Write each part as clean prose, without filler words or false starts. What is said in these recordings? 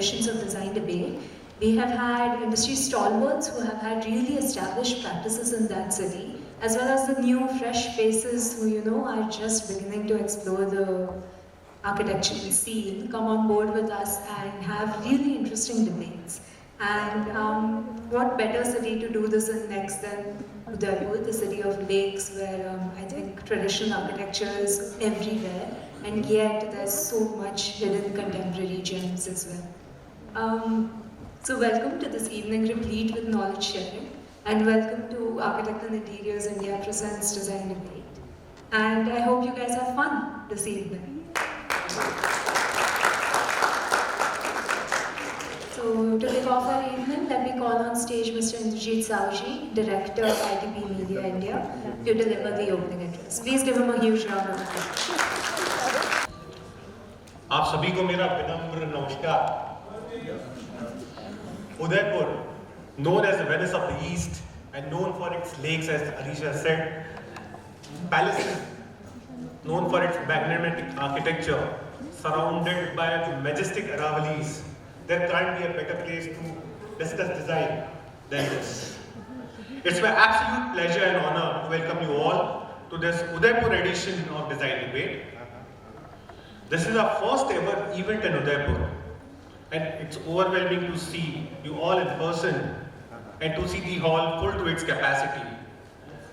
editions of Design Debate. We have had industry stalwarts who have had really established practices in that city, as well as the new, fresh faces who, are just beginning to explore the architectural scene, come on board with us and have really interesting debates. And what better city to do this in next than Udaipur, the city of lakes, where I think traditional architecture is everywhere, and yet there's so much hidden contemporary gems as well. So welcome to this evening replete with knowledge sharing, and welcome to Architect and Interiors India Presents Design Debate. And I hope you guys have fun this evening. So to kick off our evening, let me call on stage Mr. Indrajit Saoji, Director of ITP Media India, to deliver the opening address. Please give him a huge round of applause. आप सभी को मेरा विनम्र नमस्कार। Udaipur, known as the Venice of the East and known for its lakes, as Alisha said, palaces known for its magnanimous architecture, surrounded by majestic Aravalis. There can't be a better place to discuss design than this. It's my absolute pleasure and honor to welcome you all to this Udaipur edition of Design Debate. This is our first ever event in Udaipur, and it's overwhelming to see you all in person and to see the hall full to its capacity.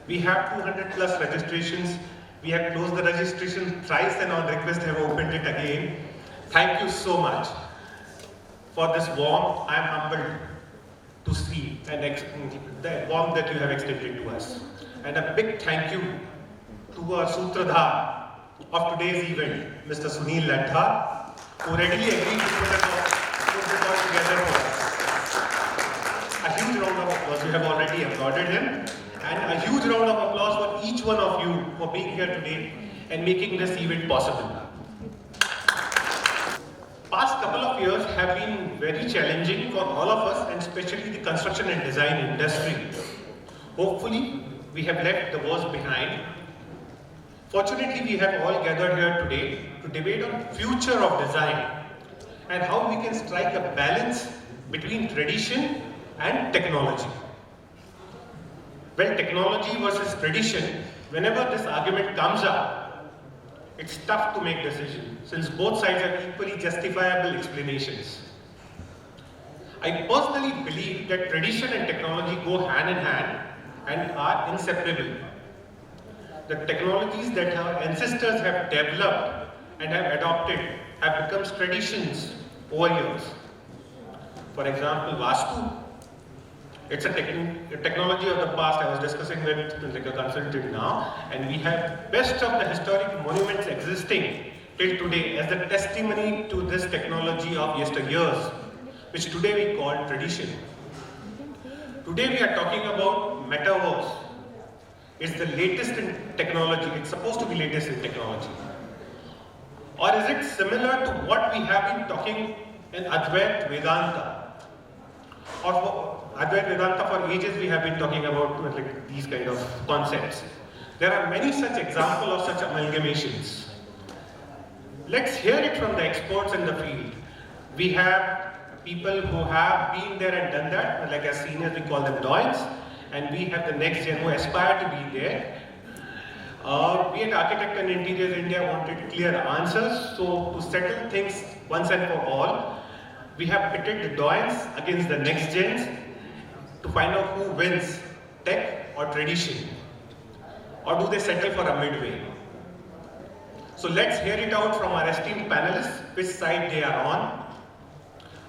We have 200 plus registrations. We have closed the registration thrice and on request have opened it again. Thank you so much for this warmth. I am humbled to see and the warmth that you have extended to us. And a big thank you to our Sutradhar of today's event, Mr. Sunil Ladha, who readily agreed to put it all together for us. A huge round of applause. You have already applauded him. And a huge round of applause for each one of you for being here today and making this event possible. Past couple of years have been very challenging for all of us, and especially the construction and design industry. Hopefully, we have left the worst behind. Fortunately, we have all gathered here today to debate on future of design and how we can strike a balance between tradition and technology. Well, technology versus tradition, whenever this argument comes up, it's tough to make decisions since both sides have equally justifiable explanations. I personally believe that tradition and technology go hand in hand and are inseparable. The technologies that our ancestors have developed and have adopted have become traditions over years. For example, Vastu. It's a technology of the past. I was discussing with a consultant now, and we have best of the historic monuments existing till today as the testimony to this technology of yesteryears, which today we call tradition. Today we are talking about metaverse. It's the latest in technology. It's supposed to be latest in technology. Or is it similar to what we have been talking in Advait Vedanta? Or for Advait Vedanta for ages we have been talking about like these kind of concepts. There are many such examples of such amalgamations. Let's hear it from the experts in the field. We have people who have been there and done that, like as seniors we call them doyens, and we have the next gen who aspire to be there. We at Architect and Interiors India wanted clear answers, so to settle things once and for all, we have pitted the doyens against the next gens to find out who wins, tech or tradition, or do they settle for a midway. So let's hear it out from our esteemed panelists, which side they are on.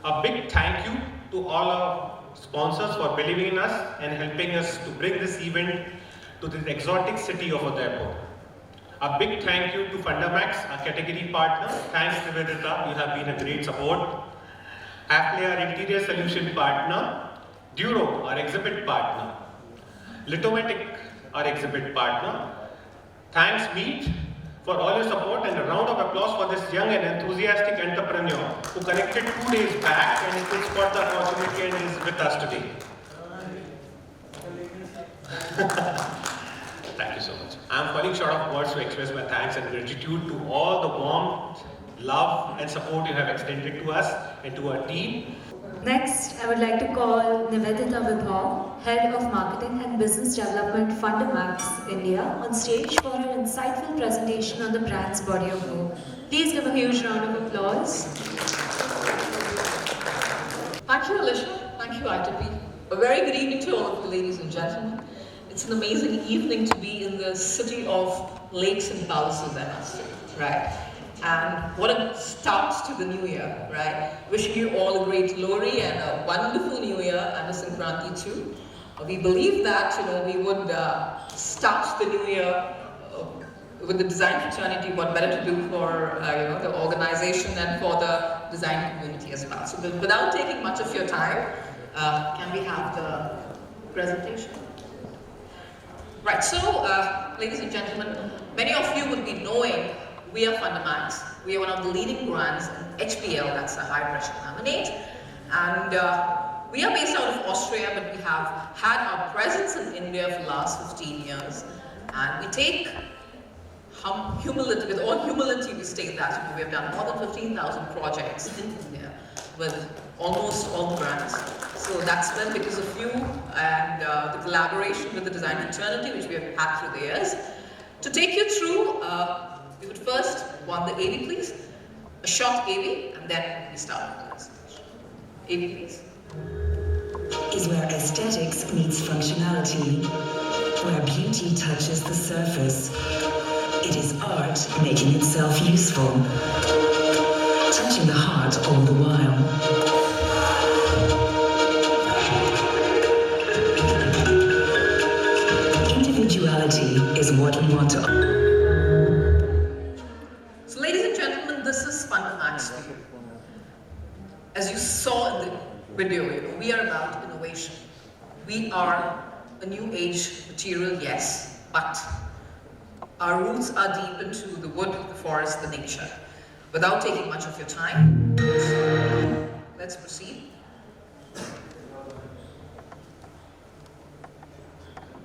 A big thank you to all our sponsors for believing in us and helping us to bring this event to this exotic city of Udaipur. A big thank you to Fundamax, our category partner. Thanks, Nivedita, you have been a great support. Apple, our interior solution partner. Duro, our exhibit partner. Litomatic, our exhibit partner. Thanks, Meet, for all your support, and a round of applause for this young and enthusiastic entrepreneur who connected 2 days back and he could spot the opportunity and is with us today. Thank you so much. I am falling short of words to express my thanks and gratitude to all the warmth, love and support you have extended to us. and to our team. Next, I would like to call Nivedita Vibhav, Head of Marketing and Business Development Fundamax India, on stage for her insightful presentation on the brand's body of work. Please give a huge round of applause. Thank you, Alisha. Thank you, ITP. A very good evening to all of you, ladies and gentlemen. It's an amazing evening to be in the city of lakes and palaces, I must say, right? And what a start to the new year, right? Wishing you all a great Lori and a wonderful new year and a Sankranti too. We believe that, we would start the new year with the design fraternity. What better to do for, the organization and for the design community as well. So without taking much of your time, can we have the presentation? Right, so ladies and gentlemen, many of you would be knowing we are Fundamax. We are one of the leading brands in HPL, that's a high pressure laminate. And we are based out of Austria, but we have had our presence in India for the last 15 years. And we take humility, with all humility we state that we have done more than 15,000 projects in India with almost all the brands. So that's been because of you and the collaboration with the design fraternity which we have had through the years. To take you through, we would first want the AV please, a short AV, and then we start with the presentation. AV please. Is where aesthetics meets functionality, where beauty touches the surface. It is art making itself useful, touching the heart all the while. Individuality is what we want to. So ladies and gentlemen, this is Fundamax for you. As you saw in the video, we are about innovation. We are a new age material, yes, but our roots are deep into the wood, the forest, the nature. Without taking much of your time, let's proceed.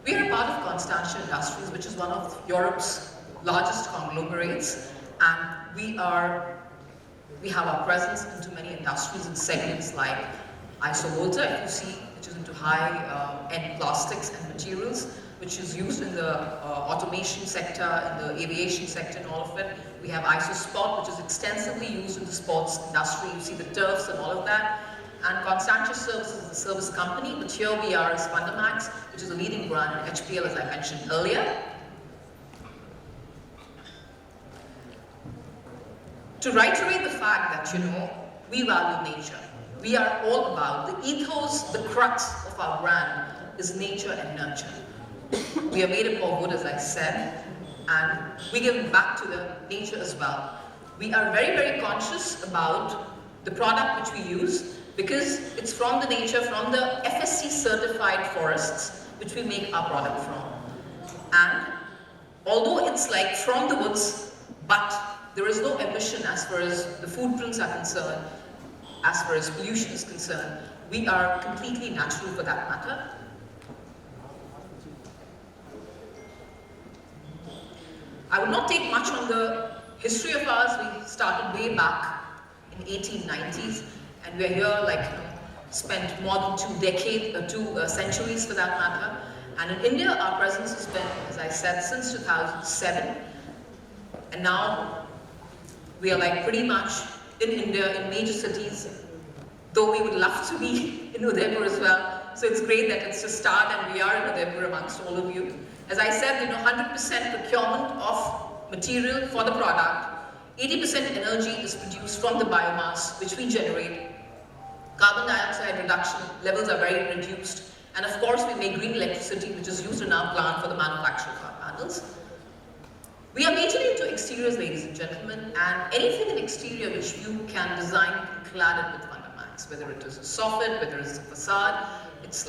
We are a part of Constantia Industries, which is one of Europe's largest conglomerates, and we have our presence into many industries and segments like Isovolta, if you see, which is into high-end plastics and materials, which is used in the automation sector, in the aviation sector, and all of it. We have IsoSpot, which is extensively used in the sports industry. You see the turfs and all of that. And Constantia Services is a service company, but here we are as Fundamax, which is a leading brand in HPL, as I mentioned earlier. To reiterate the fact that, we value nature. We are all about the ethos, the crux of our brand is nature and nurture. We are made up of wood, as I said, and we give back to the nature as well. We are very, very conscious about the product which we use because it's from the nature, from the FSC certified forests which we make our product from. And although it's like from the woods, but there is no emission as far as the footprints are concerned, as far as pollution is concerned. We are completely natural for that matter. I would not take much on the history of ours. We started way back in 1890s, and we're here spent more than two centuries for that matter. And in India, our presence has been, as I said, since 2007. And now we are pretty much in India, in major cities, though we would love to be in Udaipur as well. So it's great that it's a start and we are in Udaipur amongst all of you. As I said, 100% procurement of material for the product, 80% energy is produced from the biomass which we generate. Carbon dioxide reduction levels are very reduced. And of course, we make green electricity which is used in our plant for the manufacture of our panels. We are majorly into exteriors, ladies and gentlemen, and anything in exterior which you can design and clad it with Fundamax, whether it is a soffit, whether it's a facade, it's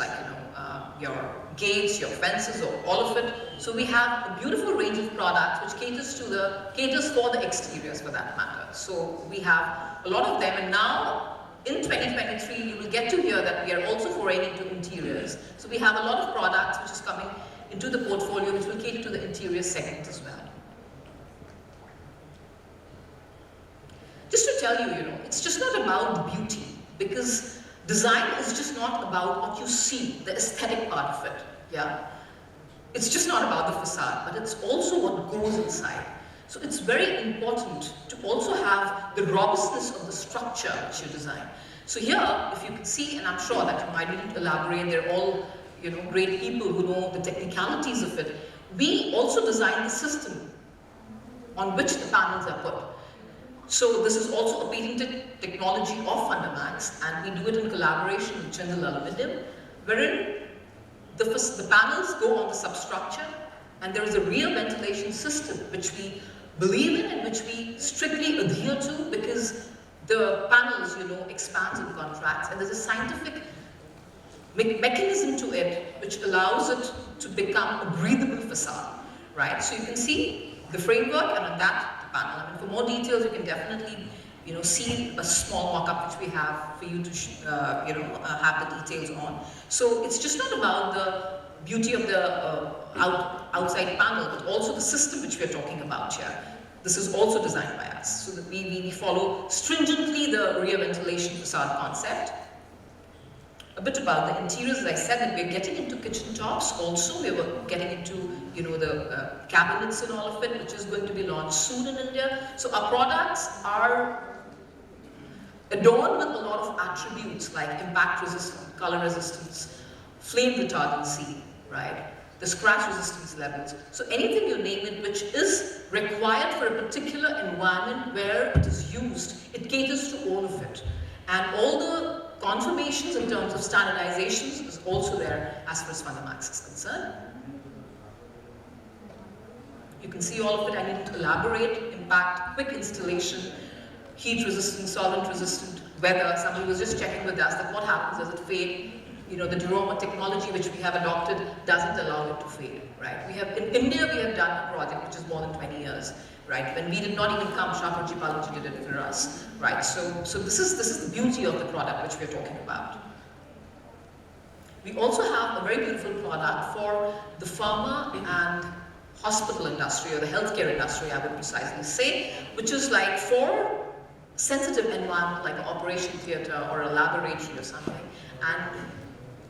your gates, your fences, or all of it. So we have a beautiful range of products which caters for the exteriors for that matter. So we have a lot of them, and now in 2023 you will get to hear that we are also foraying into interiors. So we have a lot of products which is coming into the portfolio which will cater to the interior segment as well. Just to tell you, it's just not about the beauty. because design is just not about what you see, the aesthetic part of it, yeah? It's just not about the facade, but it's also what goes inside. So it's very important to also have the robustness of the structure which you design. So here, if you can see, and I'm sure that you might need to elaborate, they're all great people who know the technicalities of it. We also design the system on which the panels are put. So this is also a patented technology of Fundamax, and we do it in collaboration with Jindal Aluminium, wherein the panels go on the substructure, and there is a rear ventilation system which we believe in and which we strictly adhere to, because the panels, expands and contracts, and there's a scientific mechanism to it which allows it to become a breathable facade, right? So you can see the framework, and on that panel. And for more details, you can definitely, see a small mock-up which we have for you to, have the details on. So it's just not about the beauty of the outside panel, but also the system which we are talking about here. This is also designed by us, so that we follow stringently the rear ventilation facade concept. A bit about the interiors, as I said, that we're getting into kitchen tops also. We were getting into, the cabinets and all of it, which is going to be launched soon in India. So our products are adorned with a lot of attributes like impact resistance, color resistance, flame retardancy, right? The scratch resistance levels. So anything you name it which is required for a particular environment where it is used, it caters to all of it. And all the confirmations in terms of standardizations is also there as far as Fundamax is concerned. You can see all of it. I need to elaborate, impact, quick installation, heat resistant, solvent resistant, weather. Somebody was just checking with us that what happens, does it fade? The Duroma technology which we have adopted doesn't allow it to fade, right? In India, we have done a project which is more than 20 years, right? When we did not even come, Shapoorji Pallonji did it for us, right? So this is the beauty of the product which we're talking about. We also have a very beautiful product for the pharma and hospital industry, or the healthcare industry, I would precisely say, which is like for sensitive environment like an operation theater or a laboratory or something. And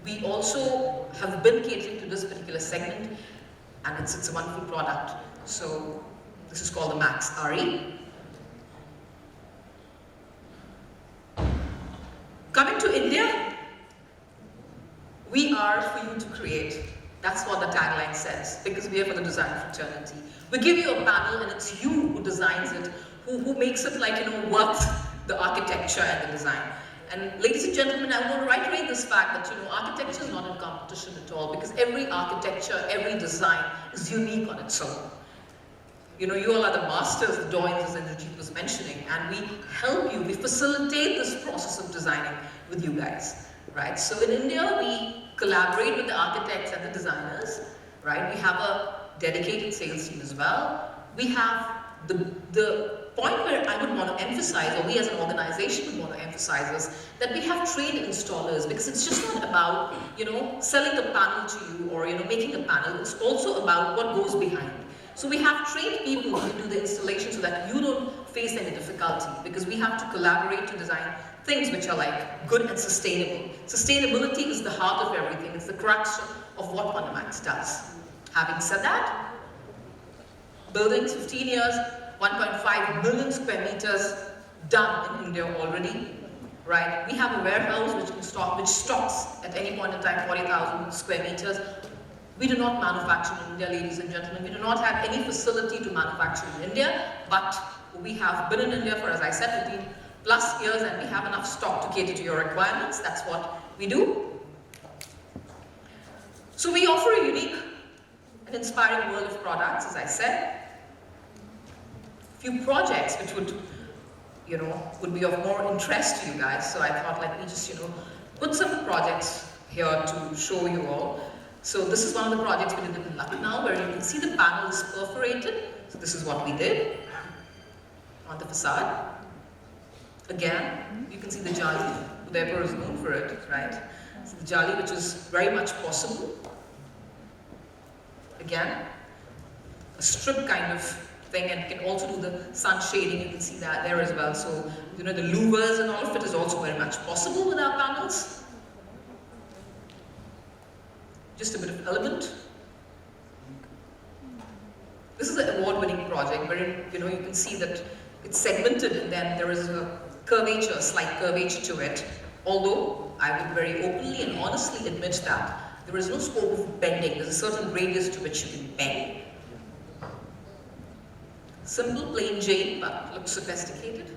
we also have been catering to this particular segment, and it's a wonderful product. So this is called the Max RE. Coming to India, we are for you to create. That's what the tagline says, because we are for the design fraternity. We give you a panel, and it's you who designs it, who makes it like, worth the architecture and the design. And ladies and gentlemen, I want to reiterate this fact that, architecture is not in competition at all, because every architecture, every design is unique on its own. You all are the masters, the doyens, as Indrajit was mentioning, and we help you, we facilitate this process of designing with you guys, right? So in India, we collaborate with the architects and the designers, right? We have a dedicated sales team as well. We have the point where I would want to emphasize, or we as an organization would want to emphasize, is that we have trained installers, because it's just not about, selling a panel to you or, making a panel. It's also about what goes behind. So we have trained people who can do the installation so that you don't face any difficulty, because we have to collaborate to design things which are like good and sustainable. Sustainability is the heart of everything. It's the crux of what Fundamax does. Having said that, buildings, 15 years, 1.5 million square meters done in India already, right? We have a warehouse which stocks at any point in time 40,000 square meters. We do not manufacture in India, ladies and gentlemen. We do not have any facility to manufacture in India, but we have been in India for, as I said, 15 plus years, and we have enough stock to cater to your requirements. That's what we do. So we offer a unique and inspiring world of products, as I said. Few projects which would be of more interest to you guys. So I thought, let me just, put some projects here to show you all. So this is one of the projects we did in Lucknow, where you can see the panel is perforated. So this is what we did on the facade. Again, you can see the jali. Udaipur is known for it, right? So the jali, which is very much possible. Again, a strip kind of thing, and can also do the sun shading. You can see that there as well. So, you know, the louvers and all of it is also very much possible with our panels. Just a bit of element. This is an award-winning project wherein, you know, you can see that it's segmented and then there is a curvature, a slight curvature to it. Although, I would very openly and honestly admit that there is no scope of bending. There's a certain radius to which you can bend. Simple, plain Jane, but looks sophisticated.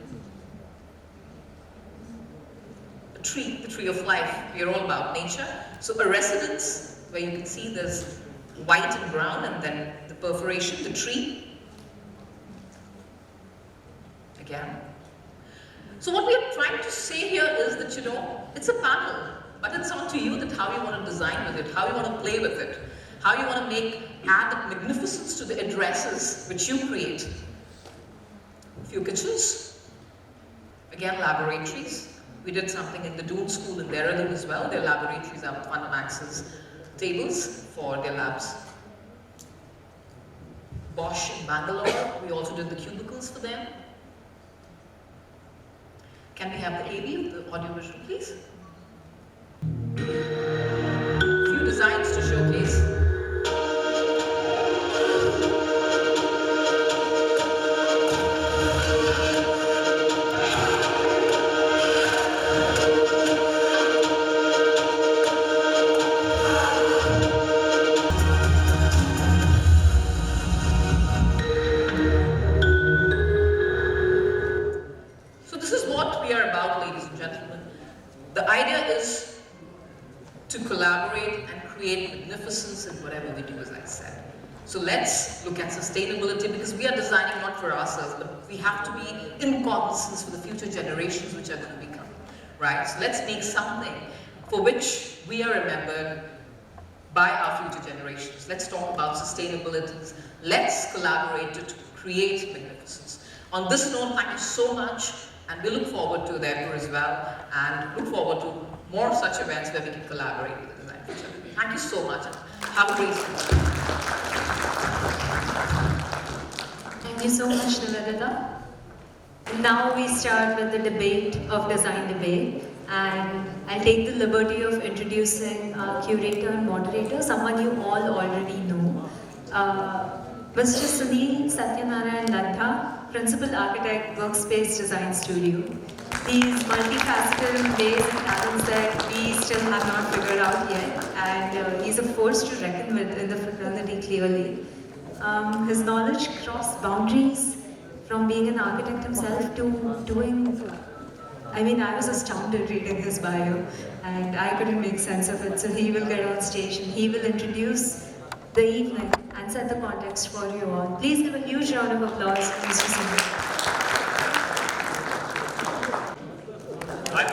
The tree of life. We are all about nature. So a residence where you can see there's white and brown, and then the perforation, the tree. Again. So what we are trying to say here is that, you know, it's a panel, but it's on to you that how you want to design with it, how you want to play with it, how you want to add that magnificence to the addresses which you create. A few kitchens, again laboratories. We did something in the Doon School in Dehradun as well. Their laboratories have Funamax's tables for their labs. Bosch in Bangalore, we also did the cubicles for them. Can we have the AV of the audio visual, please? A few designs to showcase. So let's look at sustainability, because we are designing not for ourselves, but we have to be in cognizance for the future generations which are going to become, right? So let's make something for which we are remembered by our future generations. Let's talk about sustainability. Let's collaborate to create magnificence. On this note, thank you so much, and we look forward to Udaipur as well, and look forward to more such events where we can collaborate with the design future. Thank you so much, and have a great day. Thank you so much, Nivedita. Now we start with the debate of design debate, and I'll take the liberty of introducing our curator and moderator, someone you all already know. Mr. Sunil Satyanarayan Ladha, Principal Architect, Workspace Design Studio. These multifaceted ways and talents that we still have not figured out yet, and he's a force to reckon with in the fraternity clearly. His knowledge crossed boundaries, from being an architect himself to doing, I mean, I was astounded reading his bio, and I couldn't make sense of it. So he will get on stage and he will introduce the evening and set the context for you all. Please give a huge round of applause to Mr. Sunil.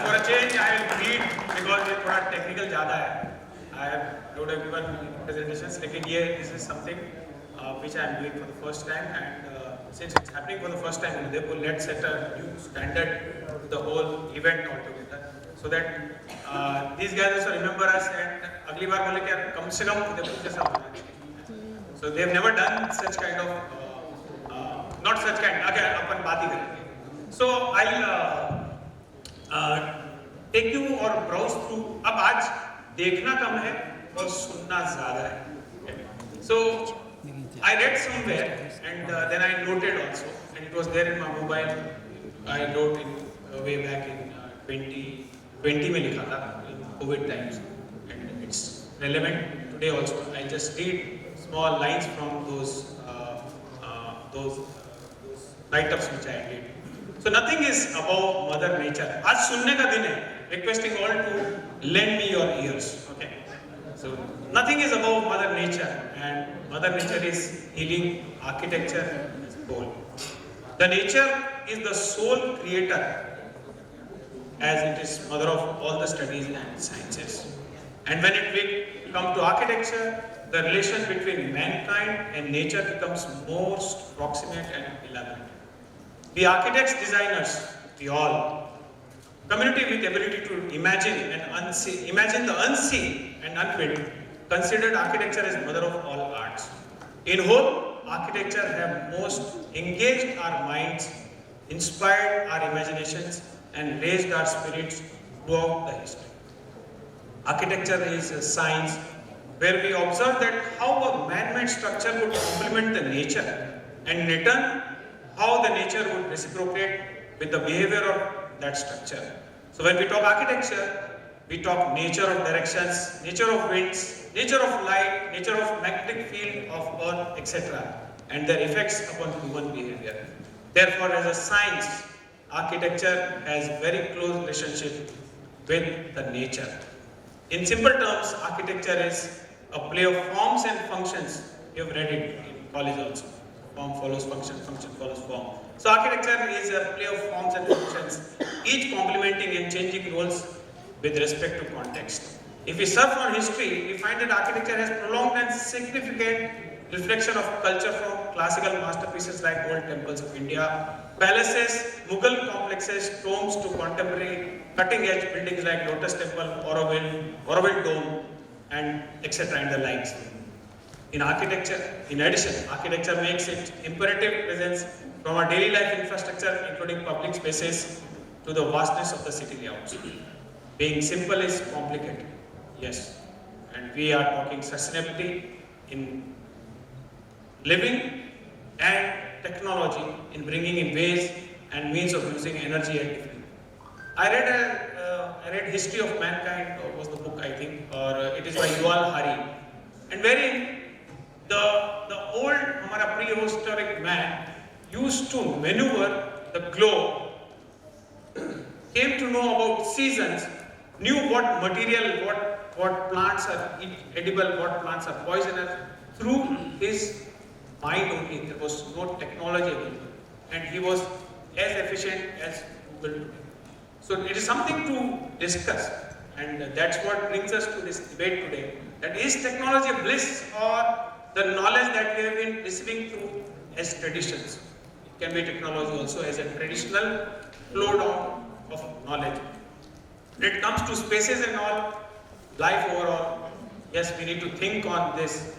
For a change, I will read because ये थोड़ा technical ज़्यादा है. I would have given presentations, लेकिन this is something which I am doing for the first time, and since it's happening for the first time in Udaipur, let's set a new standard to the whole event altogether, so that these guys also remember us, and अगली बार बोले कि कम से कम Udaipur जैसा होना चाहिए. So they have never done such kind of, not such kind. Okay, अपन बात ही करेंगे. So I'll take you or browse through. अब आज देखना कम है और सुनना ज़्यादा है. So I read somewhere, and then I noted also, and it was there in my mobile. I wrote in way back in 2020 में लिखा था in COVID times, and it's relevant today also. I just read small lines from those write-ups which I did. So nothing is above Mother Nature. आज सुनने का दिन है. Requesting all to lend me your ears. Okay. So nothing is above Mother Nature, and Mother Nature is healing architecture as a whole. The nature is the sole creator, as it is mother of all the studies and sciences. And when it will come to architecture, the relation between mankind and nature becomes most proximate and elaborate. The architects, designers, we all, community with ability to imagine the unseen and unbuilt, considered architecture as mother of all arts. In whole, architecture have most engaged our minds, inspired our imaginations, and raised our spirits throughout the history. Architecture is a science where we observe that how a man-made structure would complement the nature, and in return, how the nature would reciprocate with the behavior of that structure. So when we talk architecture, we talk nature of directions, nature of winds, nature of light, nature of magnetic field of earth, etc. and their effects upon human behavior. Therefore, as a science, architecture has very close relationship with the nature. In simple terms, architecture is a play of forms and functions. You have read it in college also. Form follows function, function follows form. So architecture is a play of forms and functions, each complementing and changing roles with respect to context. If we surf on history, we find that architecture has prolonged and significant reflection of culture from classical masterpieces like old temples of India, palaces, Mughal complexes, tombs to contemporary cutting-edge buildings like Lotus Temple, Auroville Dome, and etc. and the likes. In addition, architecture makes its imperative presence from our daily life infrastructure, including public spaces, to the vastness of the city layouts. Being simple is complicated, yes. And we are talking sustainability in living and technology in bringing in ways and means of using energy and different. I read History of Mankind, or was the book I think, or it is by Yuval Hari, and wherein the old हमारा prehistoric man used to maneuver the globe, came to know about seasons, knew what material, what plants are edible, what plants are poisonous, through his mind only. There was no technology available, and he was as efficient as Google today. So it is something to discuss, and that's what brings us to this debate today. That is technology a bliss, or the knowledge that we have been receiving through as traditions? It can be technology also as a traditional flow down of knowledge. When it comes to spaces and all, life overall, yes, we need to think on this.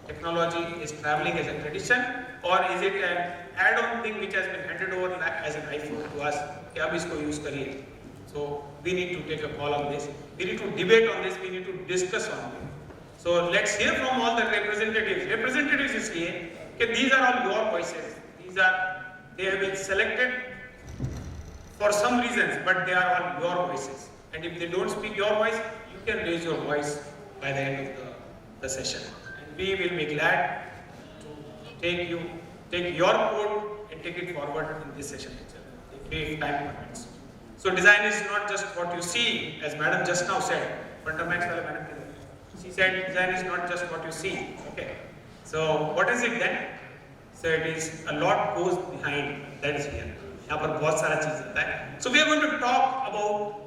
Technology is traveling as a tradition, or is it an add-on thing which has been handed over as an iPhone to us? कि अब इसको use करिए. So we need to take a call on this. We need to debate on this. We need to discuss on it. So let's hear from all the representatives. Representatives इसलिए कि these are all your voices. They have been selected for some reasons, but they are all your voices. And if they don't speak your voice, you can raise your voice by the end of the session. And we will be glad to take your code and take it forward in this session if time permits. So design is not just what you see, as Madam just now said. She said design is not just what you see. Okay. So what is it then? So it is a lot goes behind that is here. यहाँ पर बहुत सारा चीज होता है. So we are going to talk about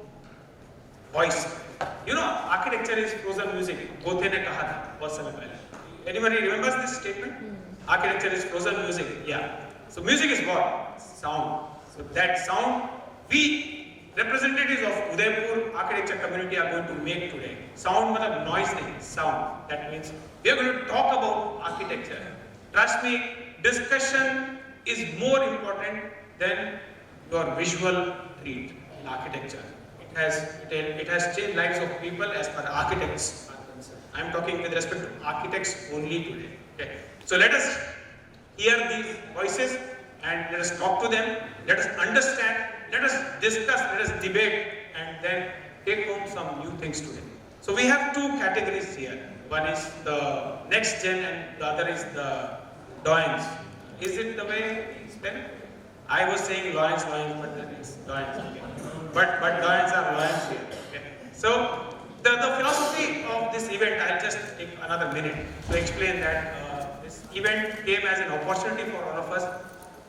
voice. You know, architecture is frozen music. गोथे ने कहा था बहुत समय पहले. Anybody remembers this statement? Architecture is frozen music. Yeah. So music is what? Sound. So that sound we representatives of Udaipur architecture community are going to make today. Sound मतलब noise नहीं, sound. That means we are going to talk about architecture. Trust me, discussion is more important than your visual treat in architecture. It has changed lives of people as per architects are concerned. I am talking with respect to architects only today. Okay. So let us hear these voices and let us talk to them. Let us understand. Let us discuss. Let us debate, and then take home some new things today. So we have two categories here. One is the next gen, and the other is the doyens. Is it the way it's spelled? I was saying loyens, but that is doyens. Okay. But doyens are loyens here. Okay. So the philosophy of this event, I'll just take another minute to explain that this event came as an opportunity for all of us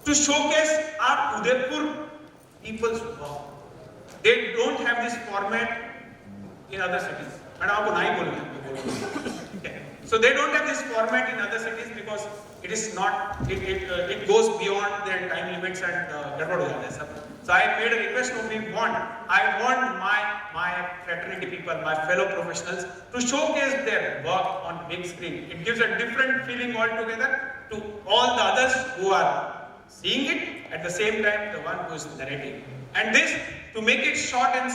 to showcase our Udaipur people's work. They don't have this format in other cities. Okay. So they don't have this format in other cities because it goes beyond their time limits and So I made a request to me, I want my fraternity people, my fellow professionals to showcase their work on big screen. It gives a different feeling altogether to all the others who are seeing it, at the same time the one who is narrating. And this, to make it short and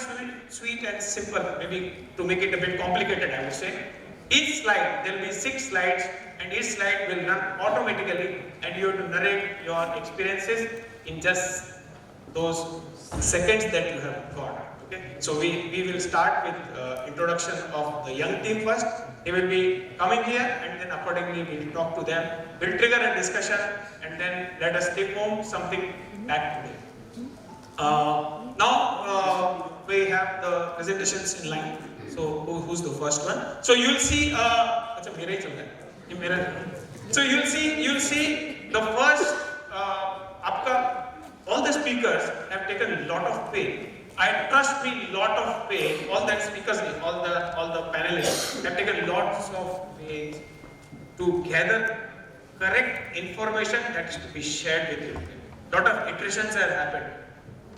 sweet and simple, maybe to make it a bit complicated I would say, each slide, there will be 6 slides and each slide will run automatically and you have to narrate your experiences in just those seconds that you have got. Okay? So we will start with introduction of the young team first. They will be coming here and then accordingly we will talk to them. We'll trigger a discussion and then let us take home something back to them. Now we have the presentations in line. So who's the first one? So you'll see. So you'll see the first. All the speakers have taken a lot of pain. I trust me, lot of pain. All the speakers, all the panelists have taken lots of pain to gather correct information that is to be shared with you. Lot of iterations have happened.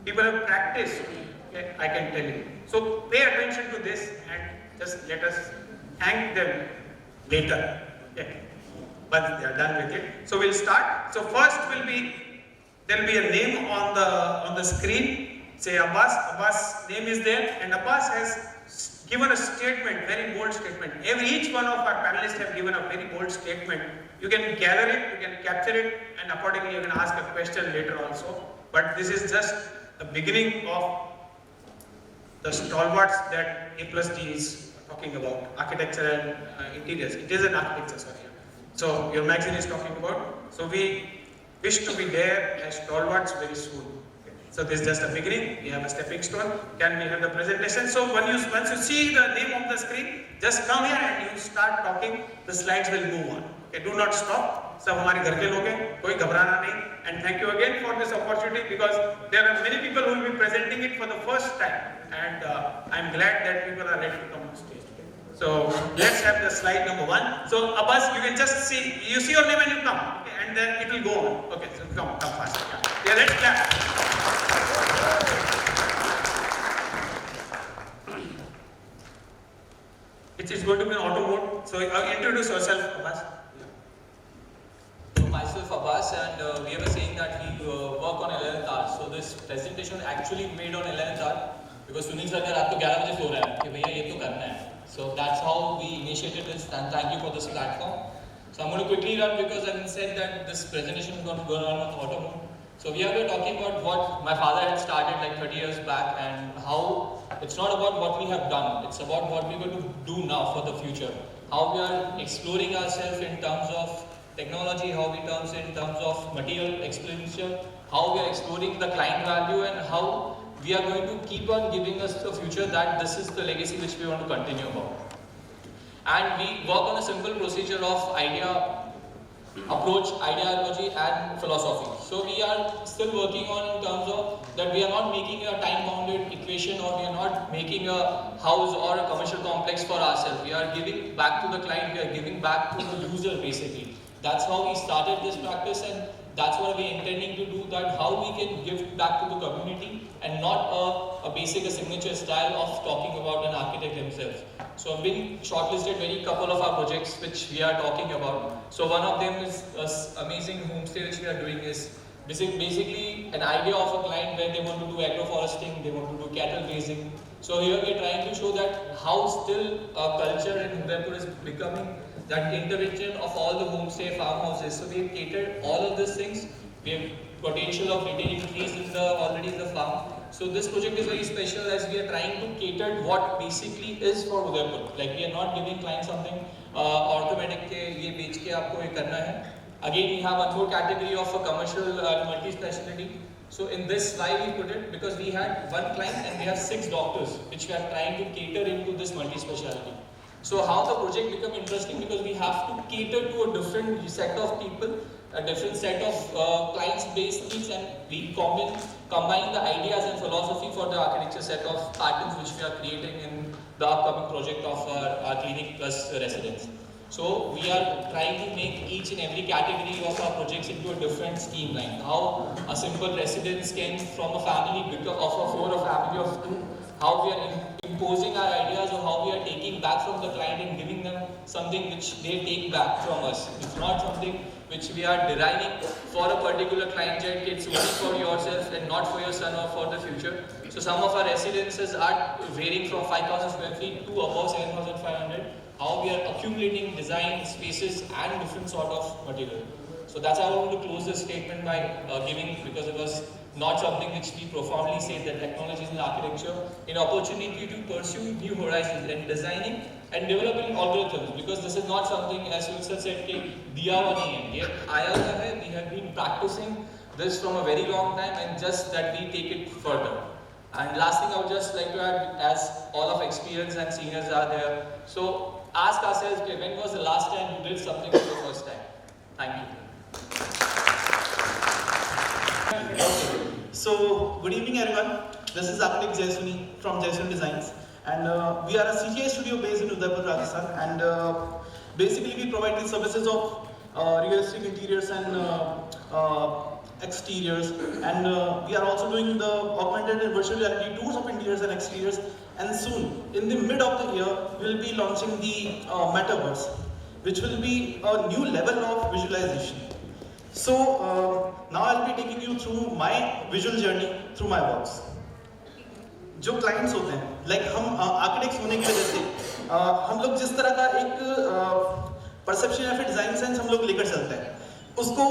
People have practiced. Okay, I can tell you. So pay attention to this and just let us thank them later. Okay. Once they are done with it. So we'll start. So first there will be a name on the screen. Say Abbas. Abbas' name is there, and Abbas has given a statement, very bold statement. Each one of our panelists have given a very bold statement. You can gather it, you can capture it, and accordingly you can ask a question later also. But this is just the beginning of the stalwarts that A+D is talking about, architecture and interiors. It is an architecture, sorry. So your magazine is talking about. So we wish to be there as stalwarts very soon. Okay. So this is just a beginning. We have a stepping stone. Can we have the presentation? So once you see the name of the screen, just come here and you start talking. The slides will move on. Okay, do not stop. सब हमारे घर के लोग हैं, कोई घबराना नहीं. And thank you again for this opportunity because there are many people who will be presenting it for the first time. And I'm glad that people are ready to come on stage. So let's have the slide number 1. So Abbas, you can just see, you see your name and you come, okay, and then it will go on. Okay, so come fast. Yeah, let's clap. It is going to be an auto mode. So introduce yourself, Abbas. Myself Abbas, and we were saying that we work on 11th hour. So this presentation actually made on 11th hour because Sunil sir ने रात को 11 बजे सो रहा है कि भैया ये तो करना है. So that's how we initiated this, and thank you for this platform. So I'm going to quickly run because I said that this presentation is going to go on auto mode. So we are talking about what my father had started like 30 years back and how it's not about what we have done, it's about what we're going to do now for the future. How we are exploring ourselves in terms of technology, how we terms in terms of material expenditure, how we are exploring the client value, and how we are going to keep on giving us the future that this is the legacy which we want to continue about. And we work on a simple procedure of approach, ideology and philosophy. So we are still working on in terms of that we are not making a time-bounded equation, or we are not making a house or a commercial complex for ourselves. We are giving back to the client, we are giving back to the user basically. That's how we started this practice, and that's what we're intending to do, that how we can give back to the community and not a basic signature style of talking about an architect himself. So I've been shortlisted very couple of our projects which we are talking about. So one of them is an amazing homestay which we are doing is basically an idea of a client where they want to do agroforesting, they want to do cattle grazing. So here we are trying to show that how still a culture in Udaipur is becoming that intervention of all the homestay farmhouses. So we have catered all of these things. We have potential of retaining trees already in the farm. So this project is very special as we are trying to cater what basically is for Udaipur. Like we are not giving clients something automatic ke ye bech ke aapko ye karna hai. Again we have one more category of a commercial multi-specialty. So in this why we put it, because we had one client and we have 6 doctors which we are trying to cater into this multi-specialty. So how the project become interesting, because we have to cater to a different set of people, a different set of clients-based needs, and we combine the ideas and philosophy for the architecture set of patterns which we are creating in the upcoming project of our Clinic Plus residents. So we are trying to make each and every category of our projects into a different scheme line. How a simple residence can, from a family of a 4 or family of 2, how we are imposing our ideas or how we are taking back from the client and giving them something which they take back from us. It's not something which we are designing for a particular client jet, it's only for yourself and not for your son or for the future. So some of our residences are varying from 5,000 square feet to above 7,500. How we are accumulating design spaces and different sort of material. So that's how I want to close this statement by giving, because it was not something which we profoundly say that technology in architecture, an opportunity to pursue new horizons and designing and developing algorithms, because this is not something, as Wilson said, diya wa nahi hai. Ye aaya hai, we have been practicing this from a very long time, and just that we take it further. And last thing I would just like to add, as all of experience and seniors are there, so ask ourselves, okay, when was the last time you did something for the first time? Thank you. So, good evening everyone. This is architect Jaisuni from Jaisuni Designs, and we are a CGI studio based in Udaipur, Rajasthan, and basically we provide the services of realistic interiors and exteriors, and we are also doing the augmented and virtual reality tours of interiors and exteriors, and soon, in the mid of the year, we will be launching the metaverse, which will be a new level of visualization. So now I'll be taking you through my visual journey through my works. जो clients होते हैं, like हम architects होने की वजह से हम लोग जिस तरह का एक perception या फिर design sense हम लोग लेकर चलते हैं, उसको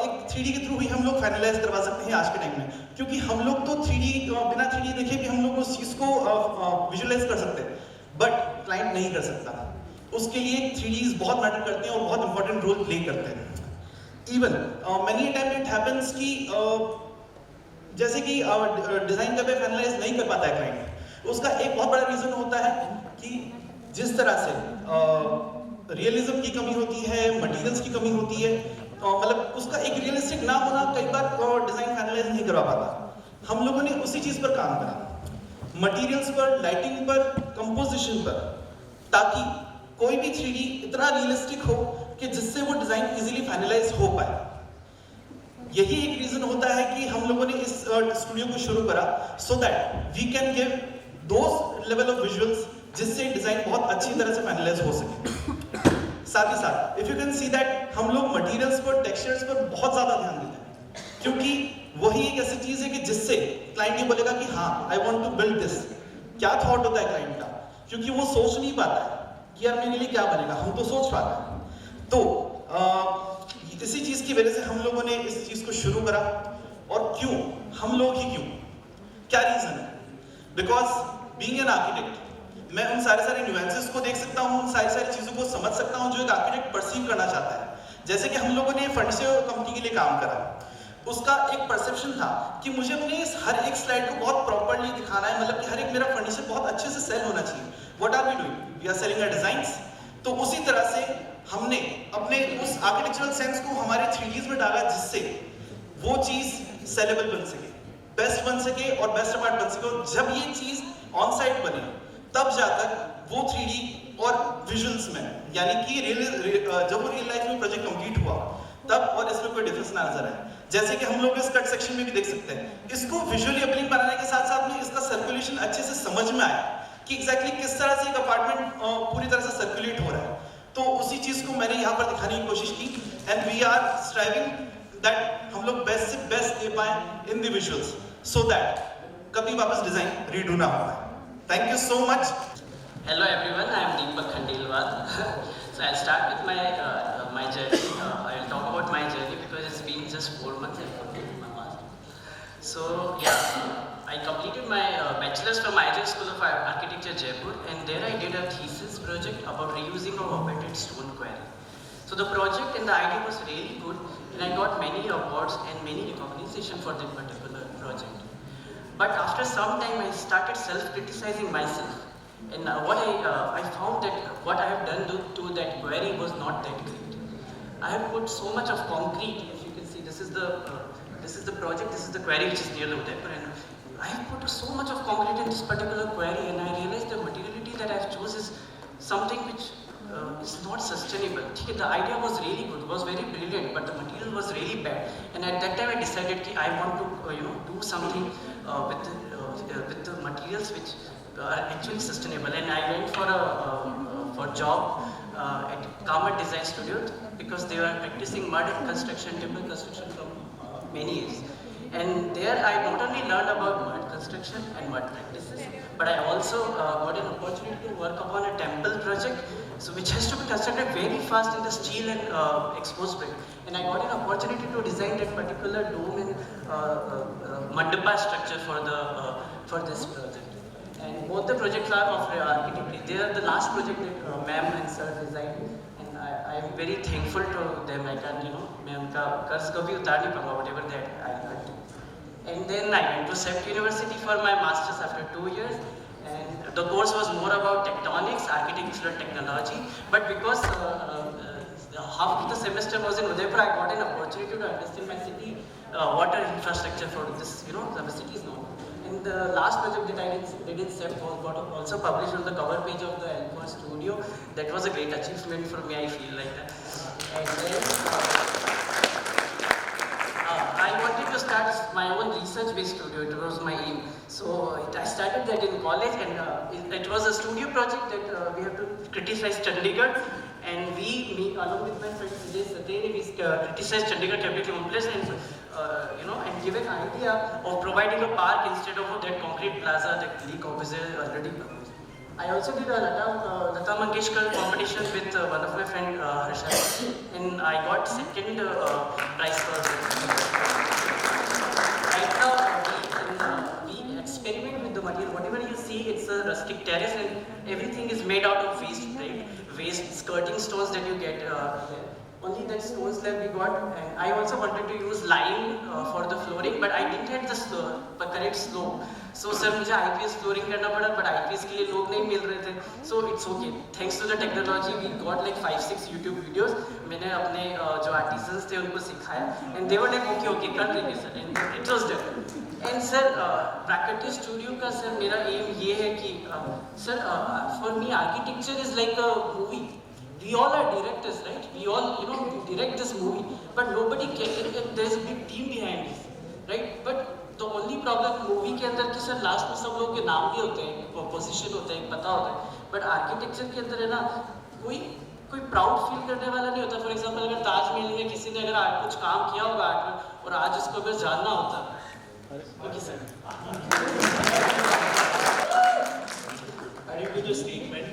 एक 3D के थ्रू भी हम लोग फाइनलाइज करवा सकते हैं आज के टाइम में, क्योंकि हम लोग तो 3D बिना 3D देखे भी हम लोग उस चीज़ को विजुअलाइज कर सकते हैं, बट क्लाइंट नहीं कर सकता. उसके लिए 3Ds बहुत मैटर करते हैं और बहुत इंपॉर्टेंट रोल प्ले करते हैं. Even many time it happens कि जैसे कि डिजाइन जब फाइनलाइज नहीं कर पाता है क्लाइंट, उसका एक बहुत बड़ा रीजन होता है कि जिस तरह से रियलिज्म की कमी होती है, मटेरियल्स की कमी होती है, मतलब उसका एक रियलिस्टिक ना होना कई बार डिजाइन फाइनलाइज नहीं करवा पाता. हम लोगों ने उसी चीज पर काम करा, मटेरियल्स पर, लाइटिंग पर, कंपोजिशन पर, ताकि कोई भी 3D इतना रियलिस्टिक हो कि जिससे वो डिजाइन इजीली फाइनलाइज हो पाए. यही एक रीजन होता है कि हम लोगों ने इस स्टूडियो को शुरू करा, so that we can give those level of visuals जिससे डिजाइन बहुत अच्छी तरह से फाइनलाइज हो सके. साथ ही साथ if you can see that हम लोग मटेरियल्स पर, टेक्सचर्स पर बहुत ज्यादा ध्यान देते हैं, क्योंकि वही एक ऐसी चीज है कि जिससे क्लाइंट ये बोलेगा कि हाँ, I want to build this. क्या थॉट होता है क्लाइंट का, क्योंकि वो सोच नहीं पाता है कि यार मेरे लिए क्या बनेगा, हम तो सोच पाते हैं. तो इसी चीज की वजह से हम लोगों ने इस चीज को शुरू करा. और क्यों हम लोग ही क्यों, क्या रीजन है? बिकॉज बीइंग एन आर्किटेक्ट मैं उन सारे न्यूएंसेस को देख सकता हूँ, उन सारी चीजों को समझ सकता हूँ जो एक आर्किटेक्ट परसीव करना चाहता है. जैसे कि हम लोगों ने फर्नीचर कंपनी के लिए काम करा, उसका एक परसेप्शन था कि मुझे अपने हर एक स्लाइड को बहुत प्रॉपर्ली दिखाना है, मतलब कि हर एक मेरा फर्नीचर बहुत अच्छे से सेल होना चाहिए. What are we doing? We are selling our designs. तो उसी तरह से हमने अपने उस आर्किटेक्चरल सेंस को हमारे 3Ds में डाला, जिससे वो चीज सेलेबल बन सके, बेस्ट बन सके और बेस्ट पार्ट बन सके. और जब ये चीज ऑन साइट बने, तब जाकर वो 3D और विजुअल्स में, यानी कि जब वो रियल लाइफ में प्रोजेक्ट कंप्लीट हुआ, तब और इसमें कोई डिफरेंस ना नजर आए. जैसे कि हम लोग इस कट सेक्शन में भी देख सकते हैं, इसको विजुअली अपीलिंग बनाने के साथ साथ में इसका सर्कुलेशन अच्छे से समझ में आया कि एग्जैक्टली किस तरह से एक अपार्टमेंट पूरी तरह से सर्कुलेट हो रहा है. तो उसी चीज को मैंने यहाँ पर दिखाने की कोशिश की, and we are striving that हम लोग बेस्ट से बेस्ट दे पाए in the visuals, so that कभी वापस डिजाइन रीडू ना हो. Thank you so much. Hello everyone, I am Deepak Khandelwal. So I'll start with my journey. I'll talk about my journey because it's been just 4 months I've completed my master. So yeah, I completed my bachelor's from IJ School of Architecture, Jaipur, and there I did a thesis project about reusing of augmented stone quarry. So the project and the idea was really good, and I got many awards and many recognition for that particular project. But after some time, I started self-criticizing myself. And what I found that what I have done to that quarry was not that great. I have put so much of concrete. If you can see, this is the project. This is the quarry which is near Udaipur, and I have put so much of concrete in this particular quarry, and I realized the materiality that I have chosen is something which is not sustainable. Okay, the idea was really good, was very brilliant, but the material was really bad. And at that time, I decided that I want to, do something with the materials which are actually sustainable. And I went for a job at Kamat Design Studio because they were practicing mud construction, timber construction from many years. And there I not only learned about mud construction and mud practices, but I also got an opportunity to work upon a temple project, so which has to be constructed very fast in the steel and exposed brick. And I got an opportunity to design that particular dome and mandapa structure for this project. And both the projects are of architecture. They are the last project that ma'am and sir designed. And I am very thankful to them. I can, मैं उनका कर्ज कभी उतार नहीं पाऊंगा, whatever that I learned. And then I went to CEPT University for my masters after 2 years. And the course was more about tectonics, architectural technology. But because half of the semester was in Udaipur, I got an opportunity to understand my city water infrastructure for this, the city is known. And the last project that I did in CEPT was got also published on the cover page of the Alpha Studio. That was a great achievement for me, I feel like that. And then I wanted to start my own research-based studio. It was my aim. So I started that in college, and it was a studio project that we have to criticize Chandigarh. And me along with my friend Vijay Sateri, we criticized Chandigarh Capital Complex and give an idea of providing a park instead of that concrete plaza that leak opposite already proposed. I also did a Lata Mangeshkar competition with one of my friend Harsha, and I got second prize for that. Right now, we experiment with the material. Whatever you see, it's a rustic terrace, and everything is made out of waste, right? Waste skirting stones that you get there. Only that stone slab we got, and I also wanted to use lime for the flooring, but I didn't have the correct slope. So sir, मुझे IPS flooring करना पड़ा, but IPS के लिए लोग नहीं मिल रहे थे. So it's okay. Thanks to the technology, we got like 5-6 YouTube videos. मैंने अपने जो artisans थे उनको सिखाया, and they were like okay कर लेंगे sir, and it was done. And sir, Prakriti Studio का sir मेरा aim ये है कि sir, for me architecture is like a movie. We all are directors, right? We all, direct this movie, but nobody can. There's a big team behind this, right? But the only problem movie के अंदर कि sir last में सब लोगों के नाम भी होते हैं, पोजीशन होते हैं, पता होता है. But architecture के अंदर है ना, कोई प्राउड फील करने वाला नहीं होता. फॉर एग्जाम्पल अगर ताजमहल में किसी ने अगर कुछ काम किया होगा आर्ट में और आज उसको अगर जानना होता, okay sir. Adding to the statement,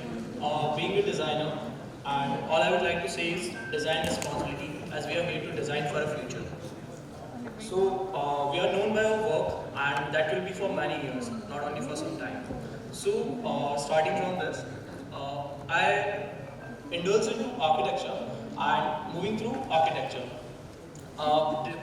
being a designer, and all I would like to say is design responsibility, as we are here to design for a future. So we are known by our work, and that will be for many years, not only for some time. So starting from this, I indulged into architecture and moving through architecture.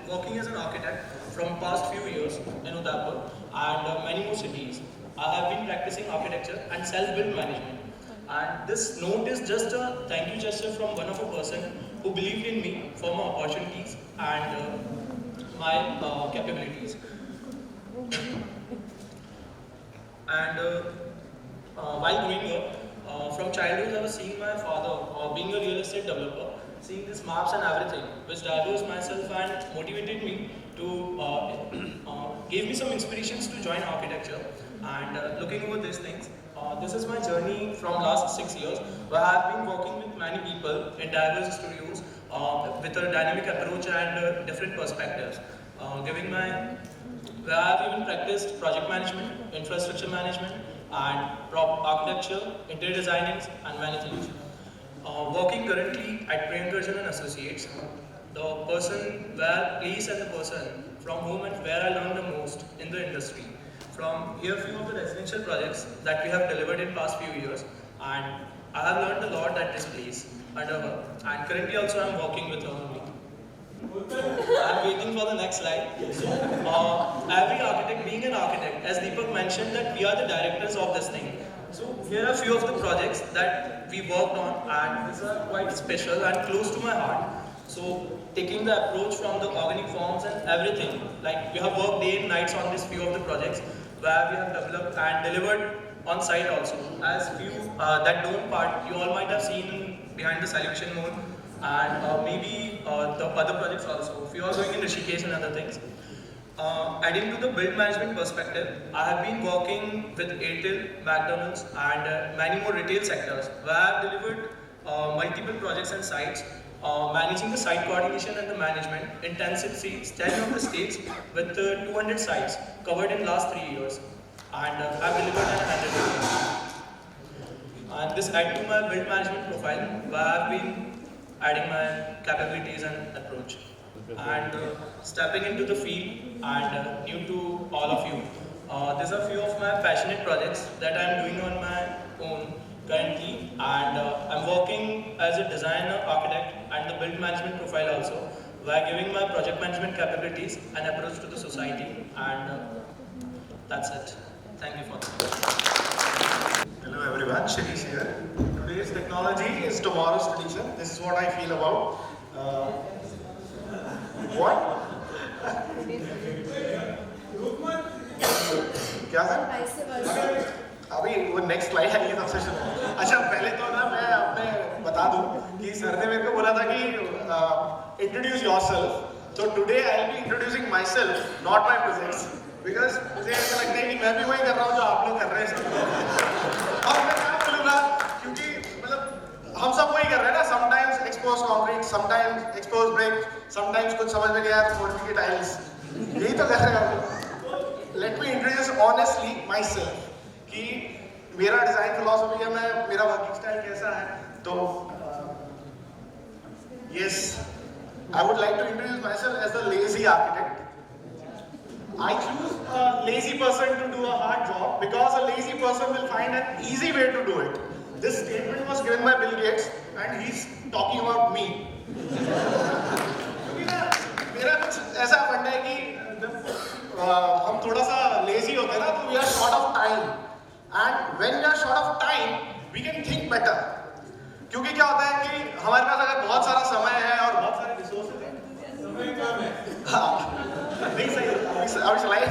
Working as an architect from past few years in Udaipur and many more cities, I have been practicing architecture and self-built management. And this note is just a thank you gesture from one of a person who believed in me for my opportunities and my capabilities. And while growing up, from childhood I was seeing my father being a real estate developer, seeing these maps and everything, which diverted myself and motivated me to gave me some inspirations to join architecture. And looking over these things, this is my journey from last 6 years, where I have been working with many people in diverse studios with a dynamic approach and different perspectives. Where I have even practiced project management, infrastructure management, and architecture, interior designing, and many things. Working currently at Premkarjan and Associates, the place and the person from whom and where I learned the most in the industry. From here, few of the residential projects that we have delivered in past few years, and I have learned a lot at this place under her. And currently also I am working with her only. I am waiting for the next slide. Every architect, being an architect, as Deepak mentioned, that we are the directors of this thing. So here are a few of the projects that we worked on, and these are quite special and close to my heart. So taking the approach from the organic forms and everything, like we have worked day and nights on this few of the projects where we have developed and delivered on site also. As few that dome part, you all might have seen in behind the solution mode, and maybe the other projects also. If you are going in Rishikesh and other things. Adding to the build management perspective, I have been working with Airtel, McDonald's, and many more retail sectors where I have delivered multiple projects and sites, managing the site coordination and the management in 10 cities, 10 of the states with 200 sites covered in last 3 years, and I've delivered an 100 million. And this add to my build management profile where I've been adding my capabilities and approach. And stepping into the field and new to all of you. These are few of my passionate projects that I'm doing on my own currently, and I'm working as a designer, architect, and the build management profile also, while giving my project management capabilities and approach to the society, and that's it. Thank you for that. Hello everyone, Shirish here. Today's technology is tomorrow's tradition. This is what I feel about. What? क्या sir? अभी वो next slide है ये सबसे शुरू। अच्छा पहले तो ना मैं अपने बता दूं कि सर ने मेरे को बोला था कि introduce yourself. So today I'll be introducing myself, not my projects, because मुझे ऐसा लगता है कि मैं भी वही कर रहा हूँ जो आप लोग कर रहे हैं सब। और मैं क्या बोलूँगा क्योंकि मतलब हम सब वही कर रहे हैं ना, sometimes expose concrete, sometimes expose brick, sometimes कुछ समझ में नहीं आया तो मोड़ के टाइल्स, यही तो कर रहे हैं हम लोग। Let me introduce honestly myself कि मेरा डिजाइन फिलॉसफी है, मैं मेरा वर्किंग स्टाइल कैसा है। तो yes, I would like to introduce myself as the lazy architect. I choose a lazy person to do a hard job because a lazy person will find an easy way to do it. This statement was given by Bill Gates and he's talking about me. क्योंकि ना मेरा कुछ ऐसा फंडा है कि हम थोड़ा सा lazy होते हैं ना तो we are short of time, and when we are short of time we can think better. क्योंकि क्या होता है कि हमारे पास अगर बहुत सारा समय है और बहुत सारे रिसोर्सेज हैं, समय कम है। हाँ नहीं सही, अभी स्लाइड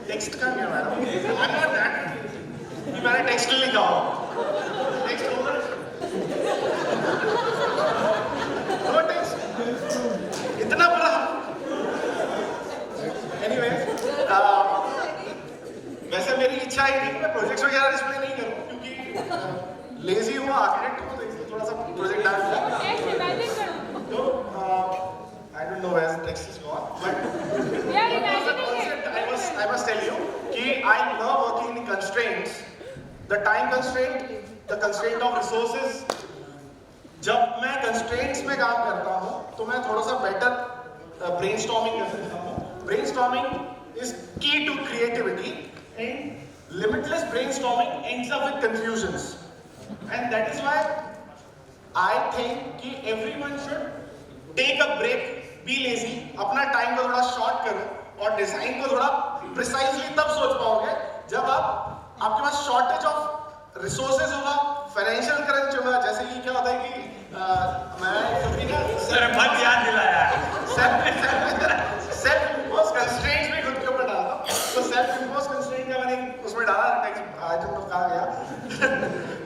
टेक्स्ट का क्या madam? I am not that कि मैंने टेक्स्ट लिखा हो, टेक्स्ट ओवर नो टेक्स्ट इतना बड़ा। एनीवे वैसे मेरी इच्छा ही थी कि मैं प्रोजेक्ट्स वगैरह डिस्प्ले नहीं करूं क्योंकि लेजी हुआ आर्किटेक्ट हूं तो इसलिए थोड़ा सा प्रोजेक्ट डाल दिया। तो I don't know where the text is gone, but I must tell you कि I love working in constraints, the time constraint, the constraint of resources. जब मैं constraints में काम करता हूँ तो मैं थोड़ा सा better brainstorming कर सकता हूँ। Brainstorming is key to creativity, and limitless brainstorming ends up with confusions. And that is why I think कि everyone should take a break, be lazy, अपना टाइम को थोड़ा शॉर्ट करो और डिजाइन को थोड़ा प्रिसाइजली तब सोच पाओगे जब आपके पास शॉर्टेज ऑफ रिसोर्सेज होगा, फाइनेंशियल क्रंच होगा। जैसे कि क्या होता है कि मैं कभी ना सर बहुत याद दिलाया सेल्फ इम्पोज कंस्ट्रेंट्स भी खुद के ऊपर डालता हूँ। तो सेल्फ इम्पोज कंस्ट्रेंट का मैंने उसमें डाला टेक्स्ट, आई डोंट नो कहाँ गया।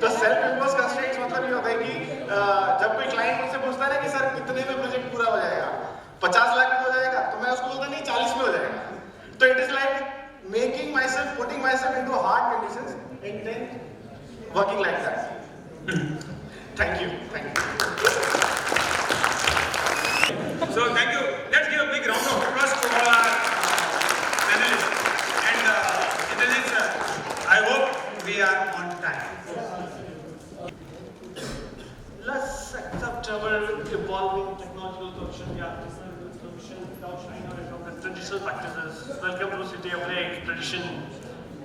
तो सेल्फ इम्पोज कंस्ट्रेंट्स मतलब ये होता है कि जब कोई क्लाइंट मुझसे पूछता है ना कि सर कितने में प्रोजेक्ट पूरा हो जाएगा, 50 लाख में हो जाएगा, तो मैं उसको बोलता नहीं 40 में हो जाएगा। तो it is like making myself, putting myself into hard conditions and then working like that. Thank you, thank you. So thank you. Let's give a big round of applause to all our panelists. And Indrajit, I hope we are on time. Let's accept our evolving technological solution, solution without shying away from the traditional practices. Welcome to the city of lake, tradition,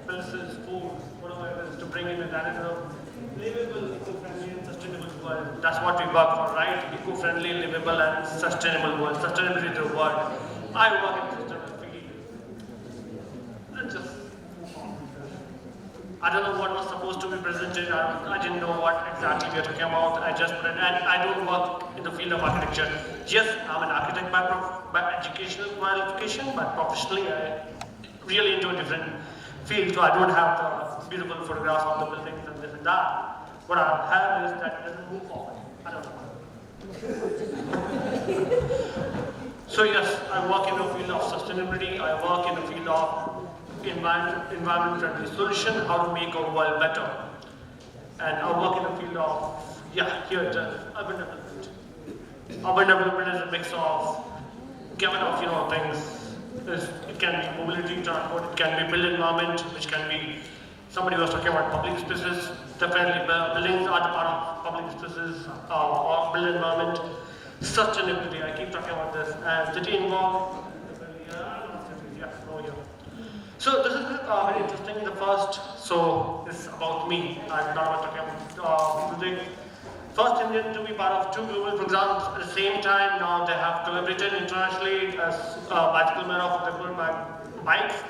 palaces, food, whatever it is, to bring in that is a livable, eco-friendly and sustainable world. That's what we work for, right? Eco-friendly, livable and sustainable world. Sustainability to the world. I work in sustainable field. Let's just I don't know what was supposed to be presented. I didn't know what exactly we are talking about. I just put it, and I don't work in the field of architecture. Yes, I'm an architect by educational qualification, but professionally I really into a different field. So I don't have the beautiful photographs of the buildings and this and that. what I have is that it doesn't move forward. I don't know. So yes, I work in the field of sustainability, I work in the field of environment-friendly solution, how to make our world better. And I work in the field of, here, urban development. Urban development is a mix of gamut of, things. It can be mobility, transport, it can be built environment, which can be, somebody was talking about public spaces. Definitely, buildings are the part of public spaces or built environment. Sustainability, I keep talking about this. And city involved, so this is very interesting. The first, so this is about me. I'm not about talking about music. First Indian to be part of 2 global programs at the same time. Now they have collaborated internationally as bicycle mayor of Udaipur by bikes.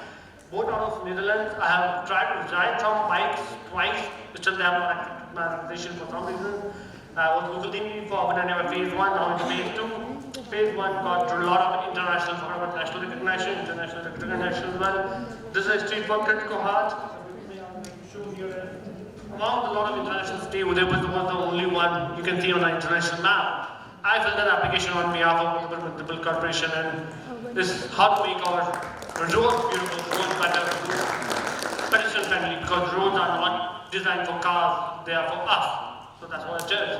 Both out of Netherlands. I have tried to ride from bikes twice, still they have not accepted my organization for some reason. I was local team for Urban Endeavour Phase 1, now into Phase 2. Phase 1 got a lot of international, national recognition, international recognition as well. This is a street for critical heart. Among a lot of international cities, Udaipur was the only one you can see on the international map. I filled an application on behalf of the Municipal Corporation, and this is how to make our roads beautiful, roads better, pedestrian friendly, because roads are not designed for cars, they are for us. So that's what it is.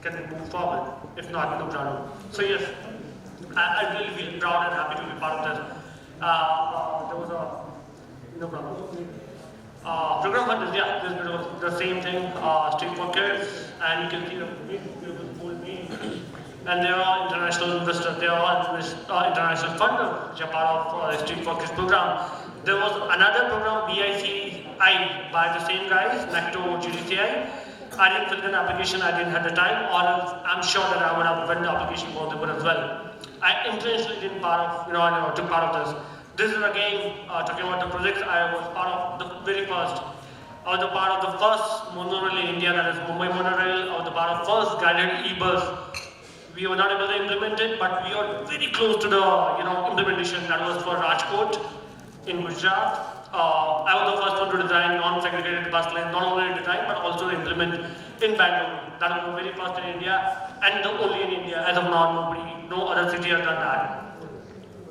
Can we move forward? If not, no problem. So yes, I really feel proud and happy to be part of this. There was a, no problem. Program fund is, this was the same thing, Street for Kids, and you can see the beautiful school name. And there are international investors, there are international funders which are part of the Street for Kids program. There was another program, BICI, by the same guys, NACTO GDCI. I didn't fill an application, I didn't have the time, or else I'm sure that I would have written the application for the as well. I intentionally didn't took part of this. This is again, talking about the projects, I was part of the very first. I was a part of the first monorail in India, that is Mumbai monorail. I was a part of first guided e-bus. We were not able to implement it, but we are very close to the implementation. That was for Rajkot in Gujarat. I was the first one to design non-segregated bus lane, not only design but also implement in Bangalore. That was the very first in India and the only in India. As of now, no other city has done that.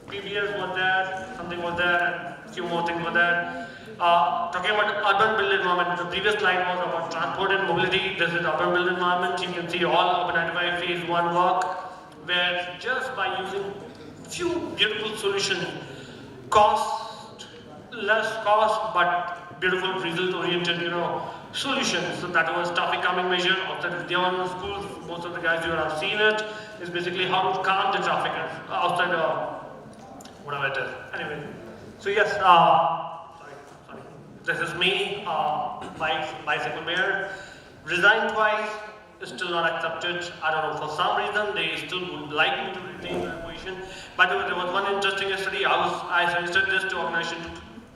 PBS was there, something was there, and a few more things were there. Talking about urban built environment, the previous slide was about transport and mobility. This is urban built environment. You can see all Urban Endeavour Phase 1 work, where just by using few beautiful solutions, less cost, but beautiful result-oriented, solutions. So that was traffic calming measure outside of the schools. Most of the guys you have seen it. Is basically how to calm the traffic outside whatever it is. Anyway, so yes, sorry. This is me, bicycle mayor. Resigned twice, still not accepted. I don't know, for some reason they still would like me to retain my position. By the way, there was one interesting study. I suggested this to organization,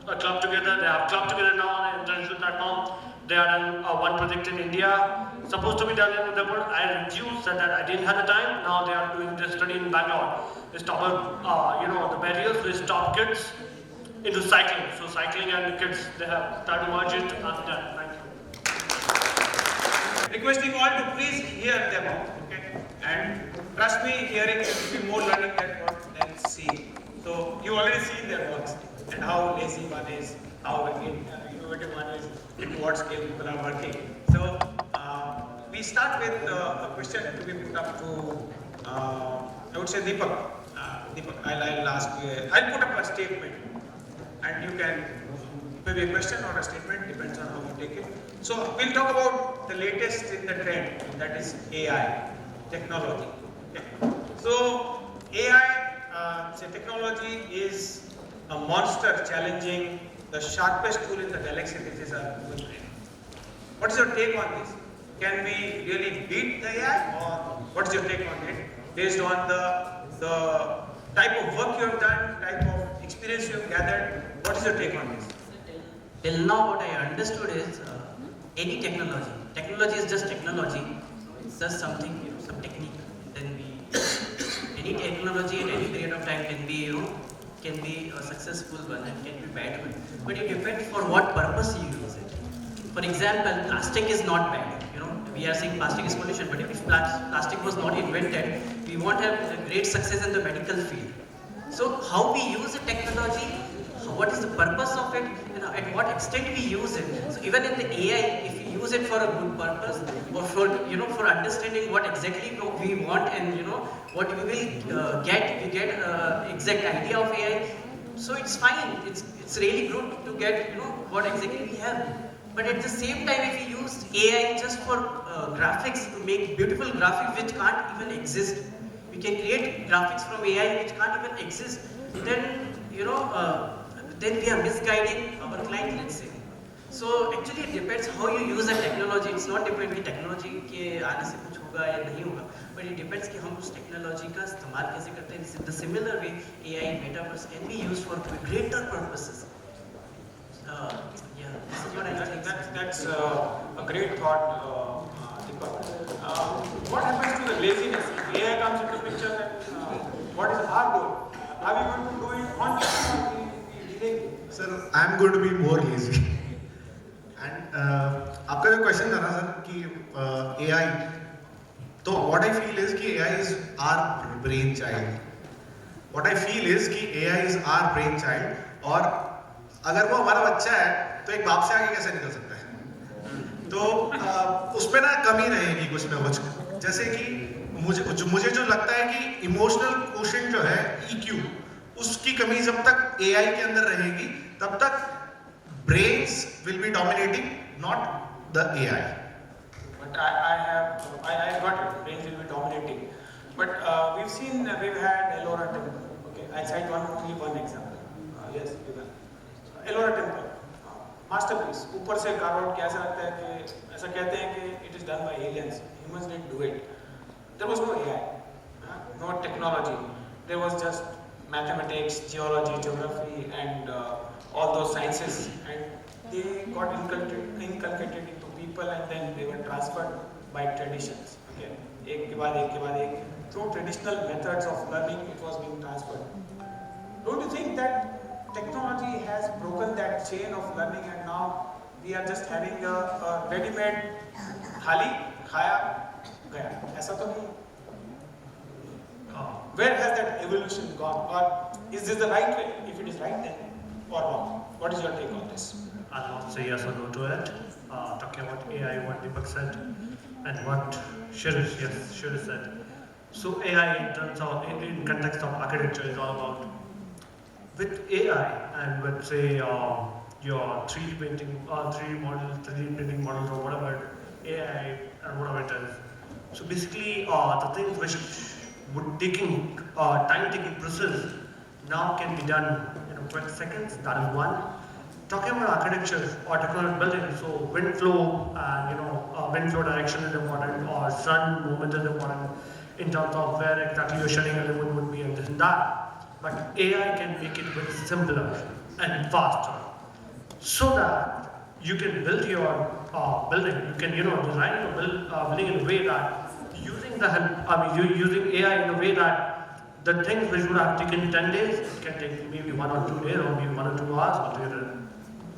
a club together. They have club together now on an international platform. They are done one project in India, supposed to be done in Udaipur. I refused, said that I didn't have the time. Now they are doing this study in Bangalore. They stop, the barriers. They stop kids into cycling. So cycling and the kids, they have tried to merge it. I'm done. Thank you. Requesting all to please hear them out, okay? And trust me, hearing will be more learning than seeing. So you already seen their works and how lazy one is, how innovative one is, at what scale people are working. So we start with a question to be put up to, I would say Deepak. Deepak, I'll ask you. I'll put up a statement, and you can maybe a question or a statement, depends on how you take it. So we'll talk about the latest in the trend, that is AI, technology. Okay. So AI, technology is a monster challenging the sharpest tool in the galaxy, which is a human brain. What is your take on this? Can we really beat the AI, or what's your take on it? Based on the type of work you have done, type of experience you have gathered, what is your take on this? Till now, what I understood is any technology is just technology. It's just something, some technique. Then any technology at any period of time can be, can be a successful one and can be bad one. But it depends for what purpose you use it. For example, plastic is not bad. We are saying plastic is pollution, but if plastic was not invented, we won't have a great success in the medical field. So how we use the technology, what is the purpose of it, at what extent we use it. So even in the AI, if we use it for a good purpose, or for understanding what exactly we want and what we will get, we get exact idea of AI. So it's fine. It's really good to get what exactly we have. But at the same time, if we use AI just for graphics to make beautiful graphics which can't even exist, we can create graphics from AI which can't even exist. Then then we are misguiding our client, let's say. So actually it depends how you use the technology. It's not depend कि technology के आने से कुछ होगा या नहीं होगा, but it depends कि हम उस technology का इस्तेमाल कैसे करते हैं. In the similar way, AI metaverse can be used for greater purposes. Yeah, this is what I think. That's a great thought, Deepak. What happens to the laziness? If AI comes into picture, then what is our goal? Are we going to do it on time or we delay? Sir, I am going to be more lazy. And आपका जो question था ना sir कि AI, तो what I feel is कि AI is our brain child. What I feel is कि AI is our brain child, और अगर वो हमारा बच्चा है तो एक बाप से आगे कैसे निकल सकता है. तो उसमें ना कमी रहेगी कुछ ना कुछ. जैसे कि मुझे जो लगता है कि इमोशनल क्वोशेंट जो है EQ, उसकी कमी जब तक AI के अंदर रहेगी तब तक brains will be dominating, not the AI. But I got it. Brains will be dominating. But we've had Ellora Temple. Okay, I'll cite only one example. Yes, Ellora Temple. Masterpiece. ऊपर से carved out कैसा लगता है कि ऐसा कहते हैं कि it is done by aliens. Humans didn't do it. There was no AI, no technology. There was just mathematics, geology, geography, and all those sciences, and they got inculcated into people, and then they were transferred by traditions. Okay, एक के बाद एक. Through traditional methods of learning, it was being transferred. Don't you think that technology has broken that chain of learning, and now we are just having a ready-made थाली खाया गया? ऐसा तो नहीं. Where has that evolution gone? Or is this the right way? If it is right, then or wrong? What is your take on this? I'll not say yes or no to it. Talking about AI, what Deepak said, and what Shirish said. So AI in terms of, in context of architecture is all about, with AI and with say your 3D printing, 3D printing models or whatever, AI and whatever it is. So basically the things which would taking time-taking process now can be done in 20 seconds. That is one. Talking about architecture or technology building, so wind flow and wind flow direction is important, or sun movement is important in terms of where exactly your shedding element would be and this and that. But AI can make it very simpler and faster, so that you can build your building. You can design your building in a way that using using AI in a way that the things which would have taken 10 days can take maybe 1 or 2 days, or maybe 1 or 2 hours altogether,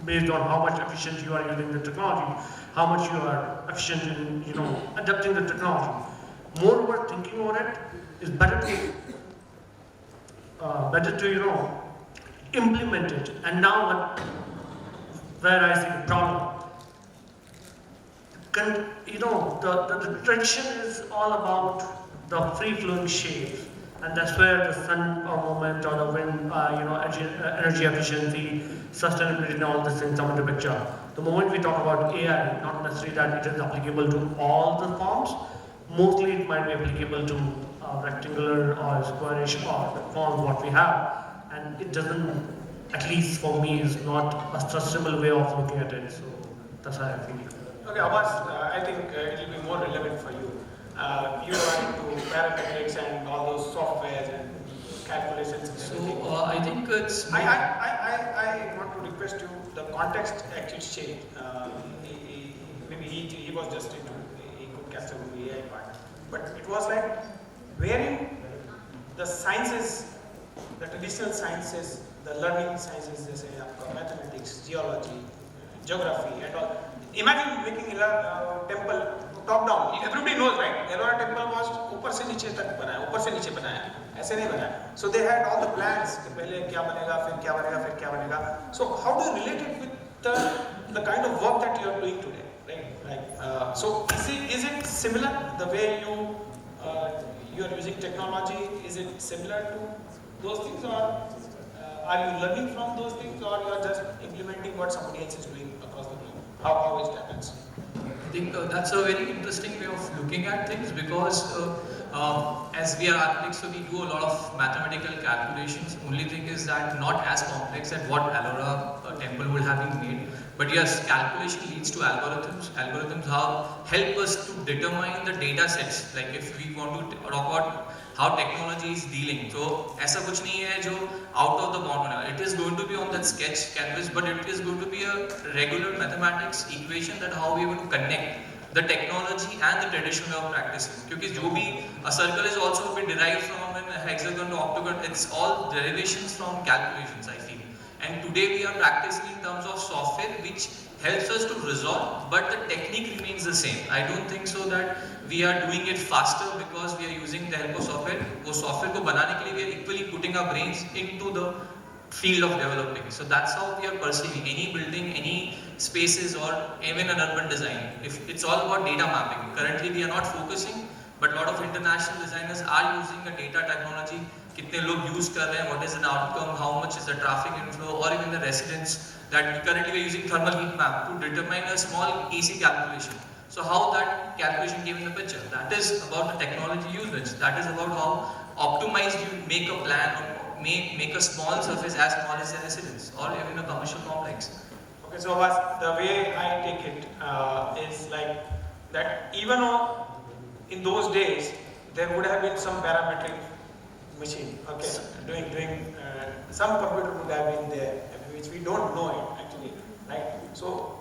based on how much efficient you are using the technology, how much you are efficient in adapting the technology. Moreover, thinking on it is better to implement it. And now where I see the problem. The tradition is all about the free-flowing shapes, and that's where the sun movement or the wind, energy efficiency, sustainability, and all these things come into picture. The moment we talk about AI, not necessarily that it is applicable to all the forms. Mostly, it might be applicable to rectangular or squarish or the forms what we have, and it doesn't. At least for me, is not a sustainable way of looking at it. So that's how I feel. Okay, Abbas, I think it will be more relevant for you. You are into parametrics and all those softwares and calculations. So I think it's. I want to request you. The context actually changed. Maybe he was just into, he could capture the AI part, but it was like wherein the sciences, the traditional sciences, the learning sciences, they say mathematics, geology, geography and all. Imagine making a temple top down. Everybody knows, right? Ellora temple was ऊपर से नीचे तक बनाया, ऊपर से नीचे बनाया, ऐसे नहीं बनाया. So they had all the plans कि पहले क्या बनेगा, फिर क्या बनेगा, फिर क्या बनेगा. So how do you relate it with the kind of work that you are doing today, right? So is it similar the way you are using technology? Is it similar to those things, or are you learning from those things, or you are just implementing what somebody else is doing across the globe? How it happens? I think that's a very interesting way of looking at things, because as we are architects, so we do a lot of mathematical calculations. Only thing is that not as complex as what Ellora temple would have been made. But yes, calculation leads to algorithms. Algorithms help us to determine the data sets. Like if we want to talk about how technology is dealing. So ऐसा कुछ नहीं है जो out of the bound होना. It is going to be on that sketch canvas, but it is going to be a regular mathematics equation that how we are going to connect the technology and the tradition of practicing. क्योंकि जो भी a circle is also been derived from an hexagon to octagon. It's all derivations from calculations, I feel. And today we are practicing in terms of software which helps us to resolve, but the technique remains the same. I don't think so that we are doing it faster because we are using the help of software. वो software को बनाने के लिए we are equally putting our brains into the field of developing. So that's how we are perceiving any building, any spaces, or even an urban design. If it's all about data mapping. Currently we are not focusing, but a lot of international designers are using a data technology. कितने लोग use कर रहे हैं, what is an outcome, how much is the traffic inflow, or even the residents, that currently we are using thermal heat map to determine a small AC calculation. So how that calculation came in the picture? That is about the technology usage. That is about how optimized you make a plan, or make a small surface as small as a residence or even a commercial complex. Okay, so the way I take it is like that even in those days there would have been some parametric machine, okay, doing some computer would have been there, which we don't know it actually, right? So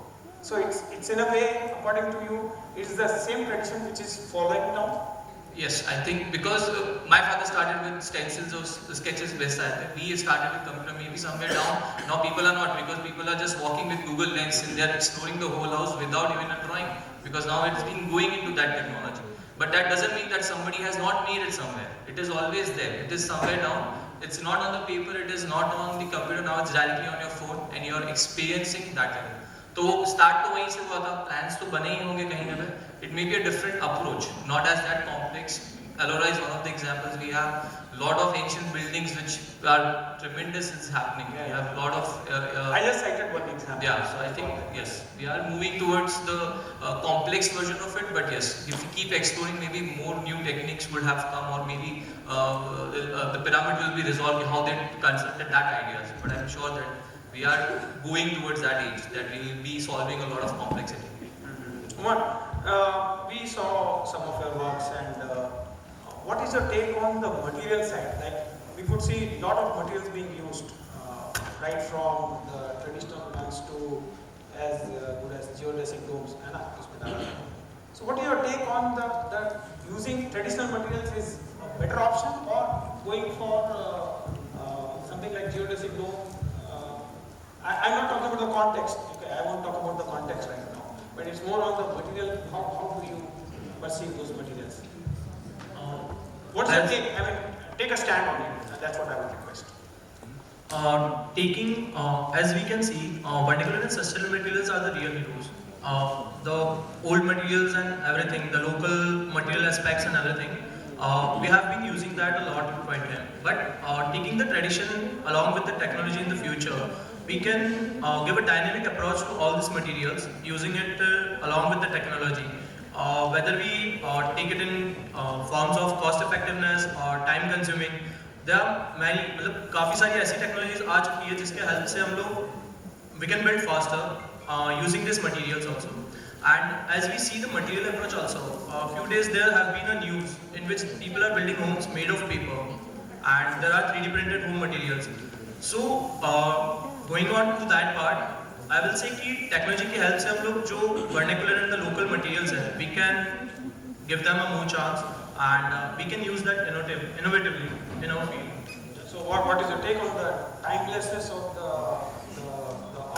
it's in a way, according to you, it's the same tradition which is following now. Yes, I think because my father started with stencils or sketches best at it. We started with computer maybe somewhere down. Now people are not, because people are just walking with Google Lens and they are exploring the whole house without even a drawing, because now it's been going into that technology. But that doesn't mean that somebody has not made it somewhere. It is always there. It is somewhere down. It's not on the paper, it is not on the computer, now it's directly on your phone and you're experiencing that level. तो start तो वहीं से हुआ था, plans तो बने ही होंगे कहीं ना कहीं. It may be a different approach, not as that complex. Ellora is one of the examples. We have a lot of ancient buildings which are tremendous. It's happening. We have a lot of. I just cited one example. Yeah, so I think yes, we are moving towards the complex version of it. But yes, if we keep exploring, maybe more new techniques would have come, or maybe the pyramid will be resolved. How they constructed that ideas. But I'm sure that we are going towards that age that we will be solving a lot of complexity. We saw some of your works, and what is your take on the material side? Like we could see a lot of materials being used, right from the traditional ones to as good as geodesic domes. So what is your take on the using traditional materials is a better option, or going for something like geodesic dome? I'm not talking about the context. Okay, I won't talk about the context right now. But it's more on the material. How do you perceive those materials? What's your take? I mean, take a stand on it. That's what I would request. As we can see, vernacular and sustainable materials are the real heroes. The old materials and everything, the local material aspects and everything, we have been using that a lot quite well. But taking the tradition along with the technology in the future, we can give a dynamic approach to all these materials, using it along with the technology. Whether we take it in forms of cost effectiveness or time consuming, there are many, काफी सारी ऐसी technologies आ चुकी है जिसके help से हम लोग we can build faster using these materials also. And as we see the material approach also, a few days there have been a news in which people are building homes made of paper, and there are 3D printed home materials. So going on to that part, I will say कि technology की help से हम लोग जो vernacular and the local materials हैं, we can give them a more chance, and we can use that innovatively in our field. So what is your take on the timelessness of the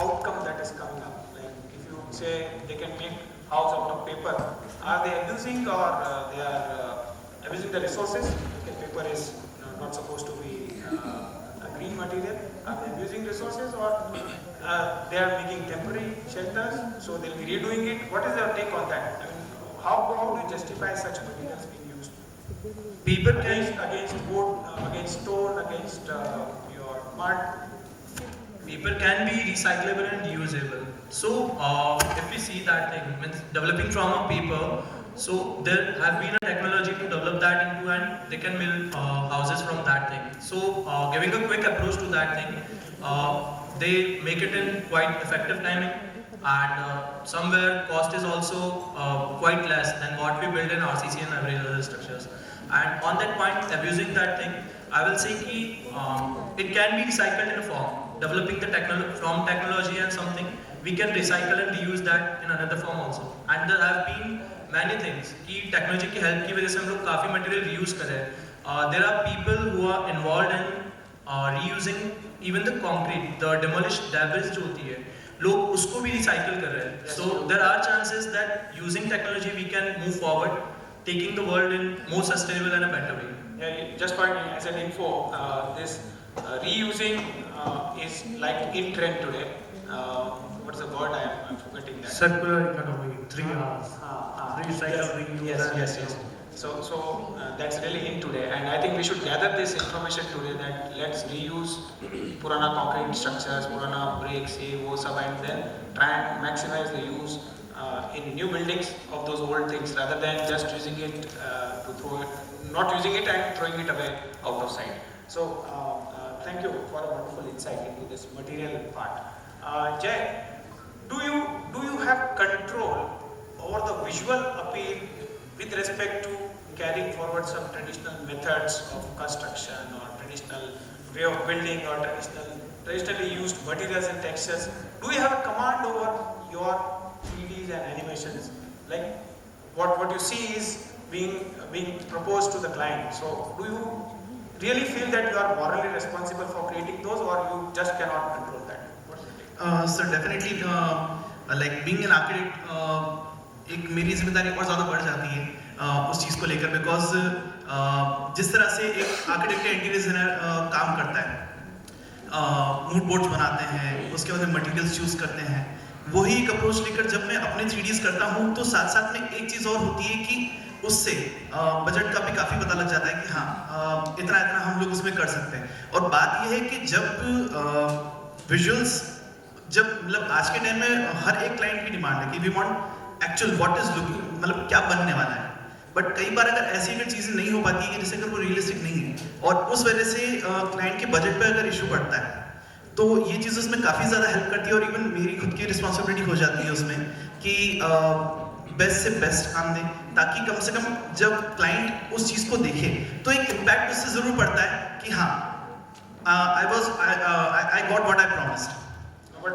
outcome that is coming up? Like say they can make house out of paper, are they abusing or they are abusing the resources? Okay, paper is not supposed to be a green material. Are they abusing resources or they are making temporary shelters, so they'll be redoing it? What is your take on that? I mean, how do you justify such materials being used? Paper Against wood, against stone, against your mud. Paper can be recyclable and reusable. So if we see that thing, means developing from a paper, so there have been a technology to develop that into, and they can build houses from that thing. So giving a quick approach to that thing, they make it in quite effective timing, and somewhere cost is also quite less than what we build in RCC and every other structures. And on that point, abusing that thing, I will say that it can be recycled in a form. Developing the from technology and something, we can recycle and reuse that in another form also. And there have been many things कि technology की help की वजह से हम लोग काफी material reuse कर रहे हैं. There are people who are involved in reusing even the concrete, the demolished debris जो होती है, लोग उसको भी recycle कर रहे हैं. So there are chances that using technology we can move forward, taking the world in more sustainable and a better way. Yeah, just for as an info, this reusing is like in trend today. What's the word? I'm forgetting that. Circular economy, 3 R's. Recycle, reuse. Yes. So that's really in today, and I think we should gather this information today that let's reuse purana concrete structures, purana bricks, wo sab, and then try and maximize the use in new buildings of those old things rather than just using it to throw it, not using it and throwing it away out of sight. So thank you for a wonderful insight into this material part. Jay, do you have control over the visual appeal with respect to carrying forward some traditional methods of construction or traditional way of building or traditionally used materials and textures? Do you have a command over your 3Ds and animations? Like what you see is being proposed to the client. So do you really feel that you are morally responsible for creating those, or you just cannot control that? So definitely, like being an architect, एक मेरी जिम्मेदारी और ज़्यादा बढ़ जाती है उस चीज़ को लेकर, बिकॉज जिस तरह से एक आर्किटेक्ट या इंटीरियर डिजाइनर काम करता है, मूड बोर्ड्स बनाते हैं, उसके बाद मटेरियल्स चूज करते हैं, वही एक अप्रोच लेकर जब मैं अपने 3Ds करता हूँ तो साथ साथ में एक चीज़ और होती है कि उससे बजट का भी काफ़ी पता लग जाता है कि हाँ इतना हम लोग उसमें कर सकते हैं. और बात यह है कि जब विजुअल्स, जब मतलब आज के टाइम में हर एक क्लाइंट की डिमांड है कि we want actual what is looking, मतलब क्या बनने वाला है. बट कई बार अगर ऐसी अगर चीज़ें नहीं हो पाती है कि जैसे अगर वो रियलिस्टिक नहीं है और उस वजह से क्लाइंट के बजट पे अगर इशू बढ़ता है, तो ये चीज़ उसमें काफ़ी ज़्यादा हेल्प करती है. और इवन मेरी खुद की रिस्पॉन्सिबिलिटी हो जाती है उसमें कि बेस्ट से बेस्ट काम दें, ताकि कम से कम जब क्लाइंट उस चीज़ को देखे तो एक इम्पैक्ट उससे ज़रूर पड़ता है कि हाँ I got what I promised. But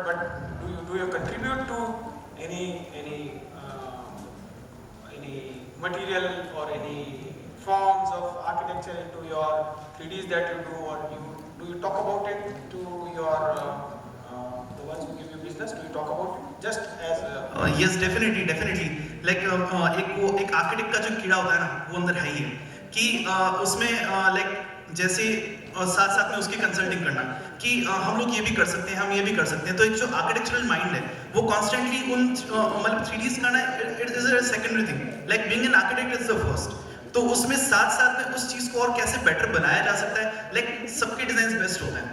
do you contribute to any material or any forms of architecture into your 3Ds that you do, or do you talk about it to your the ones who give you business? Do you talk about it just as yes, definitely. Like एक architect का जो कीड़ा होता है ना, वो अंदर है ही है कि उसमें लाइक जैसे साथ साथ में उसकी कंसल्टिंग करना कि हम लोग ये भी कर सकते हैं, हम ये भी कर सकते हैं. तो एक जो आर्किटेक्चरल माइंड है वो कॉन्स्टेंटली उन मतलब 3Ds करना, it is a secondary thing. Like being an architect is the first. तो उसमें साथ साथ में उस चीज को और कैसे बेटर बनाया जा सकता है, लाइक सबके डिजाइन बेस्ट होते हैं.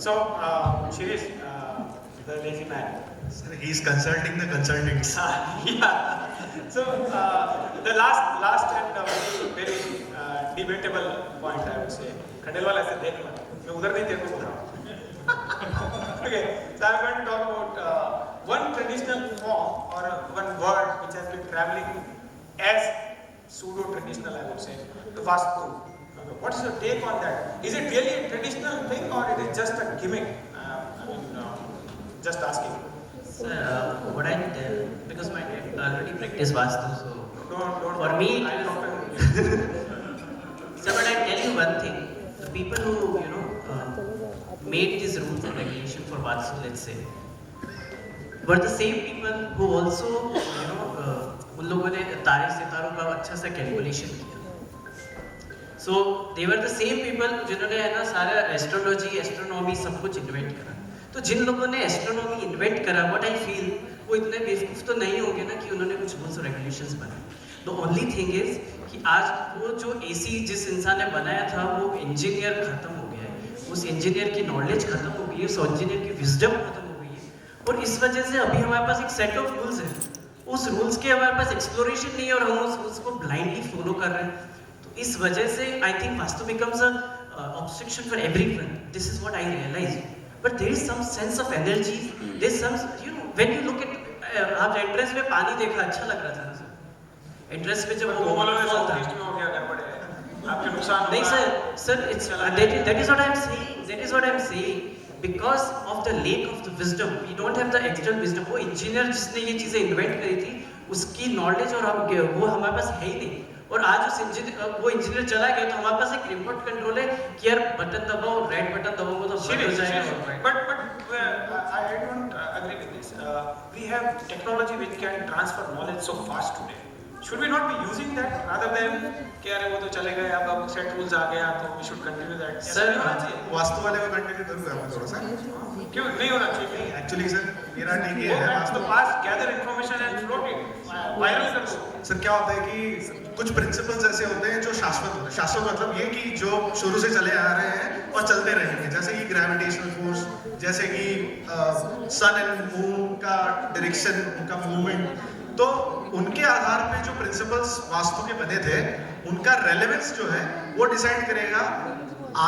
So Shirish, the lazy man. He is consulting the consultants. Yeah. So the last and very debatable point, I would say. Khandelwal ऐसे देख लो, मैं उधर नहीं तेरे को बोल रहा हूँ. Okay, so I'm going to talk about one traditional form or one word which has been traveling as pseudo-traditional, I would say, the Vastu. Okay, what is your take on that? Is it really a traditional thing or it is just a gimmick? Just asking. Sir, what I tell, because my dad already practiced Vastu, so Don't for me, so, but I tell you one thing: the people who made these rules and regulation for Vastu, let's say, were the same people who also उन लोगों ने तारे सितारों का अच्छा सा calculation किया. So they were the same people जिन्होंने है ना सारा एस्ट्रोलॉजी एस्ट्रोनॉमी सब कुछ इन्वेंट करा. तो जिन लोगों ने एस्ट्रोनॉमी इन्वेंट करा, व्हाट आई फील, वो इतने बेवकूफ़ तो नहीं होंगे ना कि उन्होंने कुछ रूल्स और रेगुलेशंस बनाए. द ओनली थिंग इज कि आज वो जो एसी जिस इंसान ने बनाया था वो इंजीनियर खत्म हो गया है, उस इंजीनियर की नॉलेज खत्म हो गई है, उस इंजीनियर की विजडम खत्म हो गई है. और इस वजह से अभी हमारे पास एक सेट ऑफ रूल्स है, उस रूल्स के हमारे पास एक्सप्लोरेशन नहीं है और हम उस रूल्स को ब्लाइंडली फॉलो कर रहे हैं. तो इस वजह से I think vastu becomes an obstruction for everyone. This is what I realise. But there is some sense of energy, there is some when you look at, आप एंट्रेंस में पानी देखा, अच्छा लग रहा था ना सर एंट्रेंस में जब वो वाटरफॉल था. आपके नुकसान नहीं sir it's that is what I am saying, that is what I am saying. Because of the lack of the wisdom, we don't have the actual wisdom. वो इंजीनियर जिसने ये चीजें इन्वेंट करी थी उसकी नॉलेज और हम वो हमारे पास है ही नहीं. और आज उस वो इंजीनियर चला गया तो हमारे पास एक रिमोट कंट्रोल है कि यार बटन दबाओ, रेड बटन दबाओ तो बंद हो जाएगा. But I don't agree with this. We have technology which can transfer knowledge so fast today. Should we not be using that rather than कि अरे वो तो चले गए, अब सेट रूल्स आ गया तो we should continue that. Sir vastu वाले को कंटिन्यू करूंगा मैं थोड़ा सा. क्यों नहीं होना चाहिए? एक्चुअली सर मेरा ठीक है वास्तु पास gather information and float it viral कर दो. सर क्या होता है कि कुछ प्रिंसिपल्स ऐसे होते हैं जो शाश्वत होते हैं. शाश्वत मतलब ये कि जो शुरू से चले आ रहे हैं और चलते रहेंगे, जैसे कि ग्रेविटेशनल फोर्स, जैसे कि सन एंड मून का डायरेक्शन, उनका मूवमेंट. तो उनके आधार पे जो प्रिंसिपल्स वास्तु के बने थे उनका रेलेवेंस जो है वो डिसाइड करेगा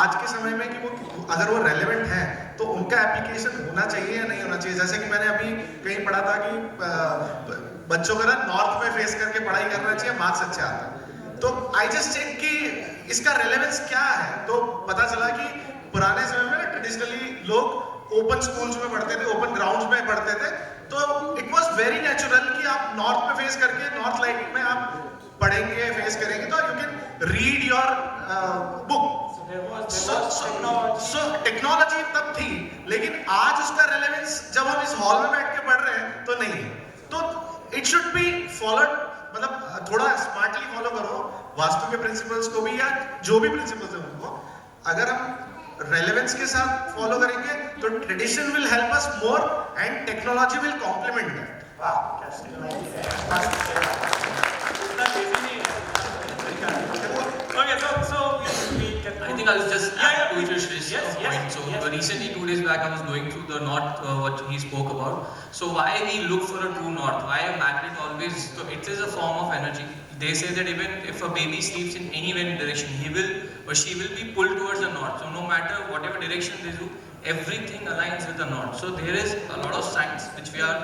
आज के समय में कि वो अगर वो रेलेवेंट है तो उनका एप्लीकेशन होना चाहिए या नहीं होना चाहिए. जैसे कि मैंने अभी कहीं पढ़ा था कि बच्चों का ना नॉर्थ में फेस करके पढ़ाई करना चाहिए, मार्क्स अच्छे आते हैं. तो आई जस्ट चेक कि इसका रेलेवेंस क्या है. तो पता चला कि पुराने समय में ट्रेडिशनली लोग ओपन स्कूल्स में पढ़ते थे, ओपन ग्राउंड्स में पढ़ते थे. तो इट वाज वेरी नेचुरल कि आप नॉर्थ में फेस करके नॉर्थ लाइट में आप पढ़ेंगे, फेस करेंगे तो you can read your book. So technology तब थी, लेकिन आज उसका रेलेवेंस जब हम इस हॉल में बैठ के पढ़ रहे हैं तो नहीं है. तो इट शुड बी फॉलोड, मतलब थोड़ा स्मार्टली फॉलो करो वास्तु के प्रिंसिपल्स को भी, या जो भी प्रिंसिपल्स है उनको. अगर हम रेलेवेंस के साथ फॉलो करेंगे तो tradition will help us more and technology will complement that. वाह क्या style. Okay, so we can. I think I'll just add to Yash's point. So recently, 2 days back, I was going through the north, what he spoke about. So why we look for a true north? Why a magnet always? So it is a form of energy. They say that even if a baby sleeps in any wind direction, he will or she will be pulled towards the north. So no matter whatever direction they do, everything aligns with the north. So there is a lot of science which we are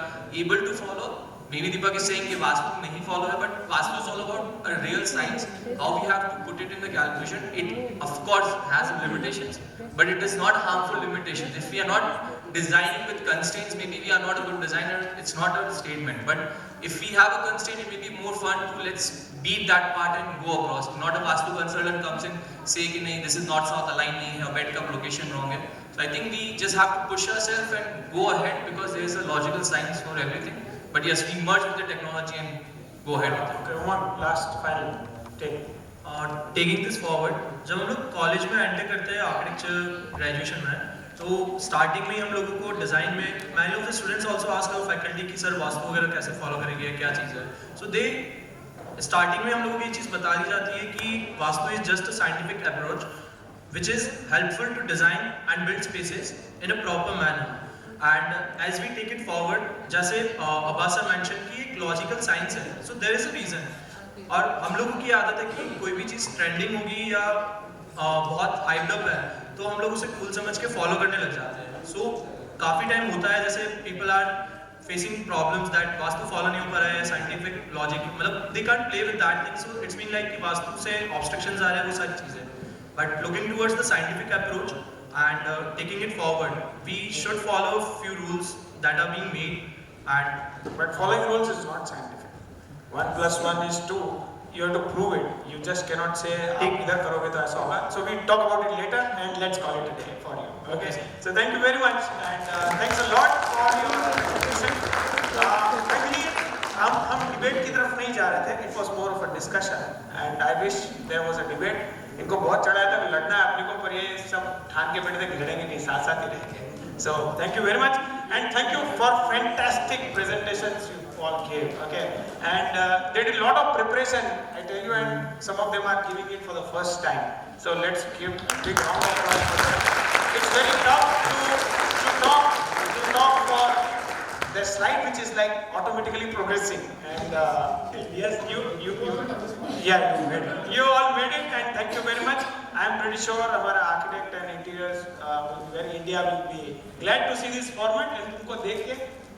able to follow. Maybe Deepak is saying कि वास्तु नहीं follow है, but vastu is all about a real science. How we have to put it in the calculation. It of course has limitations, but it is not harmful limitations. If we are not designing with constraints, maybe we are not a good designer. It's not a statement. But if we have a constraint, it may be more fun to let's beat that part and go across. Not a vastu consultant comes in say कि नहीं this is not south aligned नहीं है, bed का location wrong है. So I think we just have to push ourselves and go ahead because there is a logical science for everything. But yes, we merge with the technology and go ahead with it. Okay, one last final take. Taking this forward, जब हम लोग college में enter करते हैं architecture graduation में, तो starting में ही हम लोगों को डिज़ाइन में many of the students also ask our faculty कि सर वास्तु वगैरह कैसे फॉलो करेंगे, क्या चीज़ है. सो दे स्टार्टिंग में हम लोगों को ये चीज़ बता दी जाती है कि vastu is just a scientific approach which is helpful to design and build spaces in a proper manner. And as we take it forward, जैसे अब्बास सर mention कि एक logical science है, so there is a reason. और हम लोगों की आदत है कि कोई भी चीज़ ट्रेंडिंग होगी या बहुत हाइप्ड अप है तो हम लोग उसे कूल समझ के फॉलो करने लग जाते हैं. सो काफ़ी टाइम होता है जैसे people are facing problems that vastu follow नहीं हो पा रहा है, साइंटिफिक लॉजिक, मतलब they can't play with that thing. So it's mean like कि वास्तु से ऑब्स्ट्रक्शंस आ रहे हैं, वो सारी चीज़ें. But looking towards the scientific approach and taking it forward, we should follow a few rules that are being made. And but following rules is not scientific. 1 + 1 is 2. you have to prove it. You just cannot say, "आप इधर करोगे तो ऐसा होगा." So we talk about it later, and let's call it a day for you. Okay. So thank you very much, and thanks a lot for your participation. Actually, हम debate की तरफ नहीं जा रहे थे. It was more of a discussion, and I wish there was a debate. इनको बहुत चढ़ाया था कि लड़ना है अपने को, पर ये सब ठान के बैठे थे कि लड़ेंगे नहीं, साथ साथ ही रहेंगे. So thank you very much, and thank you for fantastic presentations you all gave. Okay, and they did a lot of preparation, I tell you, and some of them are giving it for the first time. So let's give a big round of applause for them. It's very tough to talk for the slide which is like automatically progressing, and yes, you made it. You all made it, and thank you very much. I am pretty sure our architect and interiors India will be glad to see this format, and तुमको देख के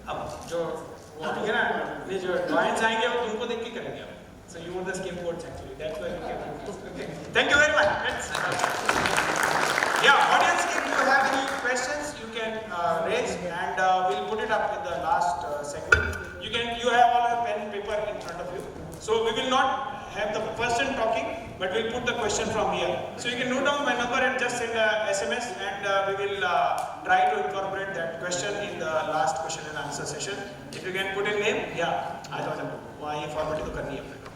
अब जो वो है ना, ये जो ड्राइंग्स आएंगे वो तुमको देख के करेंगे अब. So you were the scapegoats actually. That's why we came. Okay. Thank you very much. Yeah, audience, if you have any questions, you can raise, and we'll put it up in the last segment. You have all your pen and paper in front of you. So we will not have the person talking, but we'll put the question from here. So you can note down my number and just send a SMS, and we will try to incorporate that question in the last question and answer session. If you can put in name, yeah, I don't know. वहाँ ये formality तो करनी है अपने को.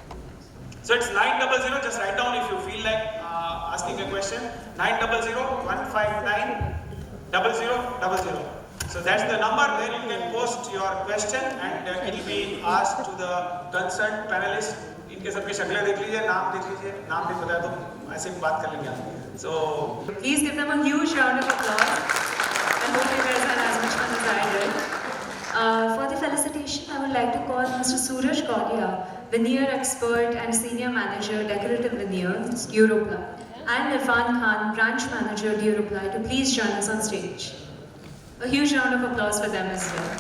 So it's 900. Just write down if you feel like asking a question. 900-159-0000. So that's the number where you can post your question, and it will be asked to the concerned panelists. इनके सबकी शक्लें देख लीजिए, नाम नहीं बताया तो ऐसे भी बात कर लेंगे आप. So please give them a huge round of applause. I hope you guys had as much fun as I did. For the felicitation, I would like to call Mr. Suraj Kaulia, veneer expert and senior manager, decorative veneers, Europly, and Irfan Khan, branch manager, Europly, to please join us on stage. A huge round of applause for them as well.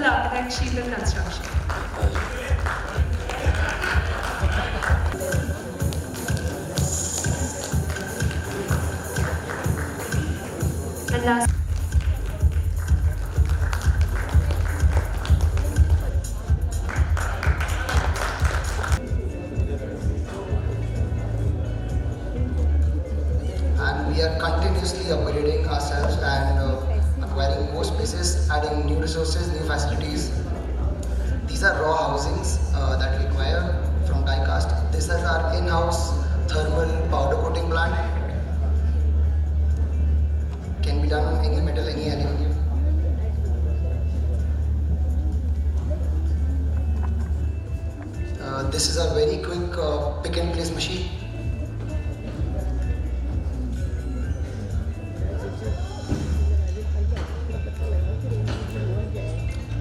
Architect, Sheetal Construction. And last. And we are continuously upgrading ourselves and acquiring more spaces, adding new resources, new facilities. These are raw housings that we acquire from die cast. This is our in-house thermal powder coating plant. Can be done on any metal, any aluminum. This is a very quick pick and place machine.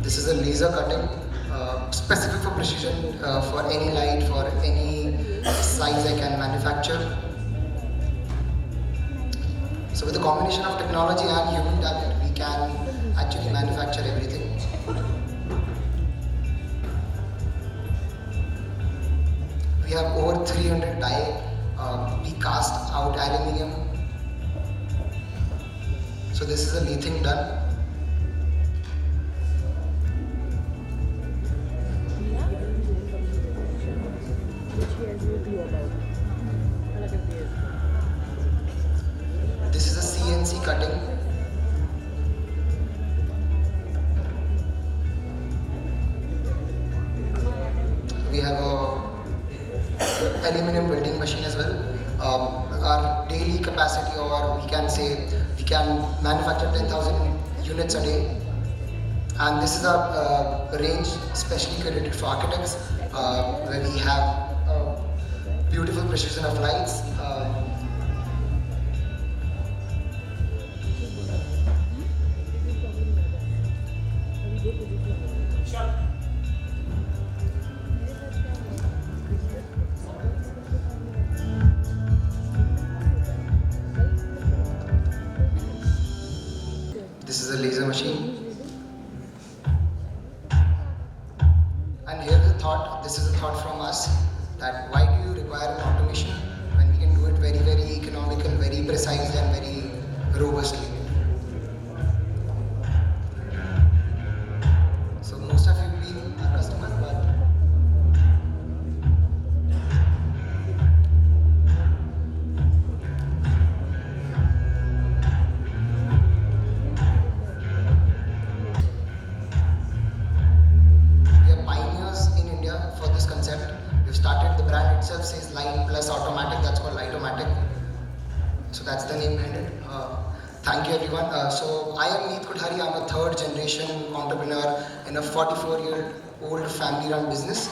This is a laser cutting, specific for precision, for any light, for any size I can manufacture. So with a combination of technology and human talent, we can actually manufacture everything. We have over 300 die. We cast out aluminium. So this is a lathing done. This is a CNC cutting. We have a aluminum welding machine as well. Our daily capacity, or we can say we can manufacture 10,000 units a day. And this is a range specially created for architects, where we have beautiful precision of lights. This is a laser machine. us that why do you require an automation when we can do it very, very economical, very precise and very robustly. So most of you being our customers, but we are pioneers in India for this concept. We've started, the brand itself says Light plus Automatic, that's called Light-O-Matic. So that's the name behind it. Thank you everyone. So I am Meet Kothari, I'm a third generation entrepreneur in a 44-year-old family run business.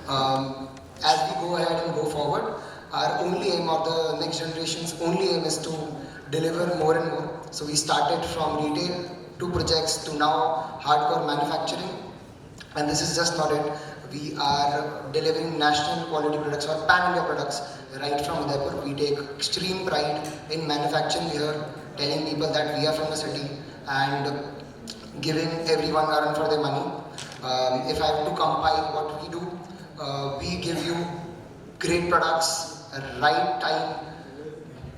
As we go ahead and go forward, our only aim or the next generation's only aim is to deliver more and more. So we started from retail to projects to now hardcore manufacturing. And this is just not it. We are delivering national quality products or pan-India products right from Udaipur. We take extreme pride in manufacturing here, telling people that we are from the city and giving everyone a run for their money. If I have to compile what we do, we give you great products, right time,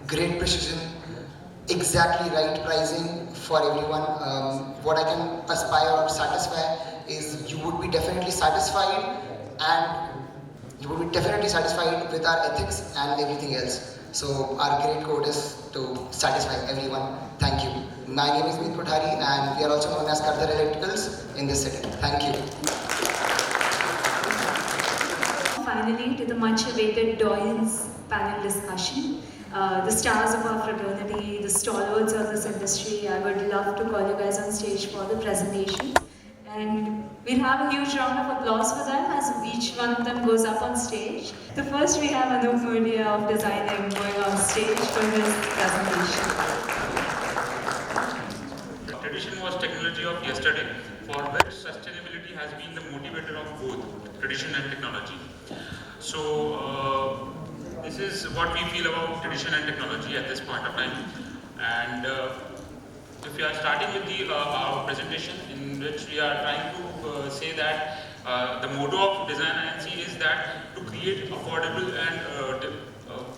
great precision, exactly right pricing for everyone. What I can aspire or satisfy is you would be definitely satisfied with our ethics and everything else. So our great code is to satisfy everyone. Thank you. My name is Meet Kothari and we are also known as Kardar Electricals in this city. Thank you. Finally, to the much awaited Doyens panel discussion. The stars of our fraternity, the stalwarts of this industry, I would love to call you guys on stage for the presentation. And we'll have a huge round of applause for them as each one of them goes up on stage. So first we have Anup Murdia of Designing going on stage for his presentation. Tradition was technology of yesterday, for which sustainability has been the motivator of both tradition and technology. So this is what we feel about tradition and technology at this point of time. And if we are starting with our presentation, in which we are trying to say that the motto of Design INC is that to create affordable and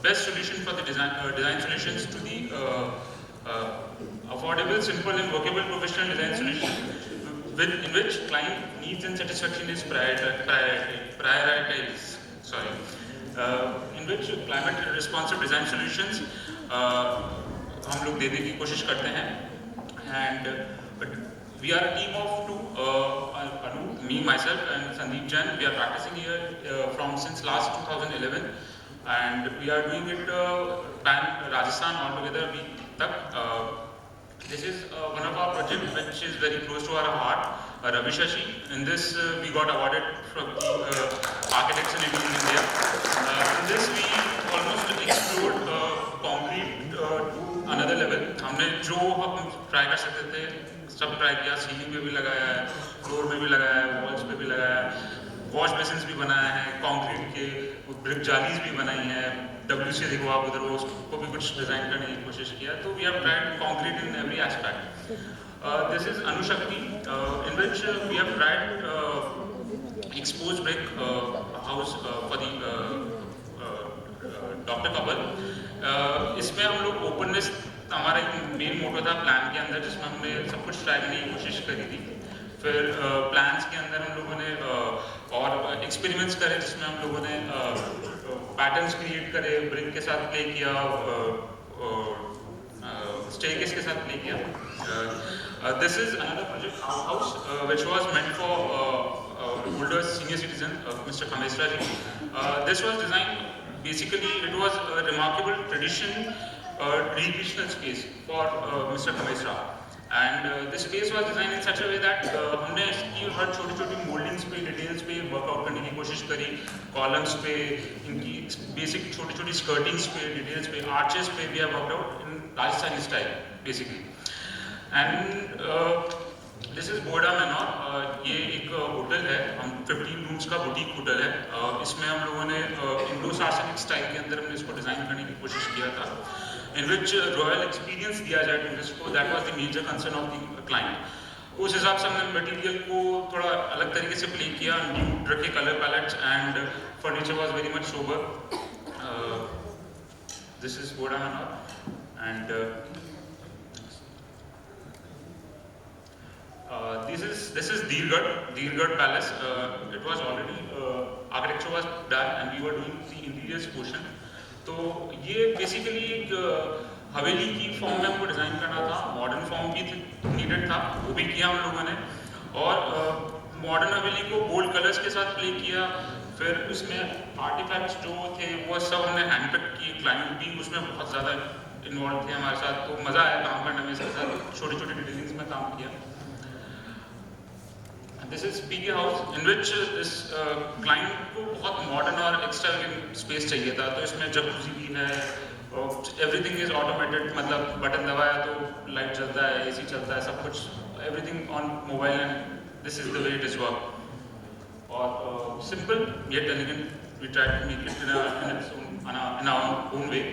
best solution for the design solutions to the affordable, simple and workable professional design solution in which client needs and satisfaction is prioritized. In which climate responsive design solutions हम लोग देने की कोशिश करते हैं. And we are a team of two, Anu, me, myself and Sandeep Jain. We are practicing here since last 2011 and we are doing it pan Rajasthan altogether. This is one of our projects which is very close to our heart, Ravi Shashi. In this we got awarded from the Architects and in India. In this we almost explored concrete to another level. हमने जो हम try कर सकते थे सब try किया. Ceiling पे भी लगाया है, फ्लोर में भी लगाया है, वॉल्स पे भी लगाया है, वॉश बेसिन्स भी बनाया है, कंक्रीट के ब्रिक जालीज भी बनाई हैं. WC देखो आप उधर, उसको भी कुछ डिजाइन करने की कोशिश किया. तो we have tried concrete in every aspect. This is Anushakti, in which we have tried exposed brick house for the doctor couple. इसमें हम लोग ओपननेस हमारा मेन मोटो था प्लान के अंदर, जिसमें हमने सब कुछ ट्राई करने की कोशिश करी थी. फिर प्लान्स के अंदर हम लोगों ने और एक्सपेरिमेंट्स करे, जिसमें हम लोगों ने पैटर्न्स क्रिएट करे, ब्रिक के साथ प्ले किया, स्टेयरकेस के साथ प्ले किया. This is another project, house, which was meant for older senior citizen, Mr. Kamesra ji. This was designed, basically it was a remarkable tradition, recreational space for Mr. Kamesra. And this space was designed in such a way that हमने इसकी हर छोटी-छोटी mouldings पे, details पे workout करने की कोशिश करी. Columns पे, इनकी बेसिक छोटी-छोटी स्कर्टिंग्स पे, डिटेल्स पे, आर्चेस पे भी workout out in Rajasthani style basically. And this is Borda Manor. ये एक होटल है, हम 15 रूम्स का बुटीक होटल है. इसमें हम लोगों ने इंडो सार्सनिक स्टाइल के अंदर हमने इसको डिज़ाइन करने की कोशिश किया था, in which royal experience दिया जाए टूरिस्ट को. That was the major concern of the client. उस हिसाब से हमने मटेरियल को थोड़ा अलग तरीके से प्ले किया, न्यूड रखे colour pallets and furniture was very much sober. This is what I'm on, and this is Dirgad Palace. It was already architecture was done and we were doing the interiors portion. तो ये basically एक हवेली की form में हमको design करना था, modern form भी needed था, वो भी किया हम लोगों ने, और मॉडर्न हवेली को बोल्ड कलर्स के साथ प्ले किया. फिर उसमें आर्टिफैक्ट्स जो थे वो सब हमने हैंड पिक किए, क्लाइंट भी उसमें बहुत ज़्यादा इन्वॉल्व थे हमारे साथ, तो मज़ा आया काम करने में, इसके साथ छोटी छोटी डिटेलिंग्स में काम किया. This is PK House, in which this client को बहुत मॉडर्न और एक्स्ट्रावेगेंट स्पेस चाहिए था, तो इसमें जकूजी भी है, एवरीथिंग इज ऑटोमेटेड, मतलब बटन दबाया तो लाइट चलता है, एसी चलता है, सब कुछ, everything on mobile, and this is the way it is work. और simple yet elegant, we try to make it in our own way.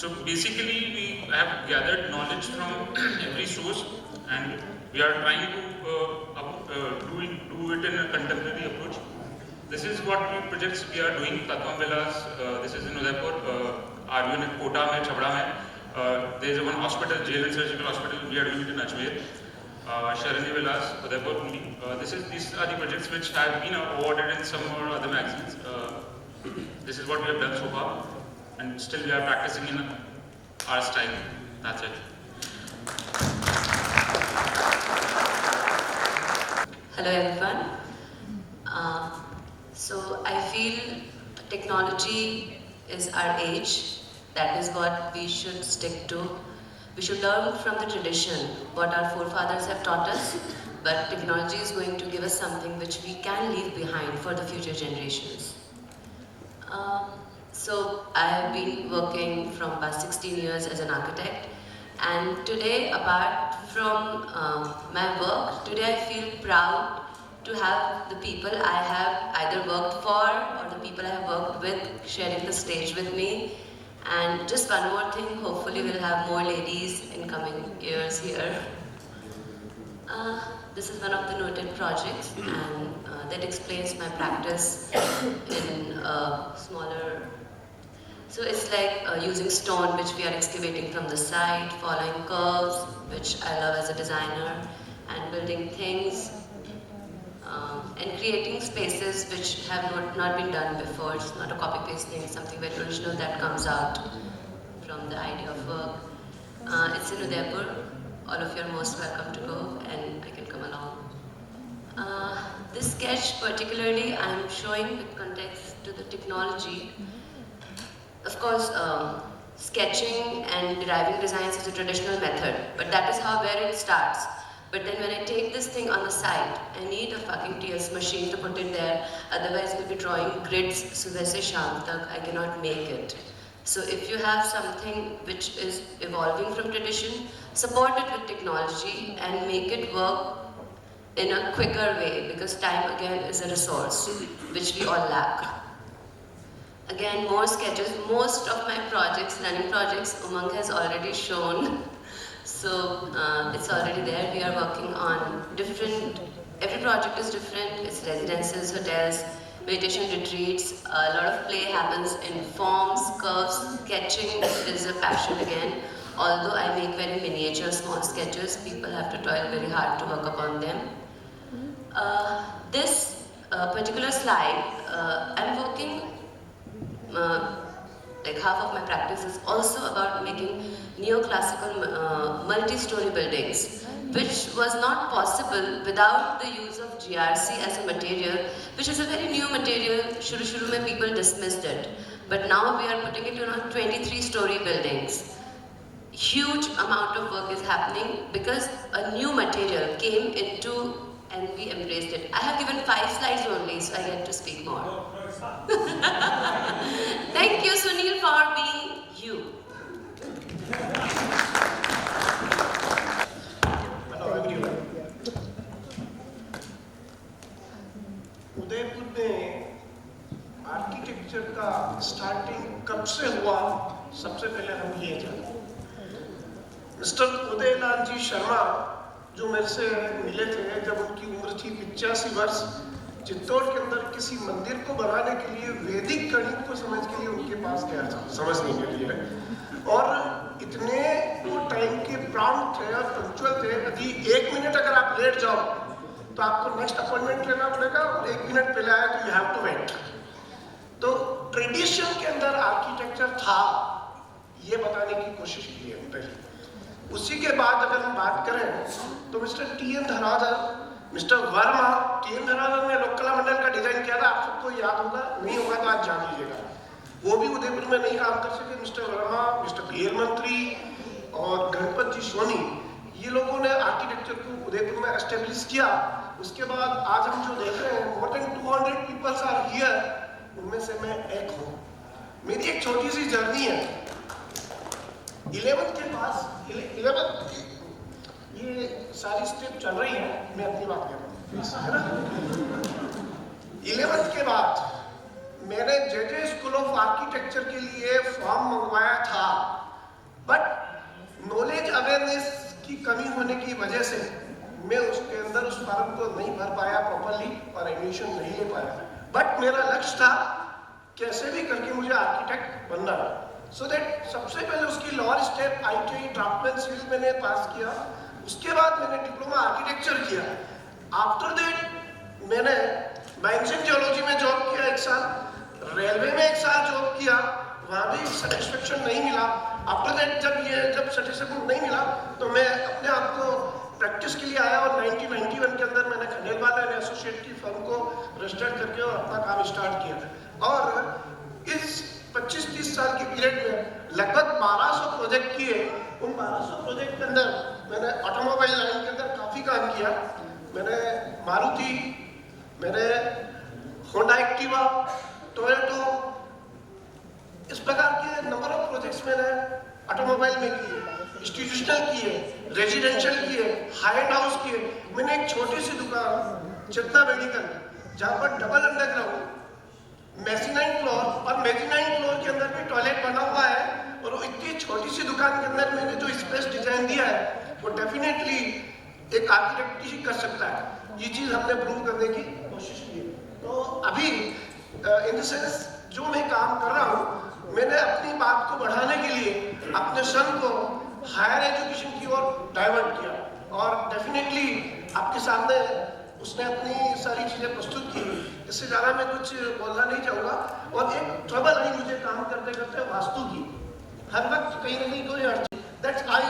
So basically we have gathered knowledge from every source and we are trying to do it in a contemporary approach. This is what projects we are doing. Tatvam Villas, this is in Udaipur, our unit Kota mein, Chhabra mein. There is one hospital, jail and surgical hospital, we are doing it in Ajmer. Sharani Villas, Udaipur only. These are the projects which have been awarded in some or other magazines. This is what we have done so far, and still we are practicing in our style. That's it. Hello everyone. So I feel technology is our age. That is what we should stick to. We should learn from the tradition, what our forefathers have taught us, but technology is going to give us something which we can leave behind for the future generations. So I have been working from past 16 years as an architect, and today, apart from my work, today I feel proud to have the people I have either worked for or the people I have worked with sharing the stage with me. And just one more thing, hopefully we'll have more ladies in coming years here. This is one of the noted projects, and that explains my practice in smaller. So it's like using stone which we are excavating from the side, following curves, which I love as a designer, and building things, and creating spaces which have not been done before. It's not a copy-paste thing, something very original that comes out from the idea of work. It's in Udaipur. All of you are most welcome to go, and I can come along. This sketch particularly I am showing with context to the technology. Of course, sketching and deriving designs is a traditional method, but that is where it starts. But then when I take this thing on the side, I need a fucking TS machine to put it there, otherwise we'll be drawing grids, subah se shaam tak, I cannot make it. So if you have something which is evolving from tradition, support it with technology and make it work in a quicker way, because time again is a resource which we all lack. Again, more sketches. Most of my projects, running projects, Umang has already shown. So it's already there. We are working on different, every project is different. It's residences, hotels, meditation retreats. A lot of play happens in forms, curves, sketching is a passion again. Although I make very miniature, small sketches, people have to toil very hard to work upon them. This particular slide, I'm working like half of my practice is also about making neoclassical multi-story buildings, which was not possible without the use of GRC as a material, which is a very new material. Shuru mein people dismissed it, but now we are putting it on 23-story buildings. Huge amount of work is happening because a new material came into and we embraced it. I have given 5 slides only, so I get to speak more. Thank you, Sunil, for being you. Udaipur में architecture का starting कब से हुआ, सबसे पहले हम ये जानें। मिस्टर उदयलाल जी शर्मा जो मेरे से मिले थे जब उनकी उम्र थी 85 वर्ष, चित्तौड़ के अंदर किसी मंदिर को बनाने के लिए वैदिक गणित को समझ के लिए उनके पास गया था, समझने के लिए। और इतने वो टाइम के प्राउड थे और पंक्चुअल थे, यदि 1 मिनट अगर आप लेट जाओ तो आपको नेक्स्ट अपॉइंटमेंट लेना पड़ेगा, और 1 मिनट पहले आया तो यू हैव टू वेट। तो ट्रेडिशन के अंदर आर्किटेक्चर था, ये बताने की कोशिश की है पहले। उसी के बाद अगर हम बात करें तो mister T N. Dhanadhar, mister Verma, T N. Dhanadhar ने लोक कला मंडल का डिजाइन किया था, आप सबको याद होगा, नहीं होगा तो आज जान लीजिएगा। वो भी उदयपुर में नहीं काम कर सके। मिस्टर वर्मा, मिस्टर पीएल मंत्री और गणपत जी सोनी, ये लोगों ने आर्किटेक्चर को उदयपुर में एस्टेब्लिश किया। उसके बाद आज हम जो देख रहे हैं, more than 200 peoples are here, उनमें से मैं एक हूँ। मेरी एक छोटी सी जर्नी है। 11th के पास 11th ये सारी स्टेप चल रही है, मैं अपनी बात कर रहा हूँ, है ना। 11th के बाद मैंने जे स्कूल ऑफ आर्किटेक्चर के लिए फॉर्म मंगवाया था, बट नॉलेज अवेयरनेस की कमी होने की वजह से मैं उसके अंदर उस फॉर्म को नहीं भर पाया प्रॉपरली और एडमिशन नहीं ले पाया। बट मेरा लक्ष्य था कैसे भी करके मुझे आर्किटेक्ट बनना है। सो दैट सबसे पहले उसकी lower step ITI draftsman civil मैंने पास किया। उसके बाद मैंने डिप्लोमा आर्किटेक्चर किया। आफ्टर दैट मैंने माइंस एंड जियोलॉजी में जॉब किया 1 साल, रेलवे में 1 साल जॉब किया, वहाँ भी सेटिस्फेक्शन नहीं मिला। आफ्टर दैट जब सेटिस्फेक्शन नहीं मिला तो मैं अपने आप को प्रैक्टिस के लिए आया, और 1991 के अंदर मैंने खंडेलवाल एंड एसोसिएट की फर्म को रजिस्टर्ड करके और अपना काम स्टार्ट किया। और इस 25-30 साल के पीरियड में लगभग 1200 प्रोजेक्ट किए। उन 1200 प्रोजेक्ट के अंदर मैंने ऑटोमोबाइल लाइन के अंदर काफ़ी काम किया। मैंने मारुति, मैंने होंडा एक्टिवा, टोयोटो, इस प्रकार के नंबर ऑफ प्रोजेक्ट्स मैंने ऑटोमोबाइल में किए, इंस्टीट्यूशनल किए, रेजिडेंशियल किए, हाई एंड हाउस किए। मैंने एक छोटी सी दुकान चेतना मेडिकल, जहाँ पर डबल अंडरग्राउंड, मेज़नाइन फ्लोर और मेज़नाइन फ्लोर के अंदर भी टॉयलेट बना हुआ है, और वो इतनी छोटी सी दुकान के अंदर मैंने जो स्पेस डिजाइन दिया है वो डेफिनेटली एक आर्किटेक्ट ही कर सकता है। ये चीज़ हमने प्रूव करने की कोशिश की। तो अभी इन द सेंस जो मैं काम कर रहा हूँ, मैंने अपनी बात को बढ़ाने के लिए अपने सन को हायर एजुकेशन की ओर डाइवर्ट किया, और डेफिनेटली आपके सामने उसने अपनी सारी चीज़ें प्रस्तुत की। इससे ज़्यादा मैं कुछ बोलना नहीं चाहूँगा। और एक ट्रबल आई मुझे काम करते करते वास्तु की, हर वक्त कहीं ना कहीं कोई अड़चन। दैट्स आई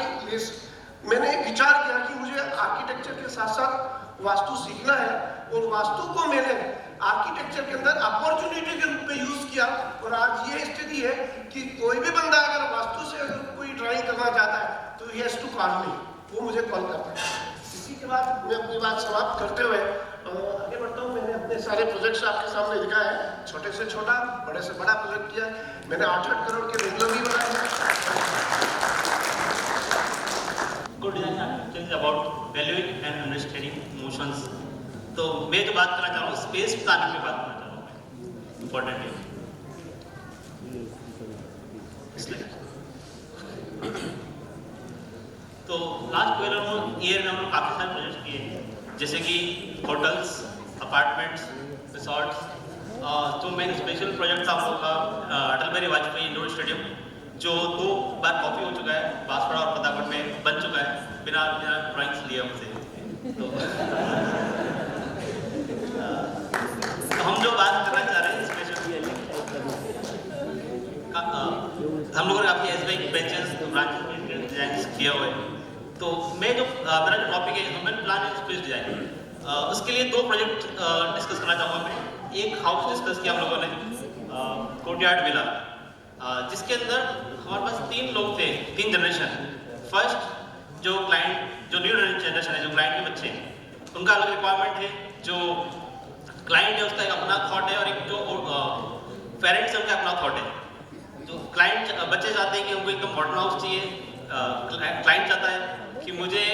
मैंने विचार किया कि मुझे आर्किटेक्चर के साथ साथ वास्तु सीखना है, और वास्तु को मैंने आर्किटेक्चर के अंदर अपॉर्चुनिटी के रूप में यूज किया। और आज ये स्थिति है कि कोई भी बंदा अगर वास्तु से अगर कोई ड्राइंग करना चाहता है तो he has to call me, वो मुझे कॉल करता है। इसी के बाद मैं अपनी बात समाप्त करते हुए आगे बढ़ता हूँ। मैंने अपने सारे प्रोजेक्ट्स आपके सामने दिखाए हैं, छोटे से छोटा, बड़े से बड़ा प्रोजेक्ट किया। मैंने 8-8 करोड़ के रेगुलर भी बनाए हैं। Good design architecture is about valuing and understanding emotions. तो मैं जो बात करना चाह रहा हूँ स्पेस प्लानिंग में बात करना चाह रहा हूँ, इम्पोर्टेंट है। तो लास्ट 12 ईयर में हम लोग काफ़ी सारे प्रोजेक्ट्स किए हैं, जैसे कि होटल्स, अपार्टमेंट्स, रिसॉर्ट्स। तो मेन स्पेशल प्रोजेक्ट था हम लोग का अटल बिहारी वाजपेयी इंडोर स्टेडियम, जो 2 बार कॉपी हो चुका है, बांसवाड़ा और पताकोट में बन चुका है बिना ड्राइंग्स लिए हमसे। तो हम जो बात करना चाह रहे हैं स्पेशल, हम लोगों ने काफ़ी एसबीआई बेंचेस, ब्रांचेस डिजाइन किया हुआ है। तो मैं जो मेरा जो टॉपिक है human plan and space design, उसके लिए 2 प्रोजेक्ट डिस्कस करना चाहूँगा मैं। एक हाउस डिस्कस किया हम लोगों ने, कोर्टयार्ड विला, जिसके अंदर हमारे पास 3 लोग थे, 3 जनरेशन। फर्स्ट जो क्लाइंट, जो न्यू जनरेशन है, जो क्लाइंट के बच्चे हैं, उनका अलग रिक्वायरमेंट है। जो क्लाइंट है उसका एक अपना थॉट है, और एक जो पेरेंट्स है उनका अपना थॉट है। जो क्लाइंट बच्चे चाहते हैं कि उनको एकदम मॉडर्न हाउस चाहिए, क्लाइंट चाहता है कि मुझे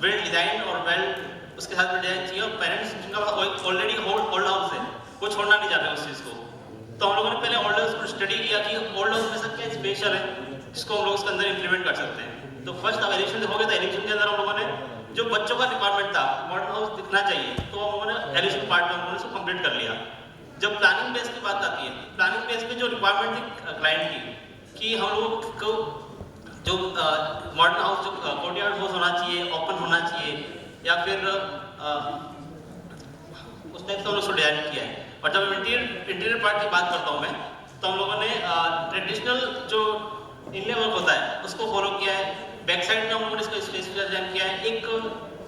वेल डिजाइन और वेल उसके साथ में डिजाइन चाहिए, और पेरेंट्स जिनका ऑलरेडी ओल्ड हाउस है वो छोड़ना नहीं चाहते उस चीज़ को। तो हम लोगों ने पहले ओल्ड हाउस पर स्टडी किया कि ओल्ड हाउस में सब क्या स्पेशल है जिसको हम लोग उसके अंदर इम्प्लीमेंट कर सकते हैं। तो फर्स्ट आप एलिवेशन देखोगे तो एलिवेशन के अंदर हम लोगों ने जो बच्चों का डिपार्टमेंट था, मॉडर्न हाउस दिखना चाहिए, तो हम लोगों ने एलिवेशन पार्ट में हम लोगों ने उसको कंप्लीट कर लिया। जब प्लानिंग बेस की बात आती है, प्लानिंग बेस में जो रिक्वायरमेंट थी क्लाइंट की कि हम लोगों को जो मॉडर्न हाउस जो कोर्टयार्ड हाउस होना चाहिए, ओपन होना चाहिए, या फिर उस टाइप से हम लोग उसको डिजाइन किया है। और जब इंटीरियर पार्ट की बात करता हूँ मैं, तो हम लोगों ने ट्रेडिशनल जो इनले वर्क होता है उसको फॉलो किया है। बैक साइड में हम लोगों ने इसको स्पेसिफिक डिजाइन किया है। एक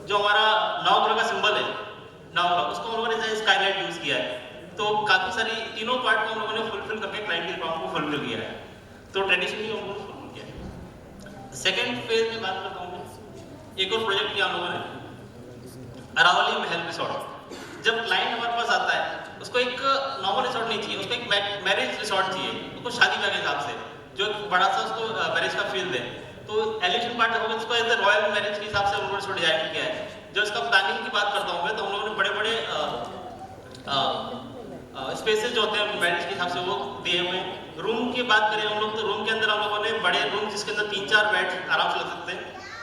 जो हमारा नवग्रह का सिंबल है, नवग्रह, उसको हम लोगों ने स्काईलाइट यूज किया है। तो काफी सारी तीनों पार्ट को हम लोगों ने फुलफिल करके क्लाइंट की रिक्वायरमेंट को फुलफिल किया है। तो ट्रेडिशनली हम लोगों ने फुलफिल किया है। सेकेंड फेज में बात करता हूँ मैं, एक और प्रोजेक्ट किया हम लोगों ने अरावली महल रिसोर्ट। जब क्लाइंट हमारे पास आता है, उसको एक नॉर्मल रिसोर्ट नहीं चाहिए, उसको एक मैरिज रिसोर्ट चाहिए, उसको शादी ब्याह के हिसाब से, जो बड़ा सा उसको मैरिज का फील दे। तो एलिवेशन पार्ट होगा, इसको एज ए रॉयल मैरिज के हिसाब से हम लोगों ने इसको डिजाइन किया है। जो इसका प्लानिंग की बात करता हूँ मैं, तो हम लोगों ने बड़े बड़े स्पेसेस जो होते हैं मैरिज के हिसाब से वो दिए हुए हैं। रूम की बात करें हम लोग, तो रूम के अंदर हम लोगों ने बड़े रूम जिसके अंदर 3-4 बेड आराम से लग सकते हैं।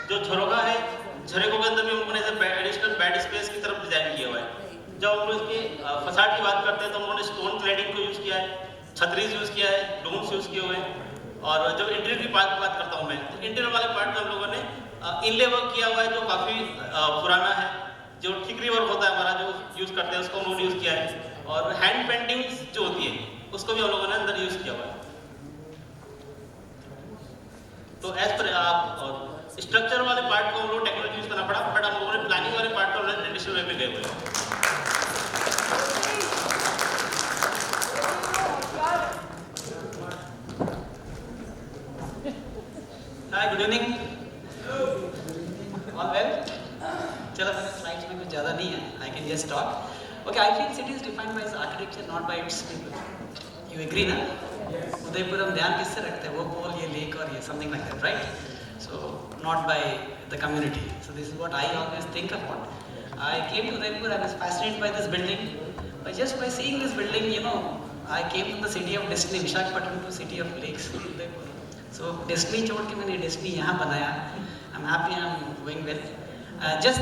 जो झरोखा है, झरोखों के अंदर भी हम लोगों ने एडिशनल बेड स्पेस की तरफ डिजाइन किया हुआ है। जब हम लोग इसके फसाड की बात करते हैं, तो हम लोगों ने स्टोन क्लैडिंग को यूज किया है, छतरीज यूज किया है, डोम्स यूज किए हुए हैं। और जब इंटीरियर की बात करता हूँ मैं, तो इंटीरियर वाले पार्ट में हम लोगों ने इनले वर्क किया हुआ है, जो काफी पुराना है। जो ठिकरी वर्क होता है हमारा, जो यूज करते हैं, उसको हम लोगों ने यूज किया है। और हैंड पेंटिंग जो होती है, उसको भी हम लोगों ने अंदर यूज किया हुआ है। तो एज पर आप स्ट्रक्चर वाले पार्ट को हम लोग टेक्नोलॉजी यूज करना पड़ा, बट हम लोगों ने प्लानिंग वाले पार्ट को हमने ट्रेडिशनल वे में गए हुए हैं। हाय, गुड इवनिंग। All well? चलो, मेरे स्लाइड्स में कुछ ज़्यादा नहीं है, I can just talk. Okay, I feel city is defined by its architecture, not by its people. You agree, na? Yes. Udaipur हम ध्यान किससे रखते हैं? वो पोल, ये लेक और ये something like that, right? So not by the community. So this is what I always think about. I came to Udaipur. I was fascinated by this building. But just by seeing this building, you know, I came from the city of destiny, Visakhapatnam, to city of lakes, Udaipur. So destiny छोड़ के मैंने destiny यहाँ बनाया. I'm happy. I'm going well. This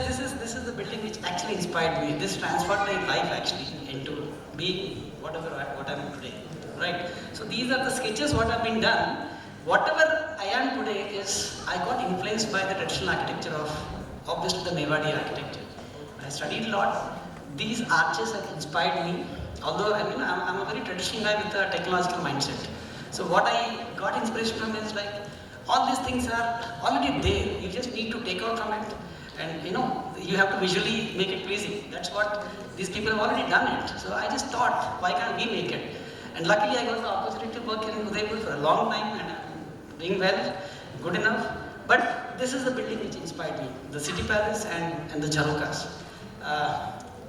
is the building which actually inspired me. This transformed my life actually into being what I'm today, right? So these are the sketches what have been done. Whatever I am today is I got influenced by the traditional architecture of obviously the Mewadi architecture. I studied a lot. These arches have inspired me. Although I'm a very traditional guy with a technological mindset. So what I got inspiration from is like all these things are already there. You just need to take out from it. And you have to visually make it pleasing. That's what these people have already done it. So I just thought, why can't we make it? And luckily I got the opportunity to work in Udaipur for a long time, and I'm doing well, good enough. But this is the building which inspired me, the City Palace and the Jharokas.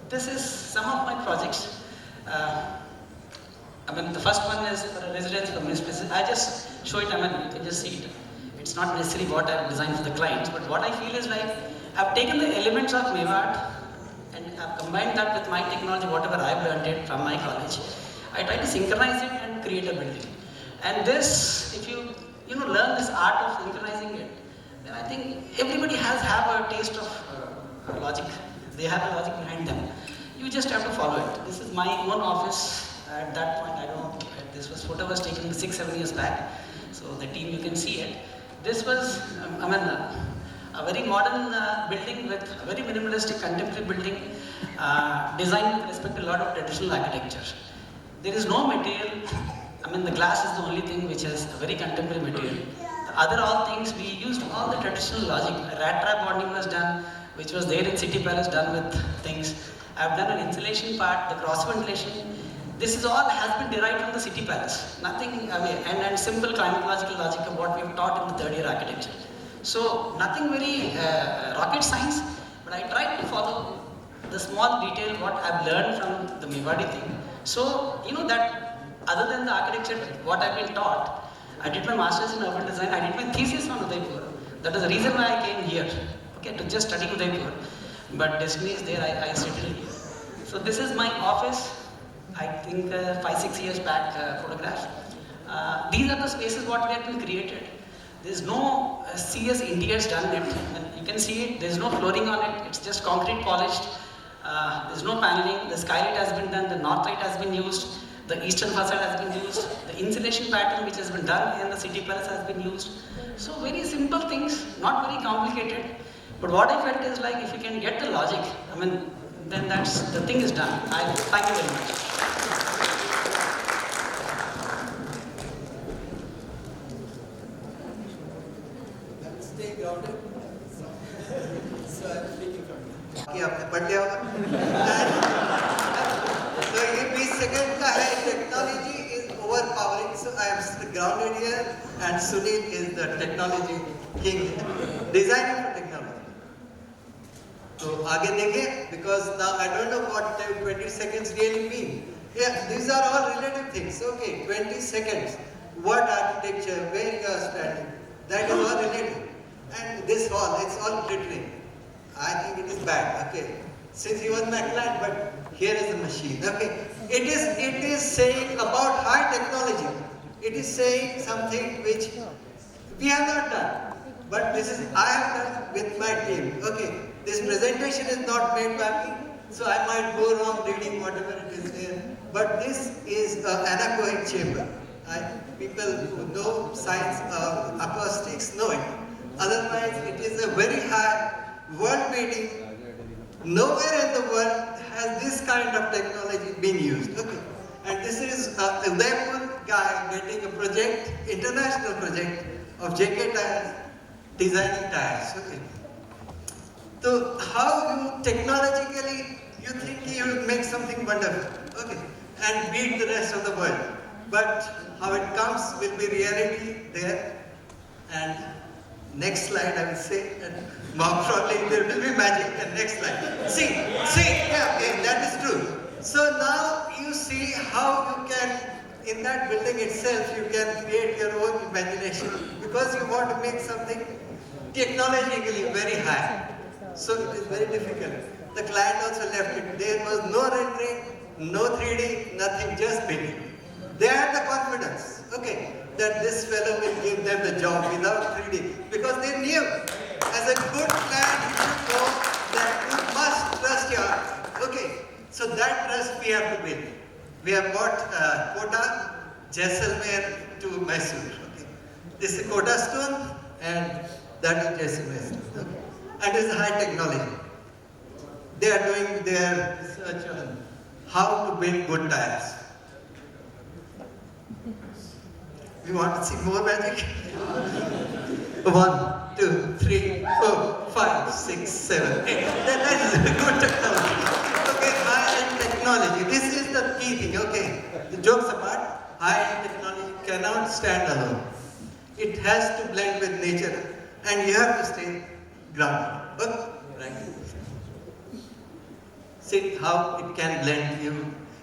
This is some of my projects. The first one is for a residence for municipal. I just show it, you can just see it. It's not necessarily what I've designed for the clients, but what I feel is like, I've taken the elements of Mewat and I've combined that with my technology, whatever I've learned it from my college. I try to synchronize it and create a building. And this, if you learn this art of synchronizing it, then I think everybody have a taste of logic. They have a logic behind them. You just have to follow it. This is my own office. At that point, I don't know, this photo was taken 6-7 years back. So the team, you can see it. This was, a very modern building with a very minimalistic contemporary building designed with respect to a lot of traditional architecture. There is no material, the glass is the only thing which has a very contemporary material. The other all things, we used all the traditional logic. Rat trap bonding was done, which was there in City Palace, done with things. I've done an insulation part, the cross ventilation. This is all has been derived from the City Palace. Nothing, and simple climatological logic of what we've taught in the third year architecture. So nothing very rocket science, but I tried to follow the small detail what I've learned from the Mewadi thing. So that other than the architecture, what I've been taught, I did my master's in urban design. I did my thesis on Udaipur. That is the reason why I came here, to just study Udaipur. But destiny is there. I settled here. So this is my office. I think 5-6 years back photograph. These are the spaces what we have been created. There is no CS interiors done in it. And you can see it, there is no flooring on it, it's just concrete polished. There is no paneling, the skylight has been done, the north light has been used, the eastern facade has been used, the insulation pattern which has been done in the city palace has been used. So very simple things, not very complicated. But what I felt is like if you can get the logic, I mean, then that's the thing is done. Thank you very much. Stay grounded. So I'm speaking from you. आपने पढ़ लिया होगा. So ये 20 second का है. Technology is overpowering. So I am grounded here, and Sunil is the technology king, designer for technology. तो आगे देखें, because now I don't know what 20 seconds really mean. Yeah, these are all relative things. Okay, 20 seconds. What architecture, where you are standing, that is all relative. And this hall, it's all glittering. I think it is bad. Okay, since he was my client, but here is the machine. Okay, it is saying about high technology. It is saying something which we have not done, but this is I have done with my team. Okay, this presentation is not made by me, so I might go wrong reading whatever it is there. But this is an anechoic chamber. People who know science, acoustics know it. Otherwise, it is a very high, world-beating. Nowhere in the world has this kind of technology been used. Okay, and this is a Udaipur guy getting a project, international project of JK tires, designing tires. Okay. So how you technologically you think you will make something wonderful, okay, and beat the rest of the world, but how it comes will be reality there. And next slide I will say, and probably there will be magic. And next slide. See, yeah, that is true. So now you see how you can, in that building itself, you can create your own imagination because you want to make something technologically very high. So it is very difficult. The client also left it. There was no rendering, no 3D, nothing, just building. They had the confidence, okay, that this fellow will give them the job without 3D, because they knew, as a good client, you should know that you must trust your art. Okay, so that trust we have to build. We have got Kota, Jaisalmer to Mysore. Okay. This is Kota stone, and that is Jaisalmer stone. Okay. And this is high technology. They are doing their research on how to build good tires. You want to see more magic? 1, 2, 3, 4, 5, 6, 7, 8. That is good technology. Okay, high-end technology. This is the key thing. Okay, the jokes apart, high-end technology cannot stand alone. It has to blend with nature, and you have to stay grounded. Okay, right. See how it can blend you.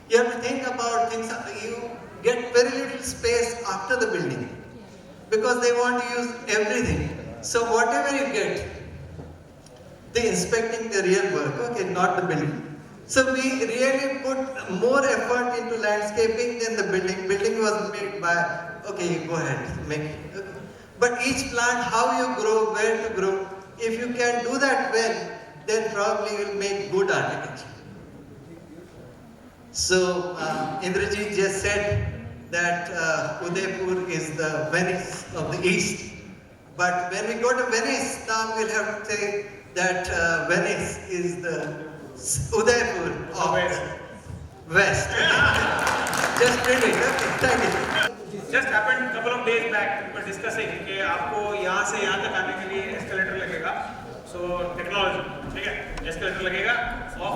You have to think about things. You get very little space after the building because they want to use everything. So whatever you get, they inspecting the real work, okay, not the building. So we really put more effort into landscaping than the building. Building was made by, okay, go ahead, make it. Okay. But each plant, how you grow, where to grow, if you can do that well, then probably you will make good architecture. So Indrajit just said that Udaipur is the Venice of the East. But when we go to Venice, now we'll have to say that Venice is the Udaipur of West. Just read it, okay, thank you. Just happened couple of days back, we were discussing कि आपको यहाँ से यहाँ तक आने के लिए escalator लगेगा. So technology, ठीक है? Escalator लगेगा और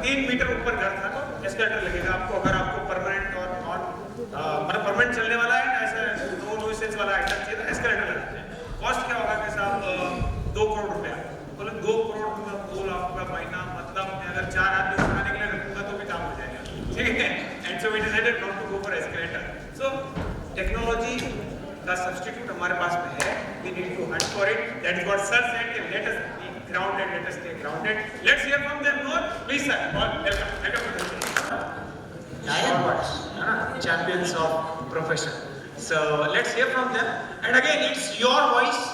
3 मीटर ऊपर घर था तो escalator लगेगा आपको अगर आपको permanent और मतलब permanent चलने वाला है ऐसे no nuisance वाला item चाहिए तो escalator लगता है. Cost क्या होगा कि साहब 2 करोड़ रुपया. बोले 2 करोड़ मतलब 2 लाख रुपया महीना मतलब मैं अगर 4 आदमी उठाने के लिए रखूँगा तो भी काम हो जाएगा. ठीक है? And so we decided not to go for escalator. So technology का substitute हमारे पास में है. We need to hunt for it. That is what Sir said. Let us be grounded. Let us stay grounded. Let's hear from them more. Please, sir. Welcome. Champions of profession. So let's hear from them. And again, it's your voice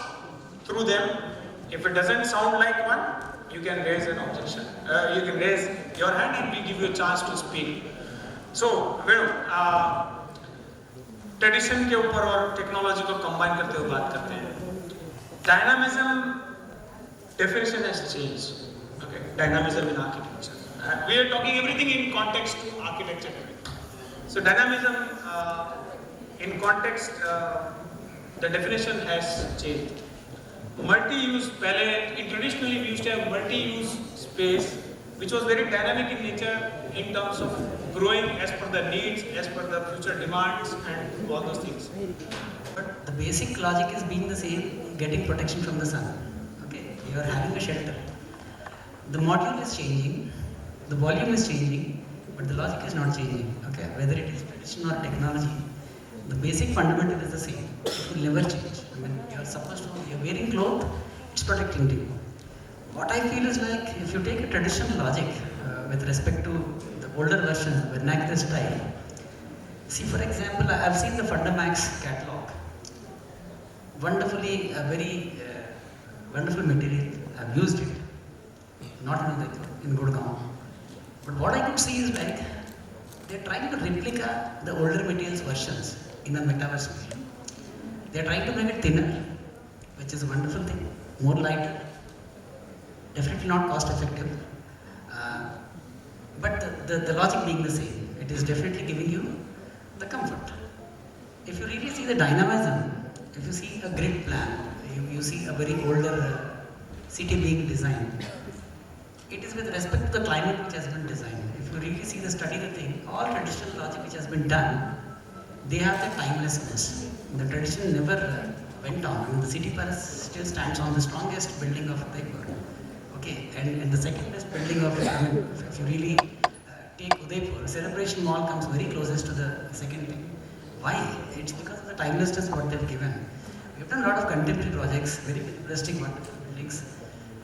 through them. If it doesn't sound like one, you can raise an objection. You can raise your hand and we give you a chance to speak. So, Venu, tradition के ऊपर और technology को combine करते हुए बात करते हैं. Dynamism definition has changed. Okay, dynamism in architecture. We are talking everything in context to architecture. So dynamism in context, the definition has changed. Multi-use, in traditionally we used to have multi-use space, which was very dynamic in nature in terms of growing as per the needs, as per the future demands, and all those things. But the basic logic is being the same, getting protection from the sun. Okay, you are having a shelter. The module is changing, the volume is changing, but the logic is not changing. Okay, whether it is tradition or technology, the basic fundamental is the same. It will never change. I mean, you are supposed to, you are wearing clothes, it's protecting you. What I feel is like, if you take a traditional logic with respect to the older version, vernacular style, see for example, I have seen the Fundamax catalog. Wonderfully, very wonderful material. I've used it, not in Gurgaon. But what I could see is like, they're trying to replica the older materials versions in a metaverse. They're trying to make it thinner, which is a wonderful thing, more lighter, definitely not cost effective. But the logic being the same, it is definitely giving you the comfort. If you really see the dynamism, if you see a grid plan, you see a very older city being designed, it is with respect to the climate which has been designed. If you really see the study the thing, all traditional logic which has been done, they have the timelessness. The tradition never went on. I mean, the city palace still stands on the strongest building of Udaipur. Okay, and the second best building of, I mean, if you really take Udaipur, Celebration Mall comes very closest to the second thing. Why? It's because of the timelessness what they've given. We've done a lot of contemporary projects, very interesting wonderful buildings.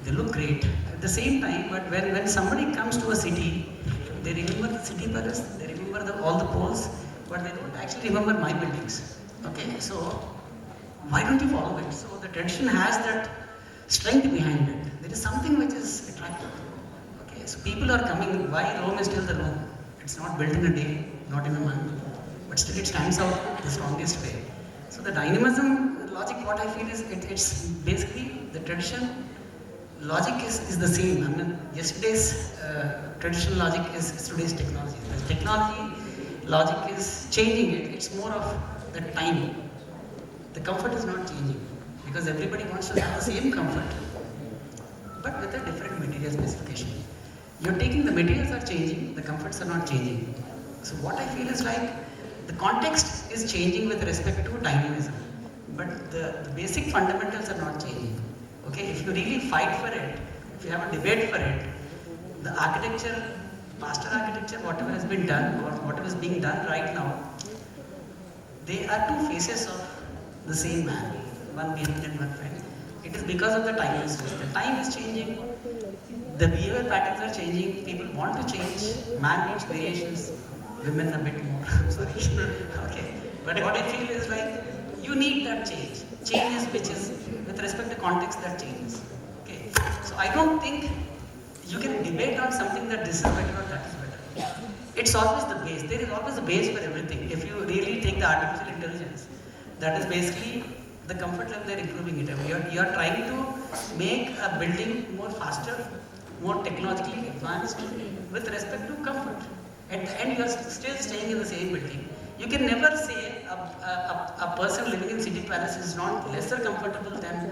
They look great. At the same time, but when somebody comes to a city, they remember the city palace, they remember all the poles, but they don't actually remember my buildings. Okay, so why don't you follow it? So the tradition has that strength behind it. There is something which is attractive. Okay, so people are coming. Why Rome is still the Rome? It's not built in a day, not in a month, but still it stands out the strongest way. So the dynamism, the logic, what I feel is it's basically the tradition. Logic is the same. I mean, yesterday's traditional logic is today's technology. The technology logic is changing it. It's more of the time. The comfort is not changing because everybody wants to have the same comfort, but with a different material specification. You're taking the materials are changing, the comforts are not changing. So what I feel is like the context is changing with respect to dynamism, but the basic fundamentals are not changing. Okay, if you really fight for it, if you have a debate for it, the architecture, master architecture, whatever has been done or whatever is being done right now, they are two faces of the same man, one behind and one front. It is because of the timelessness. The time is changing, the behavior patterns are changing, people want to change, man needs variations, women a bit more, sorry. Okay, but what I feel is like, you need that change. Change is which is with respect to context that changes. Okay, so I don't think you can debate on something that this is better or that is better. It's always the base. There is always a base for everything. If you really take the artificial intelligence, that is basically the comfort level they're improving it. You are trying to make a building more faster, more technologically advanced with respect to comfort. At the end, you are still staying in the same building. You can never say a person living in City Palace is not lesser comfortable than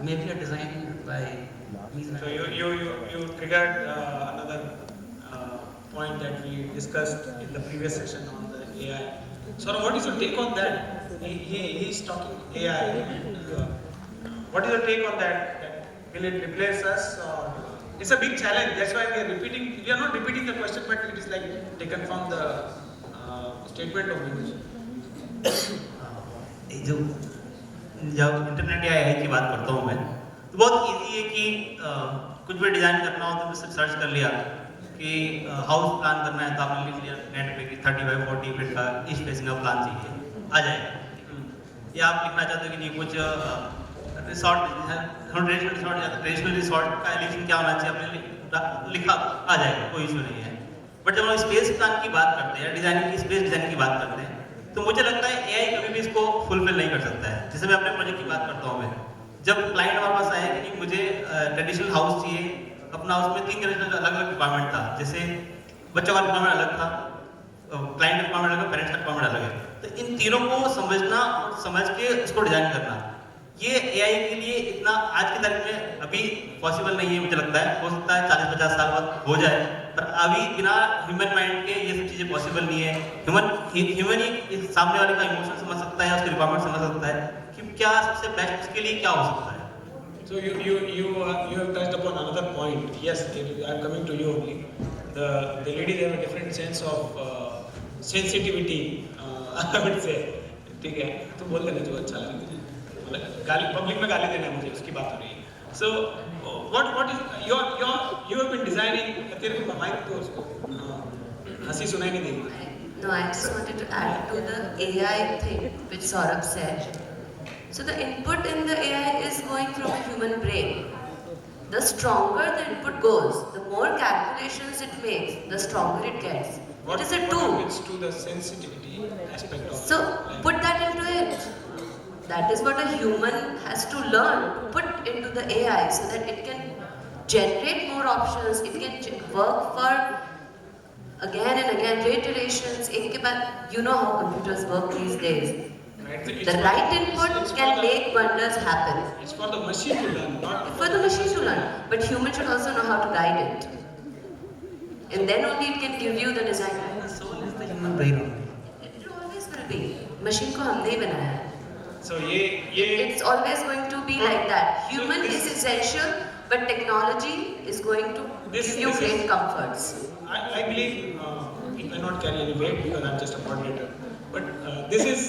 maybe a design by me. So you triggered another point that we discussed in the previous session on the AI. So what is your take on that? He's talking AI. What is your take on that? Will it replace us? Or it's a big challenge. That's why we are repeating. We are not repeating the question, but it is like taken from the statement of English. जो जब internet या AI की बात करता हूँ मैं, तो बहुत इजी है कि कुछ भी डिजाइन करना हो तो मैं सर्च कर लिया कि हाउस प्लान करना है तो आपने लिख लिया नेट पे कि 30 बाय 40 फीट का इस स्पेसिंग का प्लान चाहिए, आ जाएगा। या आप लिखना चाहते हो कि नहीं कुछ रिसोर्ट ट्रेडिशनल रिसोर्ट का एलिवेशन क्या होना चाहिए, आपने लिखा आ जाएगा, कोई इशू नहीं है। बट जब हम स्पेस प्लान की बात करते हैं, डिजाइनिंग की, स्पेस डिजाइनिंग की बात करते हैं, तो मुझे लगता है एआई कभी भी इसको फुलफिल नहीं कर सकता है। जैसे मैं अपने प्रोजेक्ट की बात करता हूँ, मैं जब क्लाइंट हमारे पास आया कि मुझे ट्रेडिशनल हाउस चाहिए, अपना उसमें 3 जनरेशन का अलग अलग रिक्वायरमेंट था, जैसे बच्चों का रिक्वायरमेंट अलग था, क्लाइंट रिक्वायरमेंट अलग है, पेरेंट्स का रिक्वायरमेंट अलग है। तो इन तीनों को समझना और समझ के उसको डिजाइन करना, ये एआई के लिए इतना आज की तारीख में अभी पॉसिबल नहीं है। मुझे लगता है हो सकता है 40-50 साल बाद हो जाए, पर अभी बिना ह्यूमन माइंड के ये सब चीज़ें पॉसिबल नहीं है। ह्यूमन ही सामने वाले का इमोशन समझ सकता है, उसके रिक्वायरमेंट समझ सकता है कि क्या सबसे बेस्ट उसके लिए क्या हो सकता है। So you have touched upon another point. Yes, I am coming to you only. The ladies have a different sense of sensitivity. I would say. ठीक है, तो बोल देना जो अच्छा लगे तुझे। मतलब गाली पब्लिक में गाली देना मुझे, उसकी बात हो रही है। So what is you have been designing? तेरे को माइक तो उसको हंसी सुनाई नहीं देगी। No, I just wanted to add to the AI thing which Saurabh said. So the input in the AI is going from a human brain. The stronger the input goes, the more calculations it makes, the stronger it gets. It is a tool. It's to the sensitivity aspect of So put that into it. That is what a human has to learn to put into the AI so that it can generate more options. It can work for again and again reiterations. एक के बाद, you know how computers work these days. The right input can make wonders happen. It's for the machine to learn, not for the machine to learn. But human should also know how to guide it, and then only it can give you the design. The soul is the human brain. It always will be. Machine को हमने ही बनाया है. So It's always going to be like that. Human is essential, but technology is going to give you great comforts. I believe it may not carry any weight because I'm just a coordinator. But this is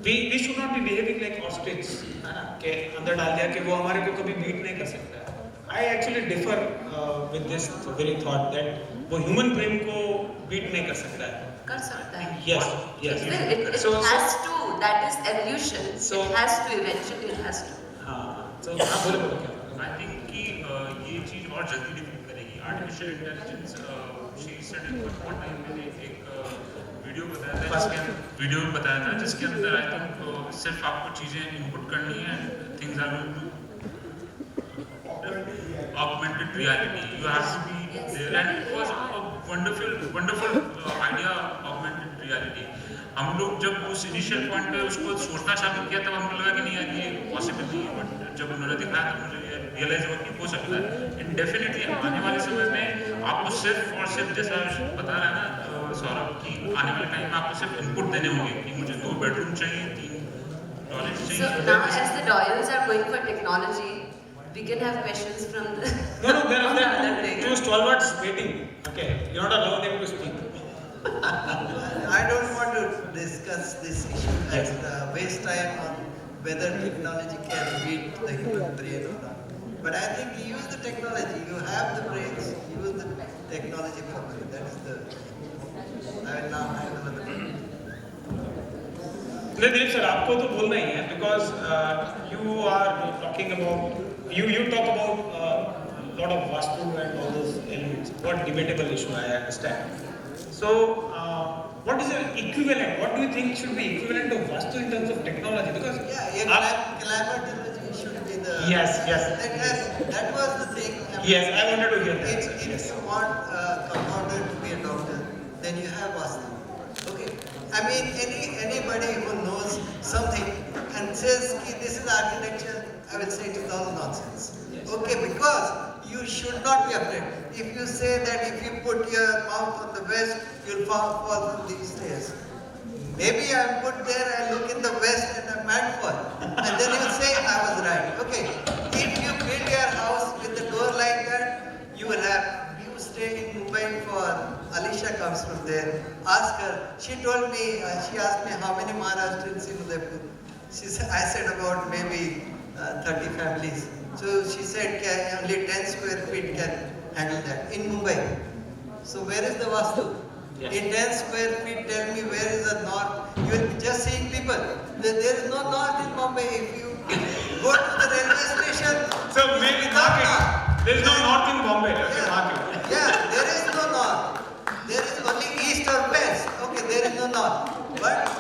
we should not be behaving like ostrich, है ना? कि अंदर डाल दिया कि वो हमारे को कभी बीट नहीं कर सकता है. I actually differ with this very thought that वो human brain को beat नहीं कर सकता है. कर सकता है. Yes, yes. It has to. That is evolution. It has to eventually. It has to. हाँ. So हाँ बोलो क्या? I think कि ये चीज़ और जल्दी डिफाइन करेगी. Artificial intelligence, she said in one time मैंने एक वीडियो बताया था जिसके अंदर आई थिंक सिर्फ आपको चीज़ें इनपुट करनी है, things are going to augmented reality, you have to be there, and it was a wonderful idea, augmented reality. हम लोग जब उस इनिशियल पॉइंट पे उसको सोचना चालू किया तब हमको लगा कि नहीं यार ये पॉसिबल नहीं है, बट जब उन्होंने दिखाया तो मुझे रियलाइज हुआ कि हो सकता है। एंड डेफिनेटली आने वाले समय में आपको सिर्फ और सिर्फ जैसा बता रहा है ना सौरभ की, आने वाले टाइम में आपको सिर्फ इनपुट देने होंगे कि मुझे 2 बेडरूम चाहिए, 3 टॉयलेट चाहिए। So now as the lawyers are going for technology, we can have questions from the No, there are 2 stalwarts waiting. Okay, you're not allowing them to speak. I don't want to discuss this issue and waste time on whether technology can beat the human brain or not. But I think use the technology. You have the brains, use the technology properly. That's the. I will now have another point. Dilip sir, आपको तो बोलना ही है because you are talking about you talk about lot of vastu and all those elements. What debatable issue I understand. So what is the equivalent? What do you think should be equivalent of vastu in terms of technology? Because Climate technology should be the. Yes. That was the thing. Yes, I wanted to hear that. If you want a compounder to be a doctor, then you have vastu. Okay. I mean, anybody who knows something and says ki this is architecture, I will say it's all nonsense. Yes. Okay, because you should not be afraid. If you say that if you put your mouth on the west, you'll fall from these stairs. Maybe I'm put there, I look in the west and I'm mad for, and then you'll say I was right. Okay. If you build your house with the door like that, you will have. You stay in Mumbai for. Alisha comes from there. Ask her. She told me. She asked me how many Maharashtrians in Udaipur. I said about maybe 30 families. So she said only 10 square feet can handle that in Mumbai. So where is the vastu? In 10 square feet, tell me where is the north? You will be just seeing people. There is no north in Bombay. If you go to the railway station, so maybe mark it. There is no north in Bombay. Okay, mark it. Yeah, there is no north. There is only east or west. Okay, there is no north. But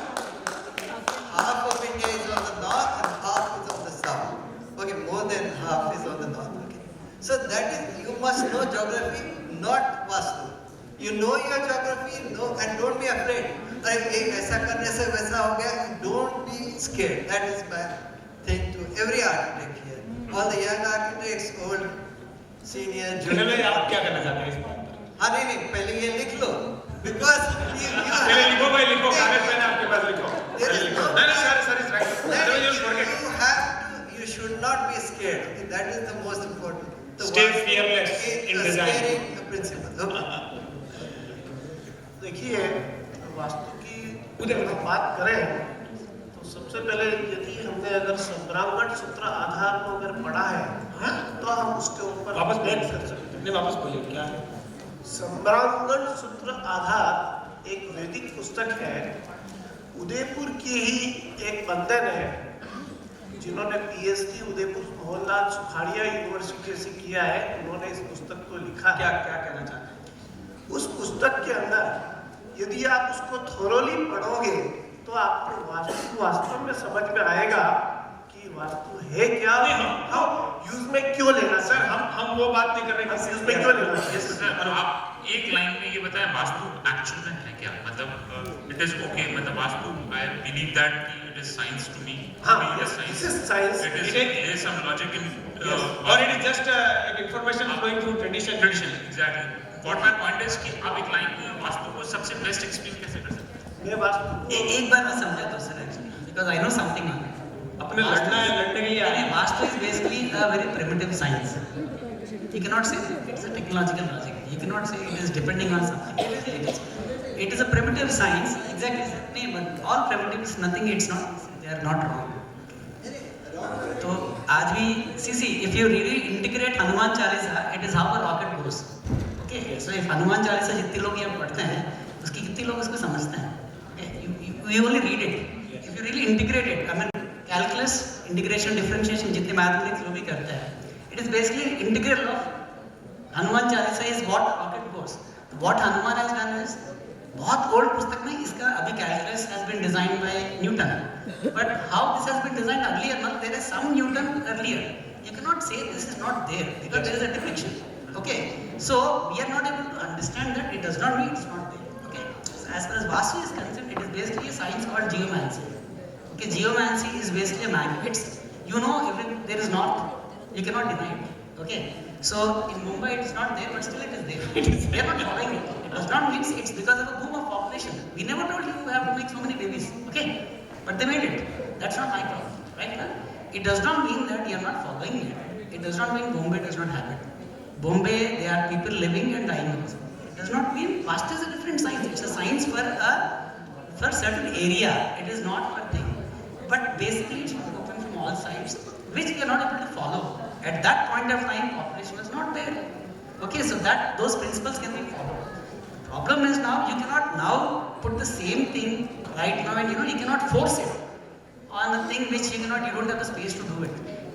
half of India is on the north and half is on the south. Okay, more than half is on the north. Okay. So that is, you must know geography, not Vastu. You know your geography, know, and don't be afraid. ऐसा करने से वैसा हो गया. Don't be scared. That is my thing to every architect here. All the young architects, old, senior, junior. चलो आप क्या करना चाहते हैं इस बात पर? हाँ नहीं पहले ये लिख लो. Because you पहले लिखो भाई लिखो कागज पेन आपके पास लिखो. नहीं sir is right. You should not be scared. Okay, that is the most important. Stay fearless in design. Scaring the principle. देखिए वास्तु की अगर हम बात करें तो सबसे पहले यदि हमने अगर सम्रांगण सूत्र आधार को अगर पढ़ा है तो हम उसके ऊपर वापस बैठ कर सकते हैं. नहीं वापस बोलिए क्या है? सम्रांगण सूत्र आधार एक वैदिक पुस्तक है. उदयपुर की ही एक बंदन है जिन्होंने पीएचडी उदयपुर मोहनलाल सुखाड़िया यूनिवर्सिटी से किया है. उन्होंने इस पुस्तक को लिखा. क्या कहना चाहते हैं? उस पुस्तक के अंदर यदि आप उसको थोरोली पढ़ोगे तो आपको वास्तु वास्तव में समझ में आएगा कि वास्तु है क्या, हम यूज में क्यों लेना. सर हम वो बात नहीं कर रहे हैं यूज में क्यों लेना. और आप एक लाइन में ये बताएं वास्तु एक्चुअल में है क्या, मतलब इट इज ओके, मतलब vastu I believe that it is science to me. This is science. It is some logic in or it is just information flowing through tradition. Exactly. What my point is कि आप एक line में वास्तु को सबसे best explain कैसे कर सकते हैं? मैं वास्तु एक बार मैं समझा तो sir actually because I know something on it. अपने लड़ने के लिए vastu is basically a very primitive science. You cannot say it is a technological logic. You cannot say it is depending on something. It is a primitive science. Exactly. No, but all primitive is nothing. It's not. They are not wrong. तो आज भी see if you really integrate Hanuman Chalisa, it is how a rocket goes. Okay. So if Hanuman Chalisa जितने लोग ये पढ़ते हैं, उसकी कितने लोग उसको समझते हैं? You only read it. If you really integrate it, I mean calculus, integration, differentiation जितने mathematics लोग भी करते हैं. It is basically integral of Hanuman Chalisa is what rocket goes. What Hanuman has done is बहुत old पुस्तक में इसका अभी calculus has been designed by Newton. But how this has been designed earlier, no? There is some Newton earlier. You cannot say this is not there because there is a deflection. Okay, so we are not able to understand that. It does not mean it's not there. Okay, so as far as Vastu is concerned, it is basically a science called geomancy. Okay, geomancy is basically a magnetics. You know, there is not. You cannot deny it. Okay, so in Mumbai it is not there, but still it is there. We are not following it. It does not mean it's because of a boom of population. We never told you have to make so many babies. Okay, but they made it. That's not my problem, right? It does not mean that you are not following it. It does not mean Bombay does not have it. Bombay, there are people living and dying also. It does not mean Vastu is a different science. It's a science for certain area. It is not for thing. But basically it's open from all sides, which we are not able to follow. At that point of time, population was not there. Okay, so that those principles can be followed. Problem is now you cannot now put the same thing right now, and you cannot force it on a thing which you don't have the space to do it.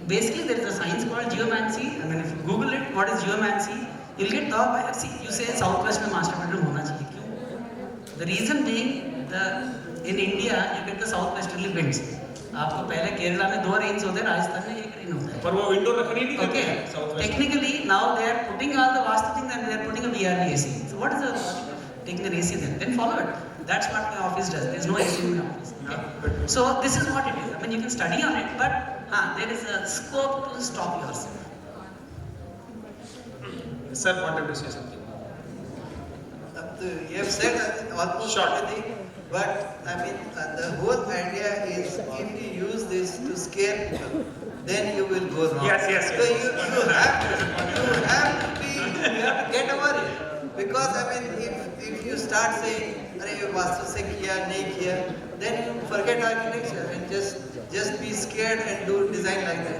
Basically, there is a science called geomancy. I mean, if you Google it, what is geomancy? You'll get talk by. See, you say Southwest में master bedroom होना चाहिए. क्यों? The reason being, in India you get the southwesterly winds. आपको पहले केरला में 2 range होते हैं, राजस्थान में 1 रेंज होता है. पर वो विंडो रखनी नहीं. Okay. Technically, now they are putting all the Vastu things and they are putting a VRV AC. So what is the taking an AC then? Then follow it. That's what my office does. There is no AC in my office. Okay? So this is what it is. I mean, you can study on it, but there is a scope to stop yourself. Sir wanted to say something. You have said almost everything, but I mean the whole idea is if you use this to scare people, then you will go wrong. Yes. So you have to get over it, because I mean if you start saying, "Arey ye Vastu se kiya, nahi kiya," then you forget architecture and just be scared and do design like that.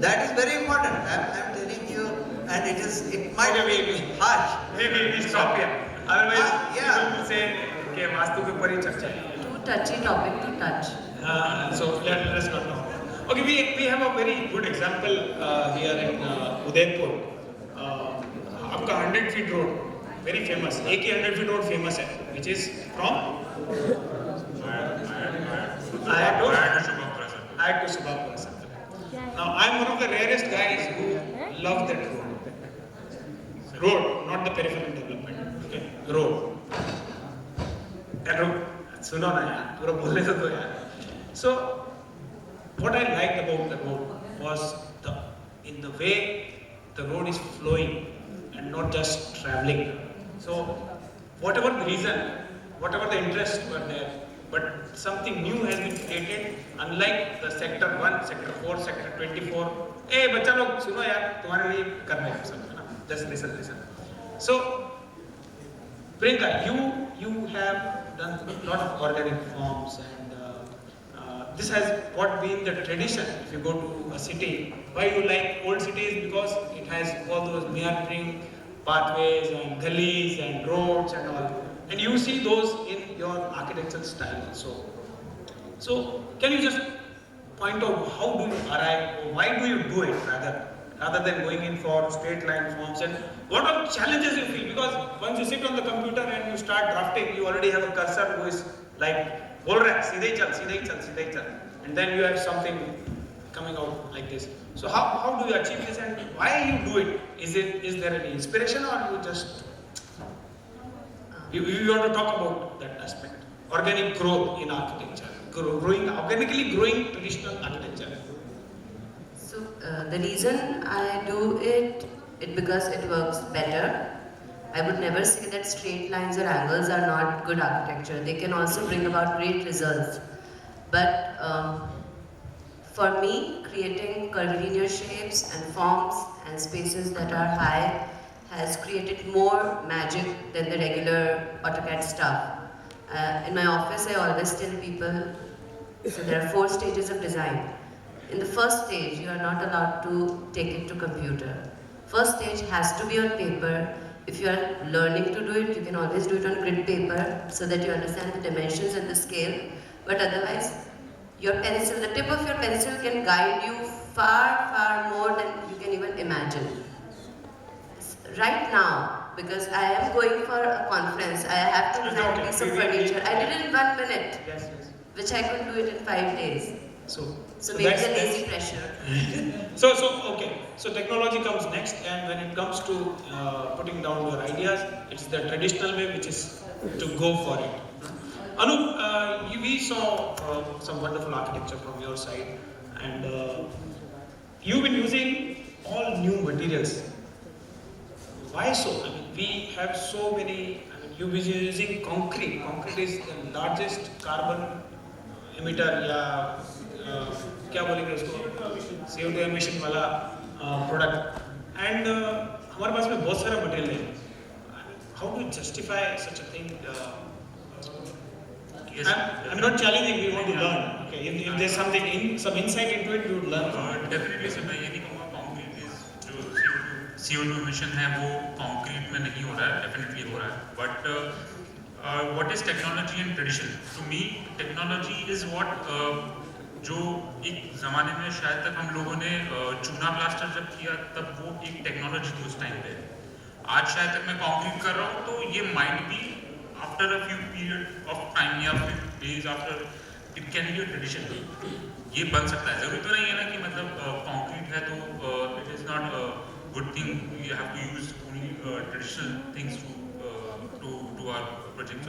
That is very important. I'm telling you, and it might be harsh. We stop here. Otherwise, people will say कि वास्तु के ऊपर ही चर्चा है. Too touchy topic to touch. So let's not know. Okay, we have a very good example here in Udaipur. आपका 100 feet road, very famous. एक ही 100 feet road famous है, which is from Ayat to Subhapura. Now I am one of the rarest guys who love that road. Road, not the peripheral development. Okay, road. That road. सुनो ना यार, पूरा बोलने तो यार. So, what I liked about the road was in the way the road is flowing and not just traveling. So, whatever the reason, whatever the interests were there, but something new has been created. Unlike the sector 1, sector 4, sector 24. Hey, बच्चा लोग सुनो यार, तुम्हारे लिए करना है सब है ना? Just listen. So, Priyanka, you have done a lot of organic forms, and this has what been the tradition. If you go to a city, why you like old cities? Because it has all those meandering pathways and gullies and roads and all, and you see those in your architectural style also. So, can you just point out how do you arrive, or why do you do it rather than going in for straight line forms, and what are challenges you feel? Because once you sit on the computer and you start drafting, you already have a cursor who is like, बोल रहा है सीधे ही चल, and then you have something coming out like this. So how do you achieve this, and why you do it? Is there any inspiration, or you just you want to talk about that aspect? Organic growth in architecture, organically growing traditional architecture. So the reason I do it because it works better. I would never say that straight lines or angles are not good architecture. They can also bring about great results. But for me, creating curvilinear shapes and forms and spaces that are high has created more magic than the regular AutoCAD stuff. In my office, I always tell people, so there are 4 stages of design. In the first stage, you are not allowed to take it to computer. First stage has to be on paper. If you are learning to do it, you can always do it on grid paper so that you understand the dimensions and the scale. But otherwise, your pencil, the tip of your pencil can guide you far more than you can even imagine. Right now, because I am going for a conference, I have to design a piece of furniture. I did it in 1 minute, which I could do it in 5 days. So maybe the lazy pressure. So technology comes next, and when it comes to putting down your ideas, it's the traditional way, which is to go for it. Anup, we saw some wonderful architecture from your side, and you've been using all new materials. Why so? I mean, we have so many. You've been using concrete. Concrete is the largest carbon emitter, या क्या बोलेंगे उसको, CO2 emission वाला product, and हमारे पास में बहुत सारा material है. How do you justify such a thing? I'm not challenging. We want to learn. Okay, if there's something, some insight into it, we would learn. Definitely sir, मैं ये नहीं कहूँगा concrete is जो CO2 emission है वो concrete में नहीं हो रहा है, definitely हो रहा है. But what is technology and tradition? To me, technology is what जो एक ज़माने में शायद तक हम लोगों ने चूना प्लास्टर जब किया तब वो एक टेक्नोलॉजी थी उस टाइम पे. आज शायद तक मैं कंक्रीट कर रहा हूँ तो ये might be after a few period of time या few days after it can be a tradition. ये बन सकता है. जरूरी तो नहीं है ना कि मतलब कंक्रीट है तो it is not a good thing. You have to use only traditional things to our project.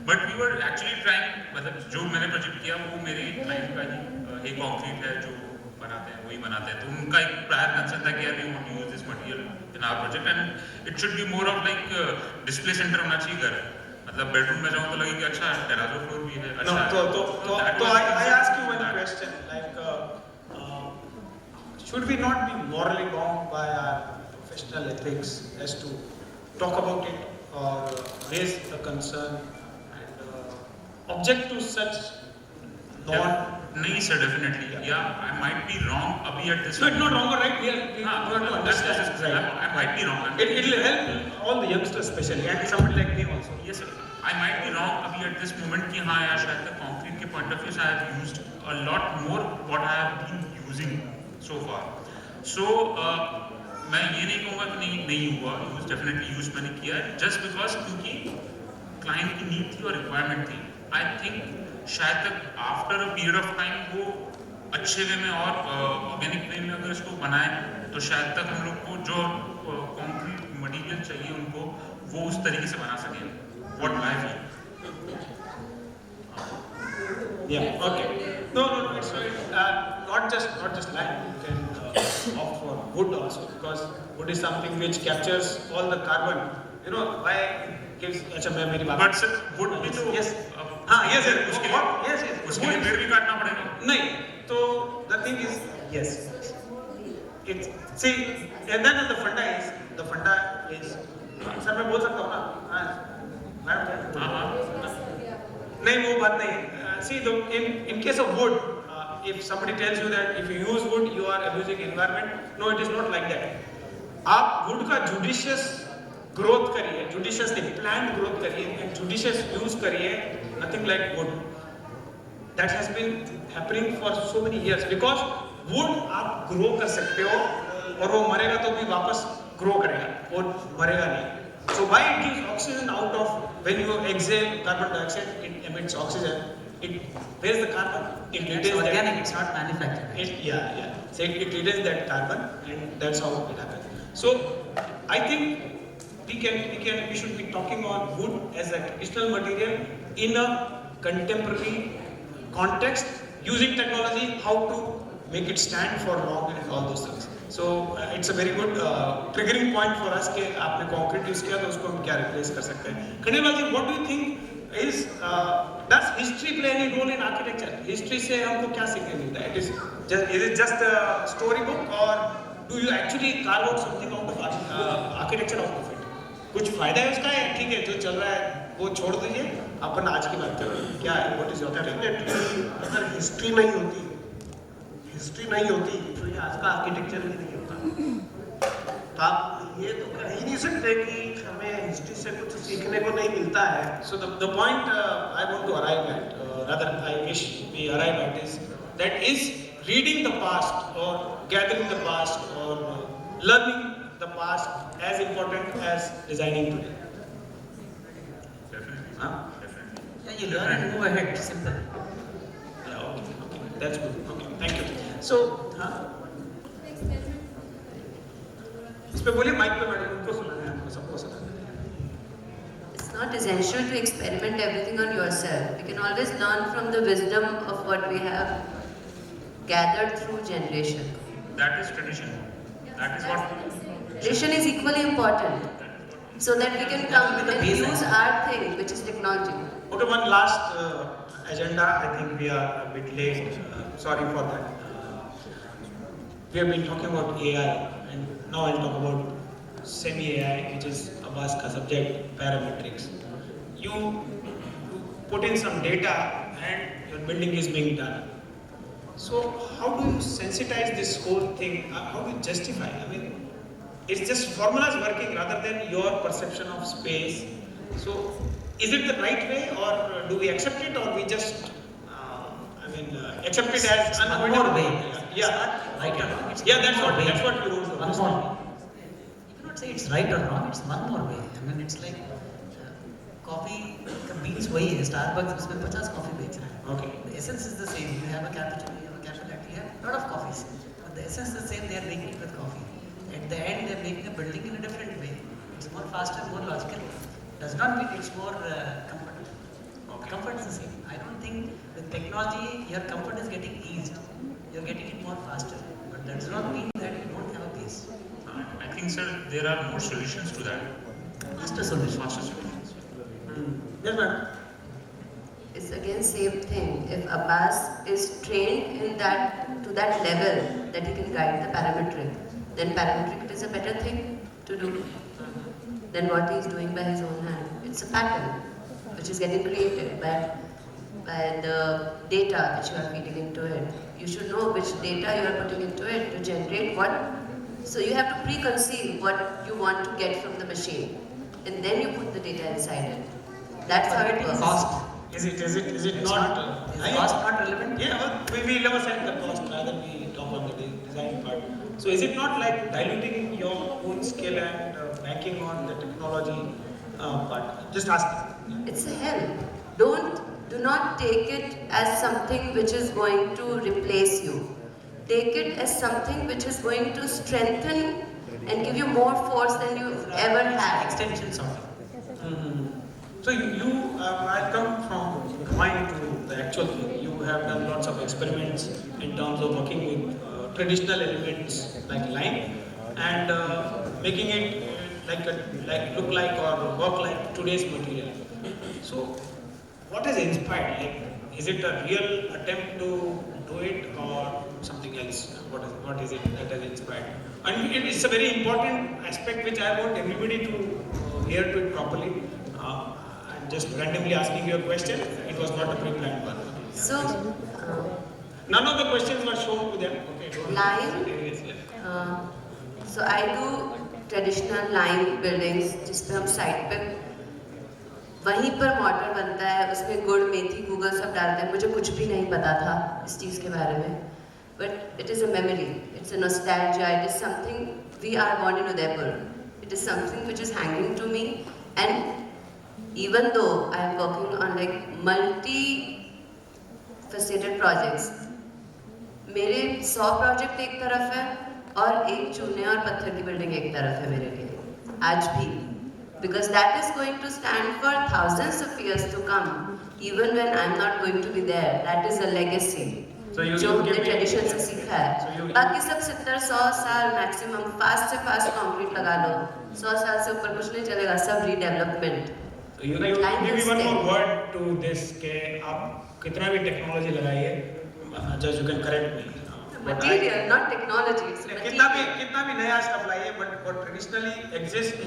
But we were actually trying, मतलब जो मैंने प्रोजेक्ट किया वो मेरे क्लाइंट का ही एक कंक्रीट है जो बनाते हैं वही बनाते हैं. तो उनका एक प्रायर कंसर्न था कि यार we want to use this material in our project and it should be more of like display centre होना चाहिए घर. मतलब बेडरूम में जाऊँ तो लगे कि अच्छा टेराजो फ्लोर भी है. तो I ask you one question, like should we not be morally bound by our professional ethics as to talk about it or raise a concern and object to such नहीं sir, definitely. Yeah, I might be wrong अभी at this. No, it's not wrong or right. We have to understand. I might be wrong. It will help all the youngsters especially and somebody like me also. Yes sir. I might be wrong अभी at this moment कि हाँ यार शायद तक concrete के point of view से I have used a lot more what I have been using so far. So मैं ये नहीं कहूँगा कि नहीं हुआ. Use definitely use मैंने किया है just because क्योंकि client की need थी और requirement थी. I think शायद तक after a period of time वो अच्छे वे में और ऑर्गेनिक वे में अगर इसको बनाए तो शायद तक हम लोग को जो कंक्रीट मटेरियल चाहिए उनको वो उस तरीके से बना सकें. What I feel. Yeah. Okay. No. It's not just land. You can opt for wood also because wood is something which captures all the carbon. You know why it gives. अच्छा मैं मेरी बात. But sir, wood भी तो. Yes. हाँ yes उसके लिए पेड़ भी काटना पड़ेगा. नहीं तो the thing is yes it's see and then the funda is sir मैं बोल सकता हूँ ना मैडम नहीं वो बात नहीं. See in case of wood if somebody tells you that if you use wood you are abusing environment, no, it is not like that. आप wood का judicious growth करिए, judiciously planned growth करिए and judicious use करिए. Nothing like wood. That has been happening for so many years because wood आप grow कर सकते हो और वो मरेगा तो भी वापस grow करेगा, वो मरेगा नहीं. So why it gives oxygen out of when you exhale carbon dioxide, it emits oxygen. Where's the carbon? It retains organic. It's not manufactured. So it retains that carbon and that's how it happens. So I think we should be talking on wood as a traditional material in a contemporary context, using technology, how to make it stand for long and all those things. So it's a very good triggering point for us कि आपने concrete use किया तो उसको हम क्या replace कर सकते हैं. खंडेलवाल जी, what do you think is does history play any role in architecture? History से हमको क्या सीखने मिलता है? Is it just a storybook or do you actually carve out something out of architecture out of it? कुछ फायदा है उसका है? ठीक है, जो चल रहा है वो छोड़ दीजिए, अपन आज की बात कर रहे हैं. क्या है? What is your opinion? अगर हिस्ट्री नहीं होती तो ये आज का आर्किटेक्चर भी नहीं होता. तो आप ये तो कह ही नहीं सकते कि हमें हिस्ट्री से कुछ सीखने को नहीं मिलता है. So the point I want to arrive at, rather I wish we arrive at is reading the past or gathering the past or learning the past as important as designing today. Definitely. Definitely. Yeah, you learn and move ahead. Simple. Yeah, okay. That's good. Okay, thank you. So, इस पे बोलिए mic पे madam, उनको सुनाना है, हमको सबको सुनाना है. It's not essential to experiment everything on yourself. You can always learn from the wisdom of what we have gathered through generation. That is tradition. That is what. Tradition is equally important, so that we can come and use our thing, which is technology. Okay, one last agenda. I think we are a bit late. Sorry for that. We have been talking about AI, and now I'll talk about semi-AI, which is Abbas ka subject, parametrics. You put in some data, and your building is being done. So how do you sensitize this whole thing? How do you justify? I mean, it's just formulas working rather than your perception of space. So is it the right way, or do we accept it, or we just accept it as one more way? Yeah, right. Yeah, that's what we wrote. One more way. You cannot say it's right or wrong. It's one more way. I mean, it's like coffee का beans वही है. Starbucks उसमें 50 coffee बेच रहा है. Okay. The essence is the same. You have a cappuccino, you have a cafe latte, you have a lot of coffees. But the essence is the same. They are making it with coffee. At the end, they are making a building in a different way. It's more faster, more logical. Does not mean it's more comfort. Comfort is the same. I don't think with technology your comfort is getting eased. You're getting it more faster. But that does not mean that you don't have a pace. I think, sir, there are more solutions to that. Faster solutions. Faster solutions. Yes, ma'am. It's again same thing. If Abbas is trained in that to that level that he can guide the parametric, then parametric is a better thing to do than what he is doing by his own hand. It's a pattern which is getting created by by the data which you are feeding into it. You should know which data you are putting into it to generate what. So you have to preconceive what you want to get from the machine, and then you put the data inside it. That's how it works. Cost. Is it not? Is cost not relevant? Yeah, well, we never said the cost, rather we talk on the design part. So is it not like diluting your own skill and banking on the technology part? Just ask. It's a help. Do not take it as something which is going to replace you. Take it as something which is going to strengthen and give you more force than you ever had. Extensions of it. So I come from mind to the actual thing. You have done lots of experiments in terms of working with traditional elements like line and making it look like or work like today's material. So what has inspired? Like, is it a real attempt to do it or something else? What is it that has inspired? And it's a very important aspect which I want everybody to hear to it properly. I'm just randomly asking you a question. It was not a pre-planned one. So, none of the questions were shown to them. Okay. Line. So I do traditional line buildings, जिस पे हम side पे वहीं पर model बनता है, उसमें गुड़ मेथी गूगल सब डालते हैं. मुझे कुछ भी नहीं पता था इस चीज़ के बारे में. But it is a memory, it's a nostalgia, it is something, we are born in Udaipur. It is something which is hanging to me, and even though I am working on like multi-faceted projects, मेरे 100 project एक तरफ है और एक चूने और पत्थर की बिल्डिंग एक तरफ है मेरे लिए, आज भी. Because that is going to stand for thousands of years to come, even when I am not going to be there. That is a legacy. जो हमने ट्रेडिशन से सीखा है. बाकी सब 70-100 साल मैक्सिमम फास्ट से फास्ट कंक्रीट लगा लो, 100 साल से ऊपर कुछ नहीं चलेगा, सब redevelopment. You give me one more word to this कि आप कितना भी टेक्नोलॉजी लगाइए, just you can correct me. Material, not technology. कितना भी नया स्टफ लाइए, but what traditionally exists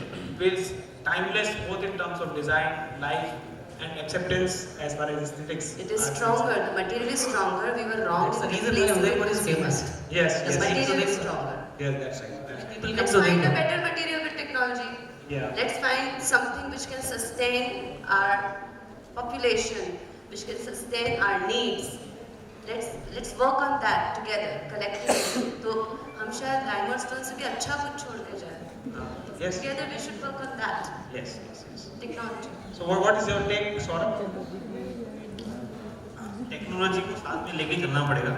is timeless both in terms of design, life, and acceptance as far as aesthetics. It is stronger. The material is stronger. We were wrong. That's the reason why Udaipur is famous. Yes. The material is stronger. Yes, that's right. Let's find a better material with technology. Yeah. Let's find something which can sustain our population, which can sustain our needs. Let's work on that together, collectively. तो हम शायद diamond stone से भी अच्छा कुछ छोड़ के जाए. Yes. Together we should work on that. Yes. Technology. So what is your take, Saurabh? Technology को साथ में लेके चलना पड़ेगा,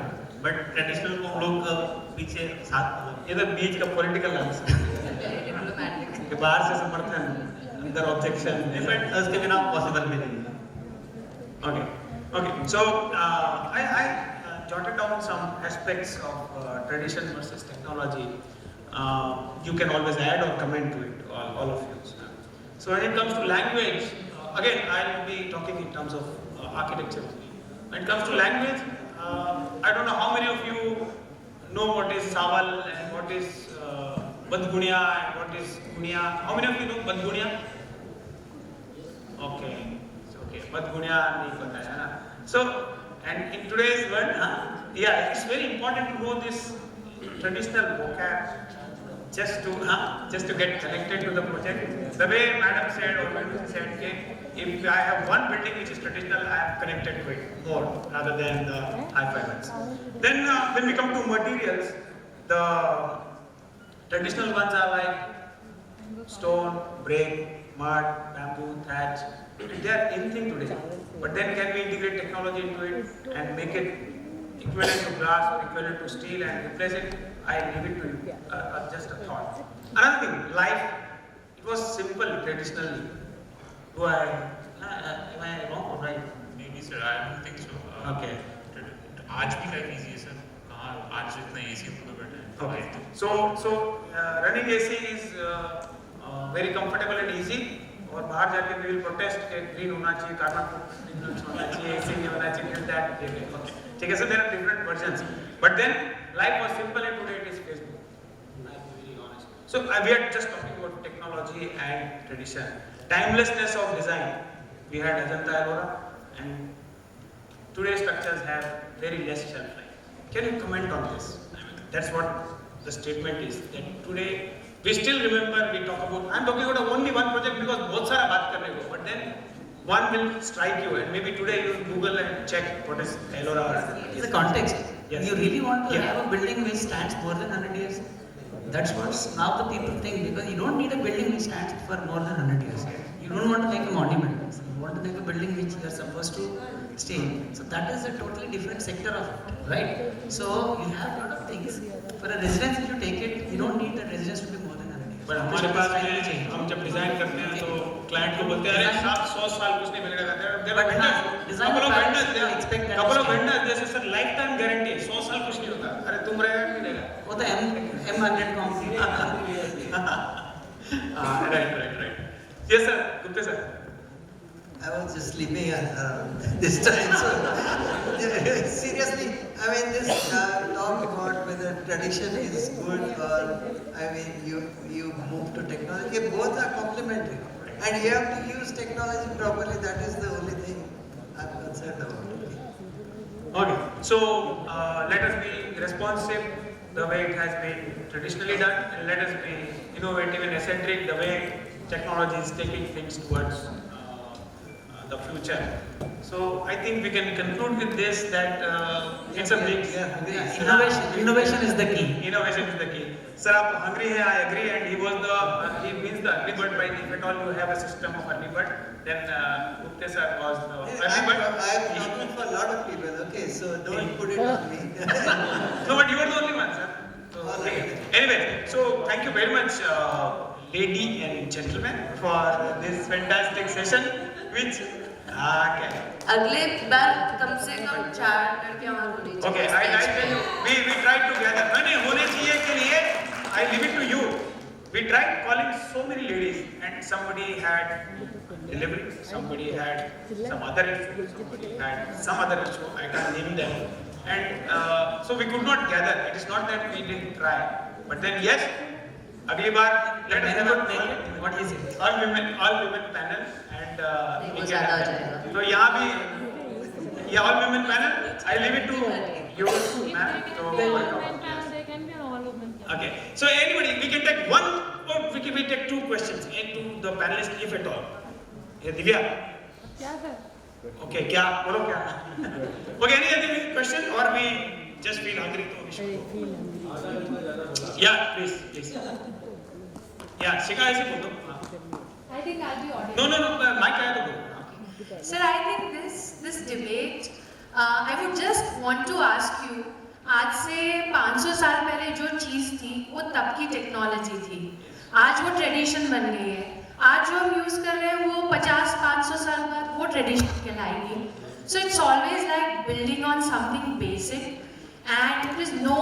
बट ट्रेडिशनल को हम लोग पीछे साथ. ये तो बीच का पॉलिटिकल आंसर के बाहर से समर्थन, अंदर ऑब्जेक्शन, बट उसके बिना पॉसिबल भी नहीं. Okay. So I jotted down some aspects of tradition versus technology. You can always add or comment to it, all of you. So when it comes to language, again I will be talking in terms of architecture. When it comes to language, I don't know how many of you know what is Saval and what is Badgunia and what is Gunia. How many of you know Badgunia? Okay. Badgunia नहीं पता है ना. So, and in today's world, yeah, it's very important to know this traditional vocab just to get connected to the project. The way Madam said or Madam said, if I have one building which is traditional, I am connected to it more rather than the hi-fi ones. Then when we come to materials, the traditional ones are like stone, brick, mud, bamboo, thatch. They are anything today. But then can we integrate technology into it and make it equivalent to glass or equivalent to steel and replace it? I leave it to you. Just a thought. Another thing, life. It was simple traditionally. Am I wrong or right? Maybe sir, I don't think so. Okay. आज भी life easy है sir. कहाँ आज इतना easy हो बैठा है. Okay. So running AC is very comfortable and easy. और बाहर जाके we will protest कि green होना चाहिए, carbon होना चाहिए, AC नहीं होना चाहिए, that. ठीक है, so there are different versions. But then life was simple and today it is Facebook. I'll be very honest. So we are just talking about technology and tradition. Timelessness of design. We had Ajanta Ellora and today's structures have very less shelf life. Can you comment on this? I mean, that's what the statement is. That today we still remember, we talk about. I'm talking about only one project because both सारा बात करने को. But then one will strike you, and maybe today you Google and check what is LORA. It's the context. Yes. You really want to have a building which stands more than 100 years? That's what now the people think, because you don't need a building which stands for more than 100 years. You don't want to make a monument. You want to make a building which you are supposed to stay in. So that is a totally different sector of it, right? So you have a lot of things. For a residence, if you take it, you don't need the residence to be more than 100 years. But हमारे पास में हम जब design करते हैं तो client को बोलते हैं अरे 100 साल कुछ नहीं मिलेगा. There are vendors, couple of vendors जैसे सर लाइफ टाइम गारंटी 100 साल कुछ नहीं होता. अरे तुम रहेगा मिलेगा. वो तो M100 company. Right. Yes sir, Gupta sir. I was just sleeping this time. So seriously, I mean this talk about whether tradition is good or I mean you move to technology. Both are complementary, and you have to use technology properly. That is the only thing I'm concerned about. Okay, so let us be responsive the way it has been traditionally done, and let us be innovative and eccentric the way technology is taking things towards the future. So I think we can conclude with this that it's a mix. Innovation is the key. Innovation is the key. Sir, आप hungry हैं, I agree, and he means the early bird prize. If at all you have a system of early bird, then Gupta sir was the early bird. I am talking for a lot of people. Okay, so don't put it on me. No, but you are the only one, sir. So, anyway, so thank you very much, lady and gentlemen, for this fantastic session, which अगले बार कम से कम 4 लड़कियां और होनी चाहिए. Okay, I tell you, we tried to gather. नहीं होने चाहिए के लिए I leave it to you. We tried calling so many ladies, and somebody had delivery, somebody had some other issue, somebody had some other issue. I can't name them, and so we could not gather. It is not that we didn't try, but then yes, अगली बार let us have a what is it? All women panel, and we can. तो यहाँ भी all women panel. I leave it to you, ma'am. Okay. So anybody, we can take one, or we take 2 questions to the panelists if at all. Yeah, Divya. Okay, क्या बोलो क्या? Okay, any other question, or we just feel hungry to we should. Yeah, please. Yeah, Shika ऐसे बोल दो. I think I'll be audible. No, mic आया तो बोलो. Sir, I think this debate, I would just want to ask you, आज से 500 साल पहले जो चीज़ थी वो तब की टेक्नोलॉजी थी. आज वो ट्रेडिशन बन गई है. आज जो हम यूज़ कर रहे हैं वो 50-500 साल बाद वो ट्रेडिशन कहलाएगी. So it's always like building on something basic, and there is no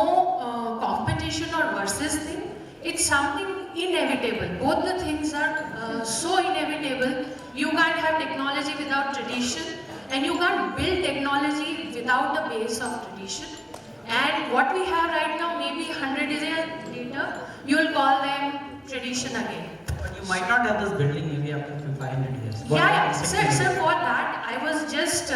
competition or versus thing. It's something inevitable. Both the things are so inevitable. You can't have technology without tradition, and you can't build technology without the base of tradition. And what we have right now, maybe 100 years later, you will call them tradition again. But you might not have this building maybe after 500 years. Yeah. Sir, for that, I was just,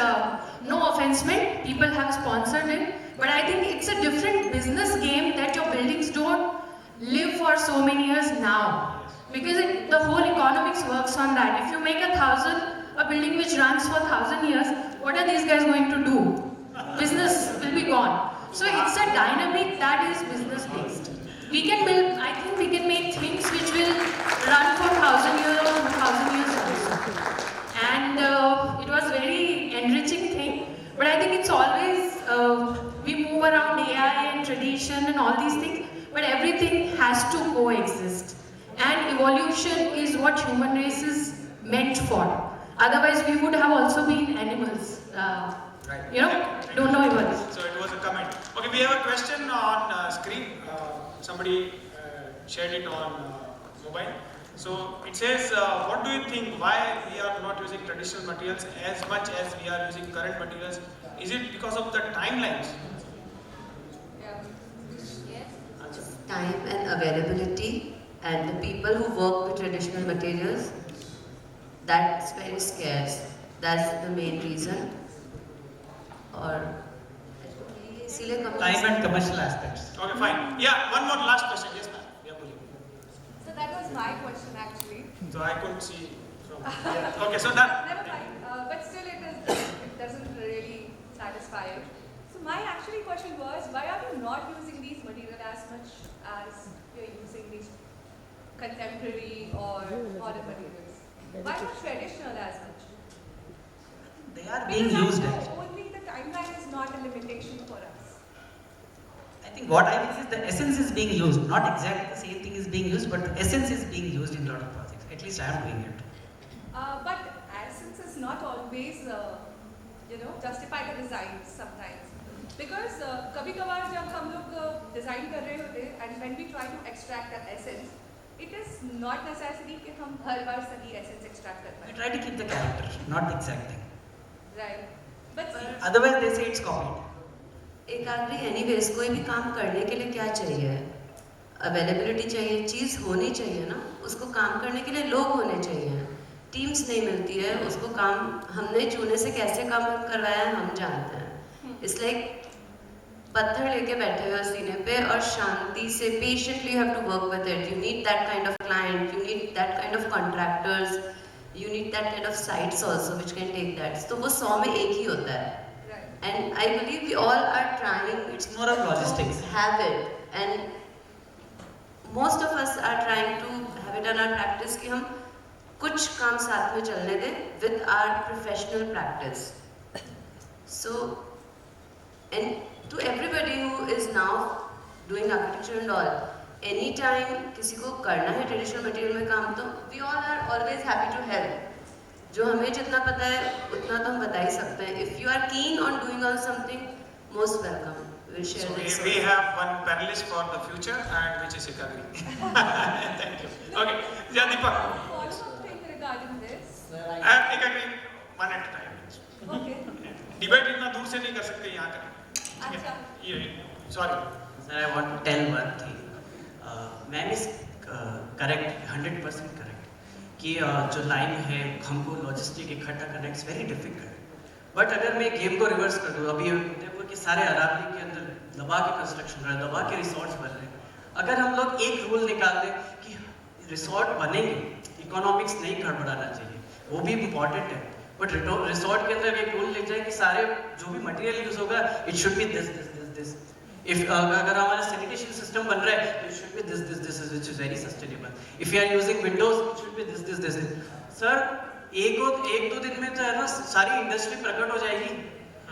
no offense meant, people have sponsored it, but I think it's a different business game that your buildings don't live for so many years now. Because the whole economics works on that. If you make a building which runs for 1,000 years, what are these guys going to do? Business will be gone. So it's a dynamic that is business based. We can build, I think we can make things which will run for 1,000 years or 2,000 years also. And it was very enriching thing. But I think it's always, we move around AI and tradition and all these things, but everything has to coexist. And evolution is what human race is meant for. Otherwise we would have also been animals. Don't know about this. So it was a comment. Okay, we have a question on screen. Somebody shared it on mobile. So it says, what do you think, why we are not using traditional materials as much as we are using current materials? Is it because of the timelines? Time and availability, and the people who work with traditional materials, that's very scarce. That's the main reason. और इसीलिए Time and commercial aspects. Okay, fine. Yeah, one more last question. Yes, ma'am. Yeah, please. So that was my question actually. So I couldn't see from. Yeah. Okay, so done. Never mind. But still, it doesn't really satisfy it. So my actually question was, why are we not using these materials as much as we're using these contemporary or modern materials? Why not traditional as much? They are being used. Only the timeline is not a limitation for us. I think what I think is the essence is being used. Not exactly the same thing is being used, but the essence is being used in a lot of projects. At least I am doing it. But essence is not always, justify the design sometimes. Because कभी-कभार जब हम लोग design कर रहे होते and when we try to extract the essence, it is not necessary कि हम हर बार सही essence extract कर पाएं. We try to keep the character, not the exact thing. Right. But Otherwise they say it's copied. एक आखिरी anyways कोई भी काम करने के लिए क्या चाहिए? अवेलेबिलिटी चाहिए, चीज़ होनी चाहिए ना, उसको काम करने के लिए लोग होने चाहिए, टीम्स नहीं मिलती है, उसको काम हमने चुने से कैसे काम करवाया है हम जानते हैं, इसलिए पत्थर लेके बैठे हुए सीने पे और शांति से patiently have to work with it. You need that kind of client, you need that kind of contractors, you need that kind of sites also which can take that. तो वो 100 में एक ही होता है. And I believe we all are trying. It's more of logistics. To have it, and most of us are trying to have it in our practice कि हम कुछ काम साथ में चलने दें with our professional practice. So, and to everybody who is now doing architecture and all, anytime किसी को करना है traditional material में काम तो we all are always happy to help. जो हमें जितना पता है उतना तो हम बता ही सकते हैं. If you are keen on doing on something, most welcome. We'll share So this. we have one panelist for the future, and which is Ikagri. Thank you. Okay, yeah, Deepak. follow-up thing regarding this. Ikagri, one at a time. Okay. Debate इतना दूर से नहीं कर सकते यहाँ तक. अच्छा. Sorry. Sir, I want to tell one thing. Ma'am is correct, 100% correct. कि जो लाइन है हमको लॉजिस्टिक इकट्ठा करना इट्स वेरी डिफिकल्ट. बट अगर मैं गेम को रिवर्स कर दूँ, अभी उदयपुर के सारे अरावली के अंदर दबा के कंस्ट्रक्शन रहे, दबा के रिसोर्ट्स बन रहे हैं. अगर हम लोग एक रूल निकाल दें कि रिसोर्ट बनेंगे, इकोनॉमिक्स नहीं गड़बड़ाना चाहिए, वो भी इम्पॉर्टेंट है. बट रिसोर्ट के अंदर एक रूल लिख जाए कि सारे जो भी मटेरियल यूज होगा it should be this this this this. If अगर हमारा सैनिटेशन सिस्टम बन रहा है it should be this this this which is very sustainable. If you are using windows it should be this this this. Sir एक दो दिन में तो है ना सारी इंडस्ट्री प्रकट हो जाएगी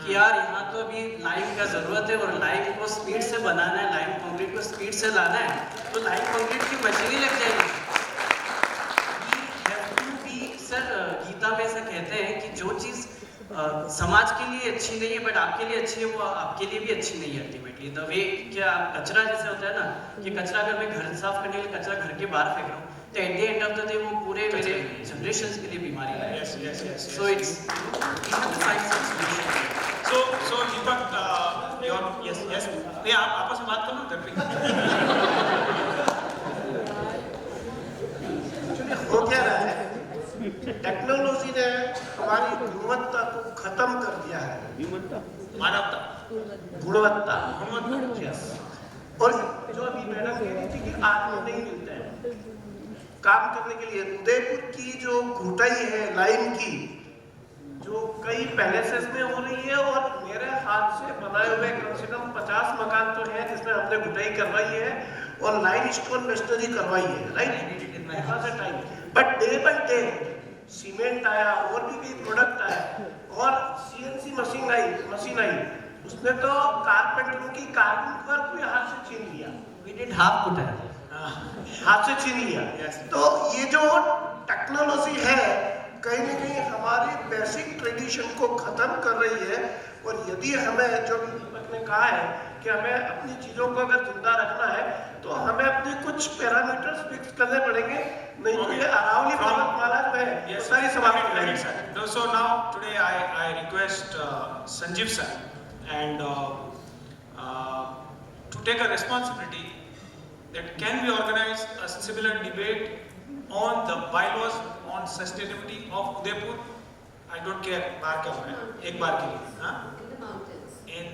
कि यार यहाँ तो अभी लाइम का जरूरत है और लाइम को स्पीड से बनाना है, लाइम कंक्रीट को स्पीड से लाना है, तो लाइम कंक्रीट की मशीनें लग जाएगी. सर गीता में ऐसा कहते हैं कि जो चीज़ समाज के लिए अच्छी नहीं है बट आपके लिए अच्छी है वो आपके लिए भी अच्छी नहीं है अल्टीमेटली. द वे क्या कचरा जैसे होता है ना कि कचरा अगर मैं घर साफ करने के लिए कचरा घर के बाहर फेंक रहा हूँ तो at the end of the day वो पूरे मेरे जनरेशंस के लिए बीमारी है. Yes, yes, yes. So it's So Deepak, yes. नहीं आप आपस में बात करो घर पे. हो क्या रहा है? टेक्नोलॉजी ने हमारी गुणवत्ता को खत्म कर दिया है. मानवता, गुणवत्ता. Yes. और जो अभी मैडम कह रही थी कि आदमी नहीं मिलते हैं काम करने के लिए. उदयपुर की जो घुटाई है लाइन की, जो कई पैलेसेस में हो रही है और मेरे हाथ से बनाए हुए कम से कम 50 मकान तो हैं जिसमें हमने घुटाई करवाई है और लाइन स्टोन मेस्टरी करवाई है. Right, but day by day cement आया और भी कई प्रोडक्ट आया और CNC मशीन आई. उसने तो कारपेंटरों की कार्विंग वर्क भी हाथ से छीन लिया. We did half put it. हाथ से छीन लिया. तो ये जो टेक्नोलॉजी है कहीं ना कहीं हमारे बेसिक ट्रेडिशन को खत्म कर रही है. और यदि हमें जो दीपक ने कहा है कि हमें अपनी चीजों को अगर जिंदा रखना है तो हमें अपने कुछ पैरामीटर्स फिक्स करने पड़ेंगे, नहीं तो ये अरावली पर्वतमाला जो है वो सारी समाप्त हो जाएगी. So now today I request Sanjeev sir and to take a responsibility that can we organize a similar debate on the bylaws on sustainability of Udaipur. I don't care बार क्या हो रहा है, एक बार के लिए. हाँ? in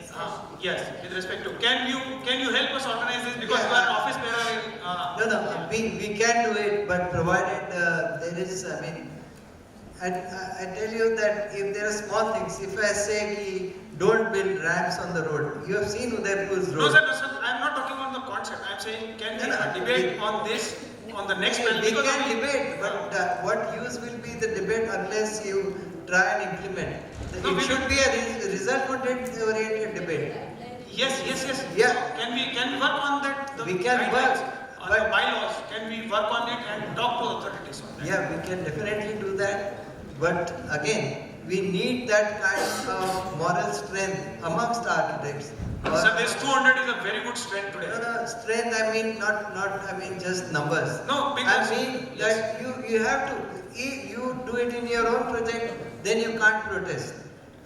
yes, with respect to, can you help us organize this because you are an office bearer? No, we can do it, but provided there is, I mean, I tell you that if there are small things, if I say ki don't build ramps on the road, you have seen Udaipur's road. No sir, I am not talking on the concept. I am saying can we have a debate on this on the next panel? We can debate, but what use will be the debate unless you try and implement? It should be a result-oriented debate. Yes. Yeah. Can we work on that? We can work. On the bylaws, can we work on it and talk to authorities on that? Yeah, we can definitely do that. But again, we need that kind of moral strength amongst architects. Sir, this 200 is a very good strength today. No, strength, I mean, not I mean just numbers. No, because I mean that you have to, if you do it in your own project, then you can't protest.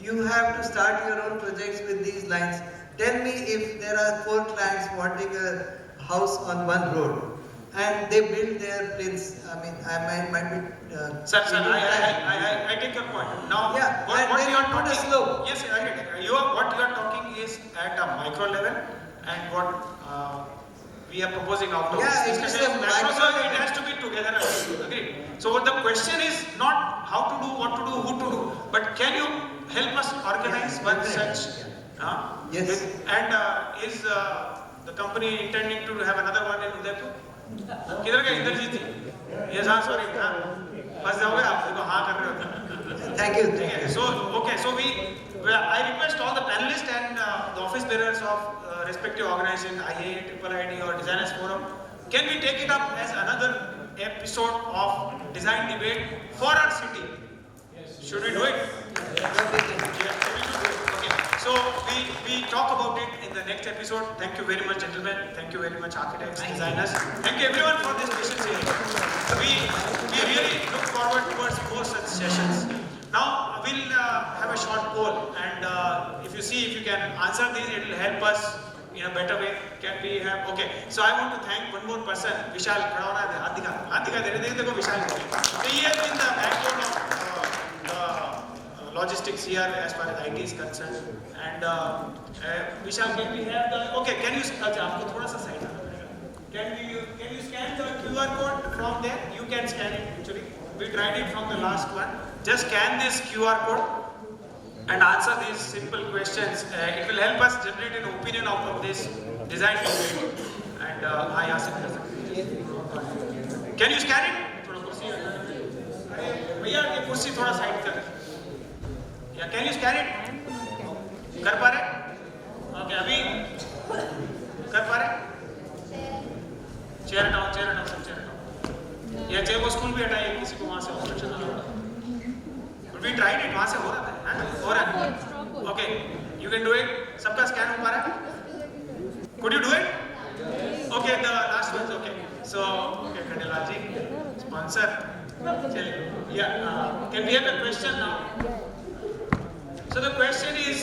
You have to start your own projects with these lines. Tell me if there are 4 clients wanting a house on one road and they build their plinths. I mean, I might be. Sir, I take your point. Now, yeah, what you are talking? Slope. Yes, I get it. What you are talking is at a micro level, and what we are proposing out of this discussion is macro. So it has to be together. Agreed. So what the question is not how to do, what to do, who to do, but can you help us organize one such? Yes. And is the company intending to have another one in Udaipur? किधर गए इंद्रजीत जी? Yes, sorry. बस जाओगे आप? देखो हाँ कर रहे हो. Thank you. So I request all the panelists and the office bearers of respective organizations, IA, IIIT or Designers Forum, can we take it up as another episode of design debate for our city? Should we do it? So we talk about it in the next episode. Thank you very much, gentlemen. Thank you very much, architects, designers. Thank you everyone for this patience here. We really look forward towards more such sessions. Now we'll have a short poll, and if you can answer these, it will help us in a better way. Can we have? Okay. So I want to thank one more person, Vishal. Adhika, Vishal. So he has been the backbone of logistics here as far as IT is concerned. And Vishal, can we have the? Okay, can you? आपको थोड़ा सा side Can you scan the QR code from there? You can scan it actually. We tried it from the last one. Just scan this QR code and answer these simple questions. It will help us generate an opinion out of this design debate. And I ask it. Can you scan it? थोड़ा कुर्सी भैया ये कुर्सी थोड़ा side कर. Yeah, can you scan it? कर पा रहे? Okay, अभी कर पा रहे? चेयर हटाओ, सब चेयर हटाओ. या चेयर को स्कूल भी हटाइए, किसी को वहाँ से ऑब्स्ट्रक्शन ना हो. We tried it, वहाँ से हो रहा था, हो रहा है. Okay, you can do it. सबका स्कैन हो पा रहा है? Could you do it? Okay, the last one. Okay, so okay, Khandilwal ji, sponsor. चलिए, yeah. Can we have a question now? So the question is,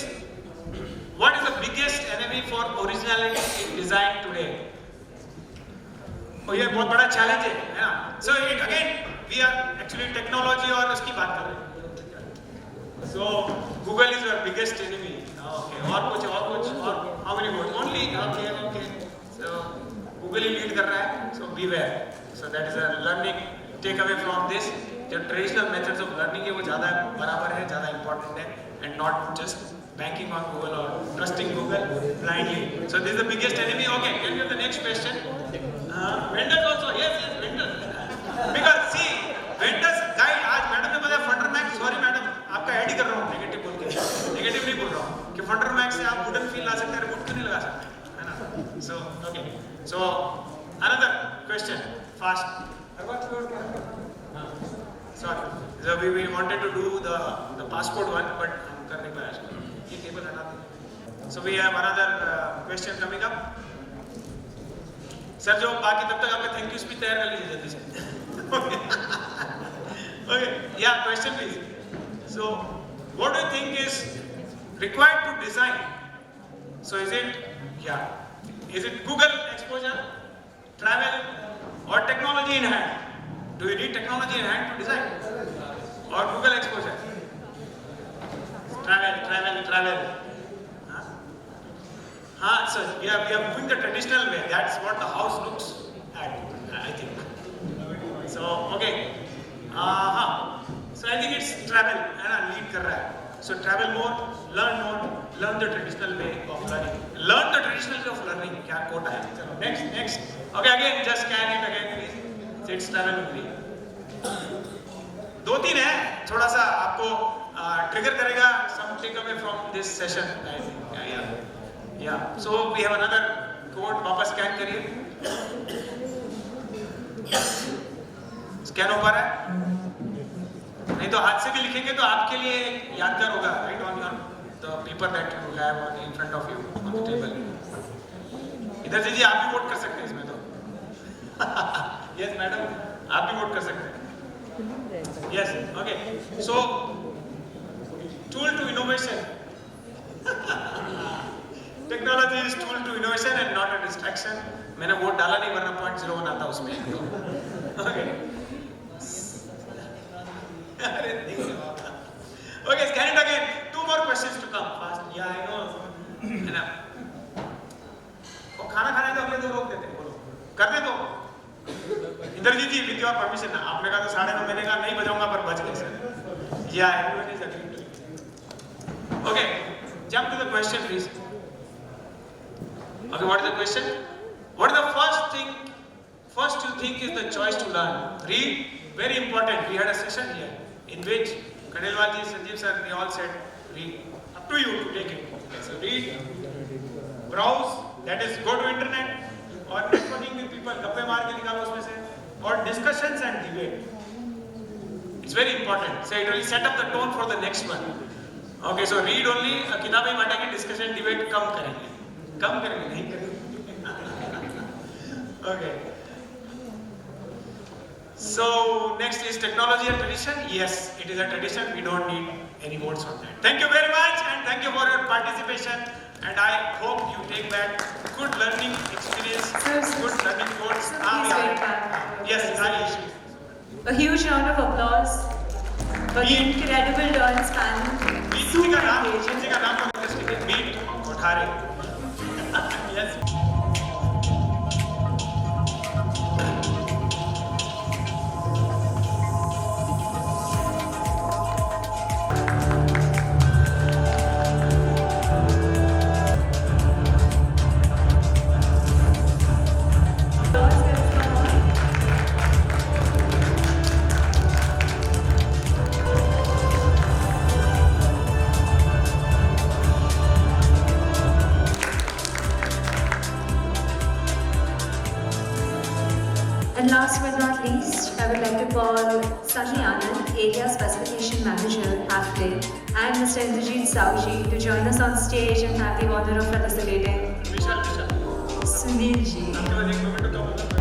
what is the biggest enemy for originality in design today? ये बहुत बड़ा challenge है ना? So again, we are actually technology और उसकी बात कर रहे हैं. So Google is your biggest enemy. Okay, और how many votes? Only okay. So Google he lead कर रहा है. So beware. So that is a learning takeaway from this. जो traditional methods of learning है वो ज़्यादा बराबर है, ज़्यादा important है, and not just banking on Google or trusting Google blindly. So this is the biggest enemy. Okay, can we have the next question? Vendors also, yes, vendors. Because see, vendors guide. आज madam ने बताया funder max. Sorry madam, आपका add ही कर रहा हूँ negative बोल के. Negative नहीं बोल रहा हूँ कि फंडर मैक्स से आप वुडन फील ला सकते हैं, वुड क्यों नहीं लगा सकते, है ना? So okay. So another question, fast. Sorry. So we wanted to do the passport one, but हम कर नहीं पाया. ये केबल हटा दो. So we have another question coming up. Sir जो बाकी तब तक आपका थैंक यू स्पीच तैयार कर लीजिए जल्दी से. Okay, yeah, question please. So what do you think is required to design? So is it Google exposure, travel, or technology in hand? Do you need technology in hand to design, or Google exposure? Travel. So we are moving the traditional way. That's what the house looks at, I think. So okay. So I think it's travel and lead kar raha hai. So travel more, learn the traditional way of learning. Learn the traditional way of learning. क्या quote है? चलो next. Okay, again just scan it again please. It's travel only. 2-3 है, थोड़ा सा आपको trigger करेगा. Some takeaway from this session. I think. Yeah. So we have another quote. वापस scan करिए. Scan हो पा रहा है? नहीं तो हाथ से भी लिखेंगे तो आपके लिए यादगार होगा, right, on your the paper that you have in front of you on the table. इधर से जी आप भी वोट कर सकते हैं इसमें तो. यस मैडम, आप भी वोट कर सकते हैं. Yes, okay. So tool to innovation. Technology is tool to innovation and not a distraction. मैंने वोट डाला नहीं वरना 0.01 आता उसमें. ओके. Okay, scan it again. 2 more questions to come. Fast. Yeah, I know. Enough. वो खाना खाने तो अगले 2 रोक देते हैं. बोलो. कर दे तो. इंद्रजीत जी, with your permission, आपने कहा तो 9:30 मैंने कहा नहीं बजाऊंगा पर बज गए sir. Yeah, everyone is agreeing to it. Okay, jump to the question, please. Okay, what is the question? What is the first you think is the choice to learn? Read. Very important. We had a session here in which Khandelwal ji, Sanjeev sir, they all said read. Up to you to take it. Okay, so read, browse, that is go to internet, or networking with people, गप्पे मार के निकालो उसमें से, or discussions and debate. It's very important. So it will set up the tone for the next one. Okay, so read only, किताबें बांटेंगे, discussion, debate कम करेंगे, नहीं करेंगे. Okay. So next is technology and tradition. Yes, it is a tradition. We don't need any votes on that. Thank you very much and thank you for your participation. And I hope you take back good learning experience, good learning quotes. Yes, Harish. A huge round of applause for the incredible dance panel. Super engaging. किसी का नाम तो नहीं है. Meet Kothare. Yes. And last but not least, I would like to call Sunny Anand, Area Specification Manager, Halfway, and Mr. Indrajit Sauji to join us on stage and have the honor of felicitating Vishal. Sunil ji.